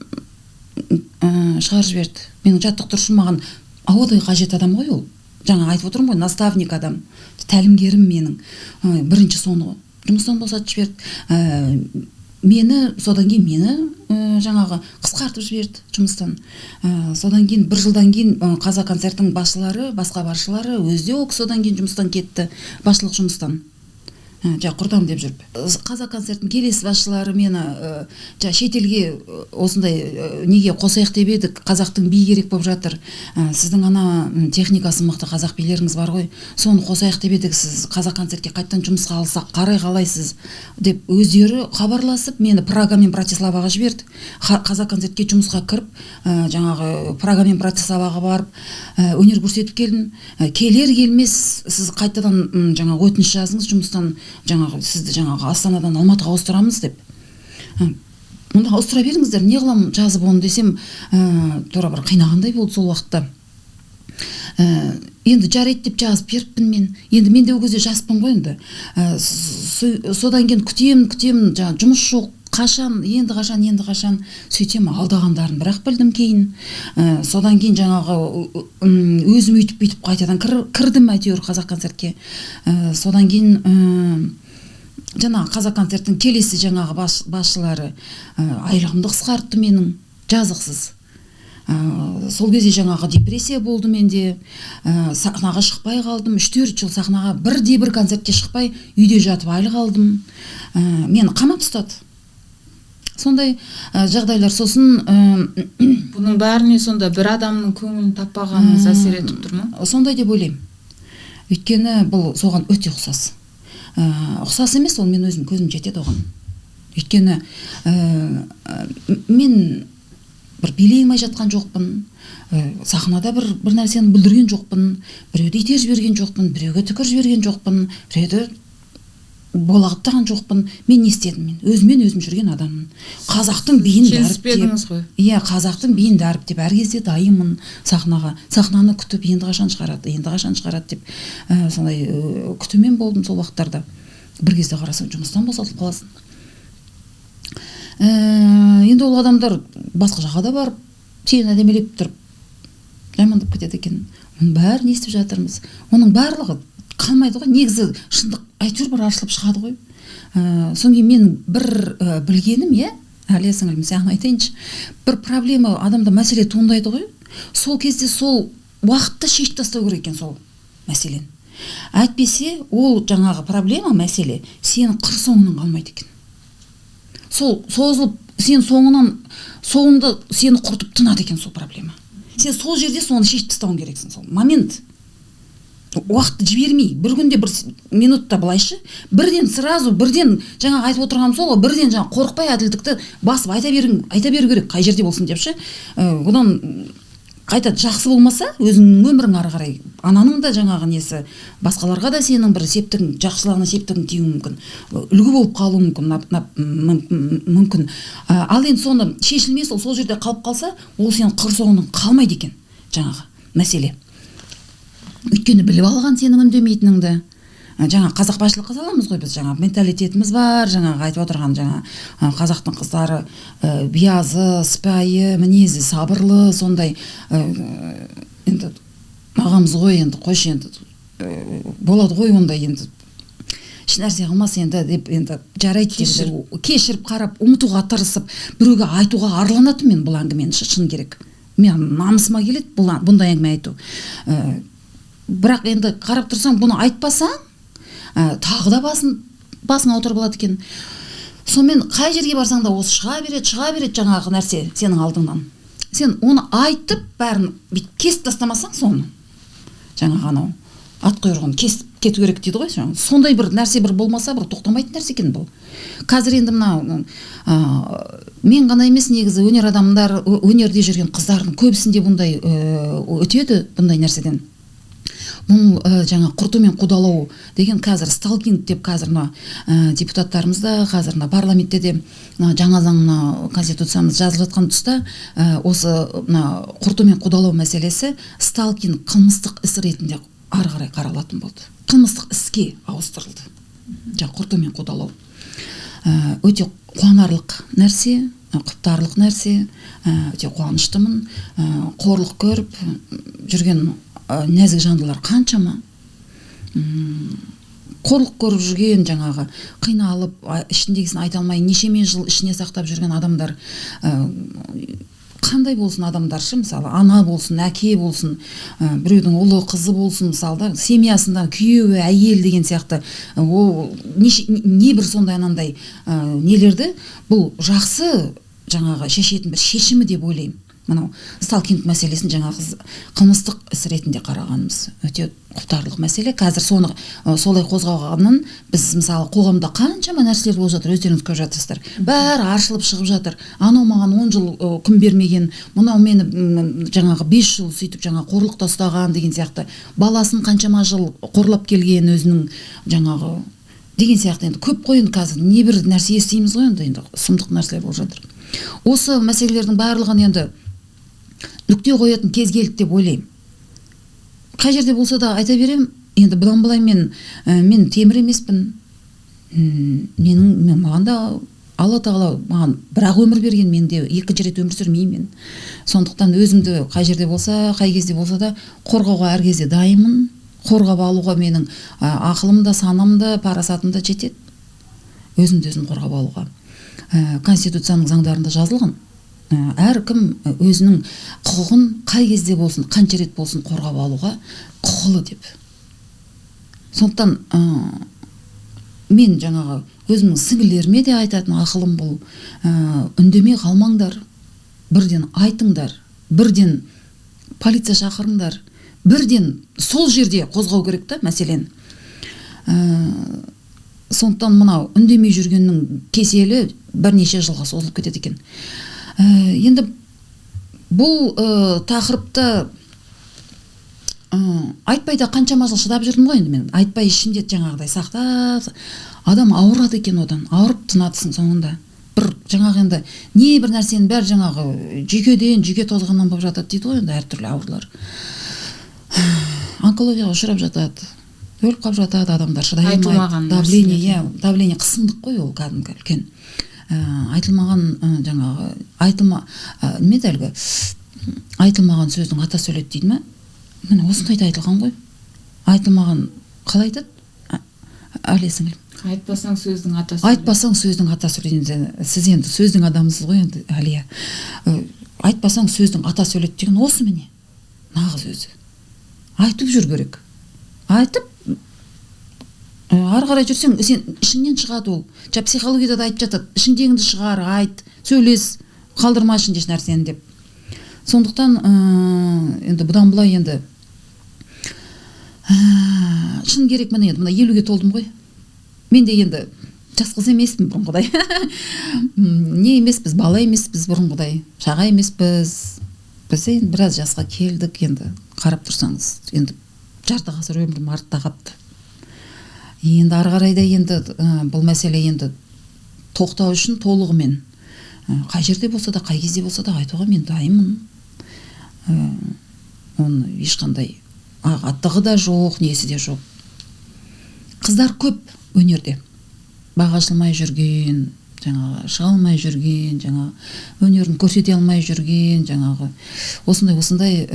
Speaker 1: шығарып жіберді. Менің жаттықтырушым маған ауадай қажет адам ғой ол. Жаңа айтып отырмын ғой, наставник адам, тәлімгерім менің. Бірінші соны жұмыстан босатып жіберді. Содан кейін мені жаңағы қысқартып жіберді жұмыстан. Содан кейін бір жылдан кейін Қазақ концерттің басшылары, басқа басшылары өзде ол кісі содан кейін жұмыстан кетті, басшылық жұмыстан. Құртам деп жүріп. Қазақ концерттің келесі басшылары мені шетелге осындай неге қосайық деп едік, қазақтың би керек болып жатыр. Сіздің ана техникасы мықты қазақ билеріңіз бар ғой, соны қосайық деп едік, сіз қазақ концертке қайттан жұмысқа алсақ қалайсыз деп өздері хабарласып, мені Прага мен Братиславаға жіберді. Қазақ концертке жұмысқа кіріп, жаңағы Прага мен Братиславаға барып, өнер көрсетіп келдім. Келер келмес сіз қайтадан жаңағы өтініш жазыңыз жұмыстан, жаңағы сізді жаңағы Астанадан Алматыға ауыстырамыз деп. Мұнда ауыстыра беріңіздер, не қылам жазып оны десем, тура бір қинағандай болды сол уақытта. енді жарайды деп жазып беріппін мен. Енді мен де ол кезде жаспын ғой енді. Содан кейін күтемін, жаңа жұмыс жоқ, енді қашан сөйтем алдағандарын бірақ білдім кейін. Содан кейін жаңағы өзім өйтіп қайтадан кірдім әйтеуір Қазақконцертке. Содан кейін жаңағы Қазақконцерттің келесі жаңағы басшылары айлығымды қысқартты менің, жазықсыз. Сол кезде жаңағы депрессия болды менде, сахнаға шықпай қалдым, 3-4 жыл сахнаға бір концертке шықпай үйде жатып айлық алдым. Мені қамап ұстады. Сондай жағдайлар. Сосын
Speaker 3: бұның бәріне сонда бір адамның көңілін таппағаныңыз әсер етіп тұр ма?
Speaker 1: Сондай деп ойлаймын. Өйткені бұл соған өте ұқсас. Ұқсас емес, ол мен өзім көзім жетеді оған. Өйткені мен бір билей алмай жатқан жоқпын, сахнада бір нәрсені бүлдірген жоқпын, біреуді ите жіберген жоқпын, біреуге түкір жіберген жоқпын, біреуді болағыттаған жоқпын. Мен не істедім? Мен өзім жүрген адаммын. Қазақтың биін
Speaker 3: келіспедіңіз ғой.
Speaker 1: Иә, қазақтың биін дәріптеп әр кезде дайынмын сахнаға. Сахнаны күтіп, енді қашан шығарады деп сондай күтумен болдым сол уақыттарда. Бір кезде қарасаң, жұмыстан босатылып қаласың. Енді ол адамдар басқа жаққа да барып, сені әдемелеп тұрып, жамандап кетеді екен. Оның бәрін естіп жатырмыз. Оның барлығы қалмайды ғой. Негізі шындық әйтеуір бір ашылып шығады ғой. Содан кейін мен бір білгенім, әлия сіңілім, саған айтайыншы, бір проблема, адамда мәселе туындайды ғой. Сол кезде сол уақытта шешіп тастау керек екен сол мәселені. Әйтпесе ол жаңағы проблема, мәселе сенің қыр соңынан қалмайды екен. Сол созылып, сен соңында сені құртып тынады екен сол проблема. Сен сол жерде соны шешіп тастауың керексің, сол момент. Уақытты жібермей, бір күнде бір минутта былайшы, бірден жаңа айтып отырғаным сол, бірден жаңа қорықпай әділдікті басып айта беру керек, қай жерде болсын депші. Одан қайта жақсы болмаса, өзіңнің өмірің ары қарай, ананың да жаңағы несі, басқаларға да сенің бір жақсылығына септігің тиюі мүмкін, үлгі болып қалуы мүмкін. Ал енді соны шешілмей сол жерде қалып қалса, ол сенің қыр соңынан қалмайды екен жаңағы мәселе. Өйткені біліп алған сенің үндемейтініңді. Жаңа қазақбайшылыққа саламыз ғой біз, жаңа менталитетіміз бар, жаңағы айтып отырған жаңа қазақтың қыздары биязы, сыпайы, мінезі сабырлы, сондай енді ағамыз ғой, енді қойшы, енді болады ғой ондай, енді еш нәрсе қылмас енді деп, енді жарайды деп кешіріп қарап ұмытуға тырысып, біреуге айтуға арланатын мен бұл әңгімені шын керек. Мен намысыма келеді бұндай әңгіме айту. Бірақ енді қарап тұрсаң, бұны айтпасаң, тағы да басыңа отырып алады екен. Сонымен қай жерге барсаң да осы шыға береді жаңағы нәрсе сенің алдыңнан. Сен оны айтып, бәрін кесіп тастамасаң соны, жаңағы анау ат құйрығын кесіп кету керек дейді ғой. Сондай бір нәрсе бір болмаса, бір тоқтамайтын нәрсе екен бұл. Қазір енді мына мен ғана емес, негізі өнерде жүрген қыздардың көбісінде бұндай өтеді, бұндай нәрседен. Бұл жаңа құрту мен қудалау деген қазір сталкинг деп қазір депутаттарымыз да, қазір парламентте де жаңа заң конституциямыз жазылып жатқан тұста осы құрту мен қудалау мәселесі сталкинг қылмыстық іс ретінде ары қарай қаралатын болды. Қылмыстық іске ауыстырылды. Жаңа құрту мен қудалау. Өте қуанарлық нәрсе, құптарлық нәрсе, өте қуаныштымын. Қорлық көріп жүрген нәзік жандылар қаншама, қорлық көріп жүрген, жаңағы қиналып, ішіндегісін айта алмай нешеме жыл ішіне сақтап жүрген адамдар, қандай болсын адамдаршы, мысалы ана болсын, әке болсын, біреудің ұлы қызы болсын, мысалы семьясында күйеуі, әйел деген сияқты, не бір сондай анандай нелерді, бұл жақсы жаңағы шешетін бір шешімі деп ойлаймын. Мынау сталкинг мәселесін жаңағы қылмыстық іс ретінде қарағанымыз өте құптарлық мәселе. Қазір соны солай қозғалғанын біз мысалы қоғамда қаншама нәрселер болып жатыр, өздеріңіз көріп жатырсыздар. Бәрі ашылып шығып жатыр. Анау маған 10 жыл күн бермеген, мынау мені жаңағы 5 жыл сөйтіп жаңа қорлықта ұстаған деген сияқты, баласын қаншама жыл қорлап келген өзінің жаңағы деген сияқты. Енді көп қой, енді қазір не бір нәрсе естиміз ғой, енді сұмдық нәрселер болып жатыр. Осы мәселелердің барлығын енді нүкте қоятын кез келді деп ойлаймын. қай жерде болса да айта берем, енді бұдан былай мен темір емеспін. Маған да Алла тағала маған бірақ өмір берген, мен де екінші рет өмір сүрмеймін. Сондықтан өзімді қай жерде болса, қай кезде болса да қорғауға әр кезде дайынмын. Қорғап алуға менің ақылым да, санам да, парасатым да жетеді. Өзімді өзім қорғап алуға. Конституцияның заңдарында жазылған. Әркім өзінің құқығын қай кезде болсын, қанша рет болсын қорғап алуға құқылы деп. Сондықтан мен жаңағы өзімнің сіңілеріме де айтатын ақылым бұл: үндемей қалмаңдар, бірден айтыңдар, бірден полиция шақырыңдар, бірден сол жерде қозғау керек та мәселен. Сондықтан мынау үндемей жүргеннің кеселі бірнеше жылға созылып кетеді екен. Енді бұл тақырыпты айтпай да қаншама жыл шыдап жүрдім ғой. Енді мен айтпай ішімде жаңағыдай сақтап, адам ауырады екен, одан ауырып тынатысың соңында. Бір жаңағы енді не бір нәрсенің бәрі жаңағы жүйке тозғаннан болып жатады дейді ғой, енді әртүрлі аурулар. Онкологияға ұшырап жатады, өліп қалып жатады адамдар, шыдай алмайды. Давление қысымдық қой ол, кәдімгі үлкен. Айтылмаған жаңағы айтылмаған сөздің атасы өледі дейді ме? Міне осындайда айтылған ғой. Айтылмаған қалай айтады? Әлия сіңілім.
Speaker 3: Айтпасаң сөздің атасы.
Speaker 1: Айтпасаң сөздің атасы өледі. Сіз енді сөздің адамысыз ғой енді, Әлия. Айтпасаң сөздің атасы өледі деген осы міне. Нағыз өзі. Айтып жүр керек. Айтып ары қарай жүрсең, сен ішіңнен шығады ол. Психологияда да айтып жатады: ішіңдегіңді шығар, айт, сөйлес, қалдырма ішінде еш нәрсені деп. Сондықтан енді бұдан былай енді шын керек. Міне енді 50-ге толдым ғой. Мен де енді жас қыз емеспін бұрынғыдай. Не емеспіз, бала емеспіз бұрынғыдай, шаға емеспіз. Біз енді біраз жасқа келдік. Енді қарап тұрсаңыз, енді жарты ғасыр өмірім артта қапты. Енді ары қарай да енді бұл мәселе енді тоқтау үшін толығымен қай жерде болса да, қай кезде болса да айтуға мен дайынмын. Оны ешқандай ағаттығы да жоқ, несі де жоқ. Қыздар көп өнерде. Баға ашылмай жүрген, жаңағы шыға алмай жүрген, жаңағы өнерін көрсете алмай жүрген, жаңағы осындай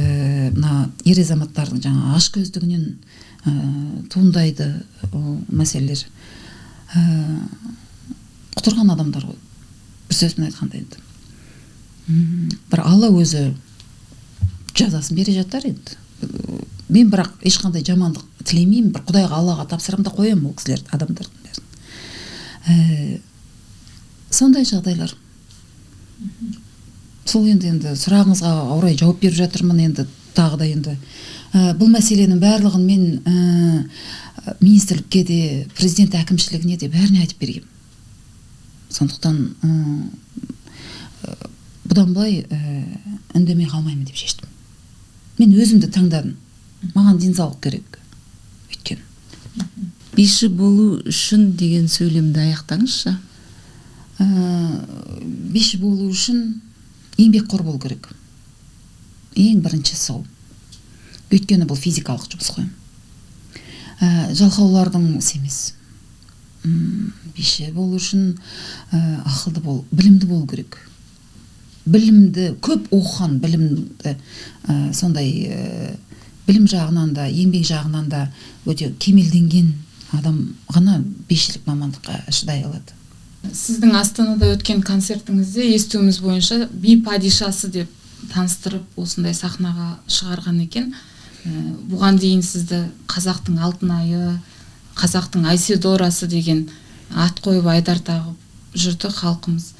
Speaker 1: мына ер азаматтардың жаңағы ашкөздігінен туындайды мәселелер. Құтырған адамдар ғой, бір сөзбен айтқанда енді. Бір Алла өзі жазасын бере жатар енді. Мен бірақ ешқандай жамандық тілемеймін. Бір Құдайға, Аллаға тапсырам да қоямын ол кісілерді, адамдардың бәрін. Сондай жағдайлар. Сол енді сұрағыңызға орай жауап беріп жатырмын. Енді тағы да енді бұл мәселенің барлығын мен министрлікке де, президент әкімшілігіне де бәріне айтып бергем. Сондықтан бұдан былай үндемей қалмаймын деп шештім. Мен өзімді таңдадым. Маған денсаулық керек. Өйткені
Speaker 2: биші болу үшін деген сөйлемді аяқтаңызшы.
Speaker 1: Биші болу үшін еңбекқор болу керек. Ең бірінші сол. Өйткені бұл физикалық жұмыс қой. Жалқаулардың ісі емес. Биші болу үшін ақылды бол, білімді болу керек. Білімді, көп оқыған, білімді, сондай білім жағынан да, еңбек жағынан да өте кемелденген адам ғана бишілік мамандыққа шыдай алады.
Speaker 3: Сіздің Астанада өткен концертіңізде естуіміз бойынша би падишасы деп таныстырып осындай сахнаға шығарған екен. Бұған дейін сізді қазақтың алтын айы, қазақтың Айседорасы деген ат қойып айдар тағып жүрді халқымыз.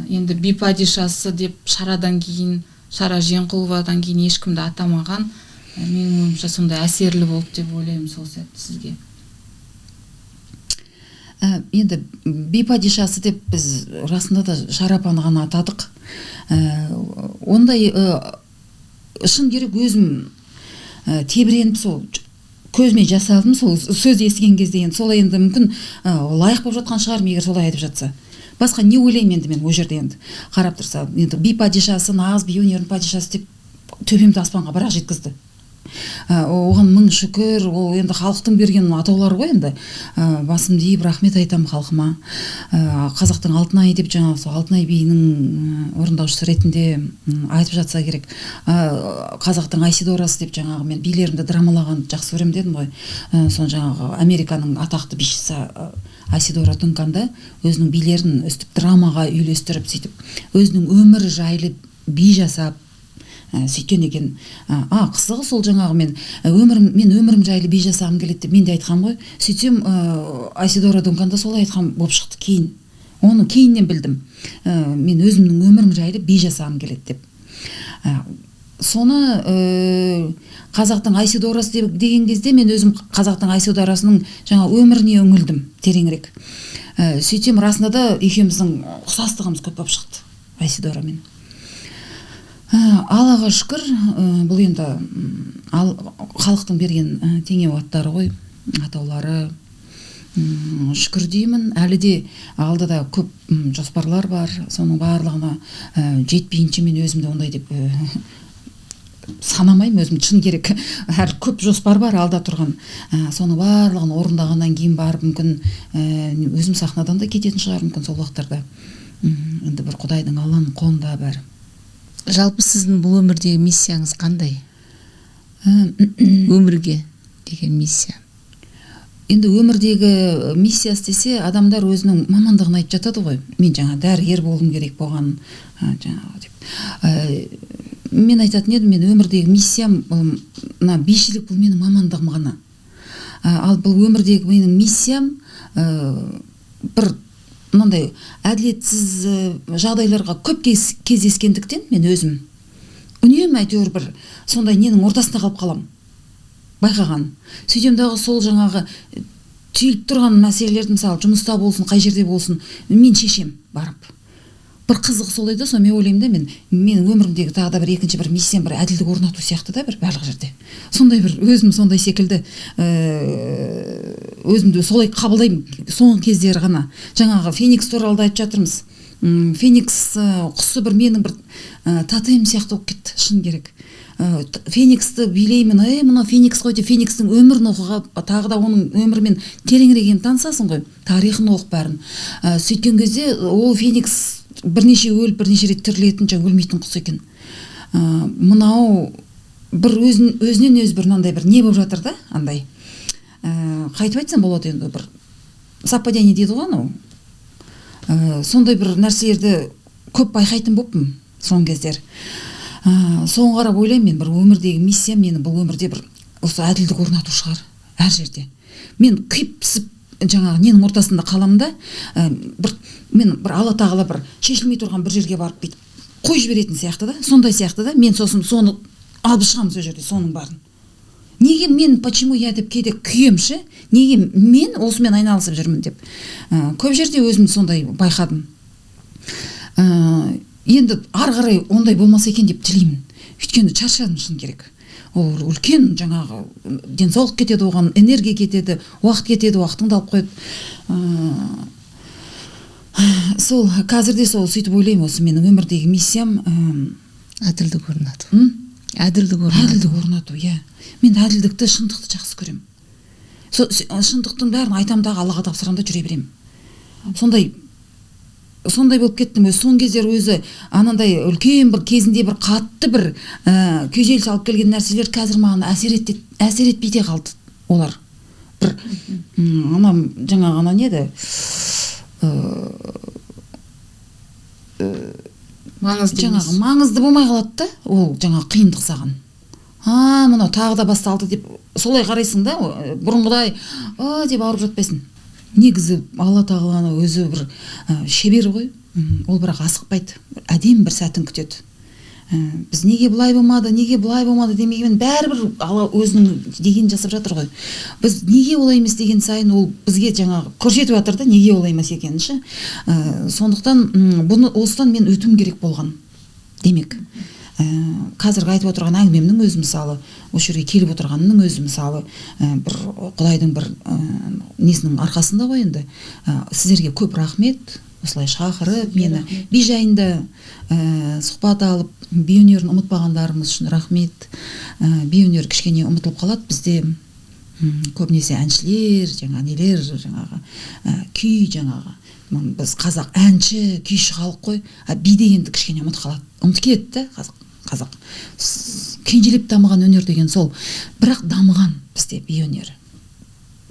Speaker 3: Енді би падишасы деп шарадан кейін, Шара Жиенқұловадан кейін ешкімді атамаған. Менің ойымша сондай әсерлі болды деп ойлаймын сол сәтті сізге.
Speaker 1: Енді би падишасы деп біз расында да шарапаны ғана атадық. Ондай шын керек өзім тебіреніп сол көзіме жас алдым, сол сөз естіген кезде. Енді солай енді мүмкін лайық болып жатқан шығар, егер солай айтып жатса. Басқа не ойлаймын енді мен ол жерде енді қарап тұрса. Енді би падишасы, нағыз би өнерінің падишасы деп төбемді аспанға бірақ жеткізді. Оған мың шүкір, ол енді халықтың берген атаулары ғой енді. Басымды иіп рахмет айтам халқыма. Қазақтың Алтынай деп жаңағы сол Алтынай биінің орындаушысы ретінде айтып жатса керек. Қазақтың Айседорасы деп жаңағы мен билерімді драмалаған жақсы көремін дедім ғой. Соны жаңағы Американың атақты бишісі Айседора Дунканда өзінің билерін өстіп драмаға үйлестіріп сөйтіп өзінің өмірі жайлы би жасап сөйткен екен. Қызығы сол жаңағы мен өмірім жайлы би жасағым келеді деп мен де айтқам ғой. Сөйтсем Айседора Дунканда солай айтқан болып шықты кейін. Оны кейіннен білдім. Мен өзімнің өмірім жайлы би жасағым келеді деп. Соны қазақтың Айседорасы деген кезде мен өзім қазақтың Айседорасының жаңа өміріне үңілдім тереңірек. Сөйтсем расында да екеуміздің ұқсастығымыз көп болып шықты Айседорамен. Аллаға шүкір, бұл енді халықтың берген теңеу аттары ғой, атаулары. Шүкір деймін, әлі де алдыда көп жоспарлар бар, соның барлығына жетпейінше мен өзімді ондай деп санамаймын, өзім шын керек. Әлі көп жоспар бар алда тұрған. Соның барлығын орындағаннан кейін барып мүмкін өзім сахнадан да кететін шығар мүмкін сол уақыттарда. Енді бір Құдайдың, Алланың қолында бәрі.
Speaker 2: Жалпы сіздің бұл өмірдегі миссияңыз қандай? Өмірге деген миссия.
Speaker 1: Енді өмірдегі миссиясы десе, адамдар өзінің мамандығын айтып жатады ғой. Мен жаңа дәрігер болуым керек болған, жаңағы деп. Мен айтатын едім, мен өмірдегі миссиям, бишілік бұл менің мамандығым ғана. Ал бұл өмірдегі менің миссиям бір мынандай әділетсіз жағдайларға көп кездескендіктен мен өзім үнемі әйтеуір бір сондай ненің ортасында қалып қалам. Байқаған. Сөйтемдағы сол жаңағы түйіліп тұрған мәселелерді, мысалы жұмыста болсын, қай жерде болсын, мен шешем барып. Бір қызық сол еді, сол мен ойлаймын да мен өмірімдегі тағы да бір екінші бір миссиям бір әділдік орнату сияқты да бір барлық жерде. Сондай бір өзім сондай секілді өзімді солай қабылдаймын соңғы кездері ғана. Жаңағы Феникс туралы айтып жатырмыз. Феникс құсы бір менің бір тотем сияқты болып кетті, шын керек. Фениксті билеймін, мына Феникс ғой деп Феникстің өмірін оқуға, тағы да оның өмірімен тереңірек танысасың ғой, тарихын оқып бәрін. Сөйткен кезде ол Феникс бірнеше өліп, бірнеше рет тірілетін, өлмейтін құс екен. Мынау бір өзінен өзі бір мынандай бір не болып жатыр да, андай. Қайтып айтсам болады енді бір совпадение дейді ғой анау. Сондай бір нәрселерді көп байқайтын болыппын соңғы кездер. Соған қарап ойлаймын, мен бір өмірдегі миссия мені бұл өмірде бір осы әділдік орнату шығар әр жерде. Мен күйіп пісіп жаңағы ненің ортасында қаламын да, мен бір Алла тағала бір шешілмей тұрған бір жерге барып бүйтіп қойып жіберетін сияқты да, сондай сияқты да, мен сосын соны алып шығамын сол жерде соның барын. Неге мен почему я деп кейде күйемші? Неге мен осымен айналысып жүрмін деп. Көп жерде өзім сондай байқадым. Енді ары қарай ондай болмаса екен деп тілеймін. Өйткені шаршадым шын керек. Ол үлкен жаңағы денсаулық кетеді, оған энергия кетеді, уақыт кетеді, уақытыңды алып қойды. Сол қазірде сол сөйтіп ойлаймын, осы менің өмірдегі миссиям
Speaker 2: әділдік орнату. Әділдік
Speaker 1: орнату, иә. Мен әділдікті, шындықты жақсы көремін. Шындықтың бәрін айтамдағы Аллаға тапсырамын да жүре беремін. Сондай болып кеттім. Соң кездер өзі анандай үлкен бір кезінде бір қатты бір күйзеліс алып келген нәрселер қазір маған әсер етпей қалды олар. Бір ана жаңа ғана не еді? Маңызды болмай қалады да, ол жаңа қиындық саған. Мынау тағы да басталды деп солай қарайсың да, бұрынғыдай деп ауырып жатпайсың. Негізі Алла тағаланы өзі бір шебер ғой, ол бірақ асықпайды, әдемі бір сәтін күтеді. Біз неге бұлай болмады демегенмен бәрібір Алла өзінің деген жасап жатыр ғой. Біз неге олай емес деген сайын ол бізге жаңағы көрсетіп жатыр да, неге олай емес екенін ше. Сондықтан осыдан мен өтуім керек болған демек. Қазіргі айтып отырған әңгімемнің өзі мысалы, осы жерге келіп отырғанның өзі мысалы, бір Құдайдың бір несінің арқасында ғой енді. Сіздерге көп рахмет. осылай шақырып мені би жайында сұхбат алып би өнерін ұмытпағандарымыз үшін рахмет. Би өнер кішкене ұмытылып қалады бізде, көбінесе әншілер, нелер, күй, біз қазақ әнші, күйші халық қой, би дегенді кішкене ұмыт кетті да, қазақ кенжелеп дамыған өнер деген сол, бірақ дамыған бізде би өнері.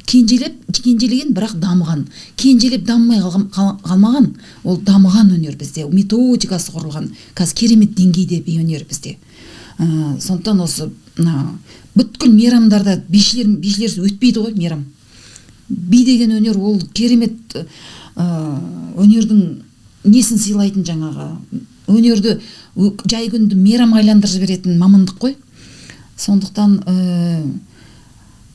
Speaker 1: Кенжелеген, бірақ дамыған. Кенжелеп дамымай қалмаған, ол дамыған өнер бізде. Методикасы құрылған, қазір керемет деңгейде би өнер бізде. Сондықтан осы бүткіл мейрамдарда бишілерсіз өтпейді ғой мейрам. Би деген өнер ол керемет өнердің несін сыйлайтын өнерді жай күнді мейрам айландырып жіберетін мамандық қой. Сондықтан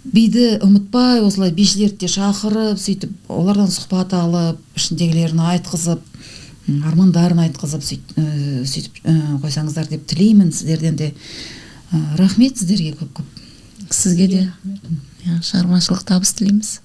Speaker 1: биді ұмытпай, осылай бишілерді шақырып, сөйтіп, олардан сұхбат алып, ішіндегілерін айтқызып, армандарын айтқызып, сөйтіп қойсаңыздар деп тілеймін сіздерден де. Рахмет сіздерге көп-көп.
Speaker 2: Сізге де шығармашылық табыс тілейміз.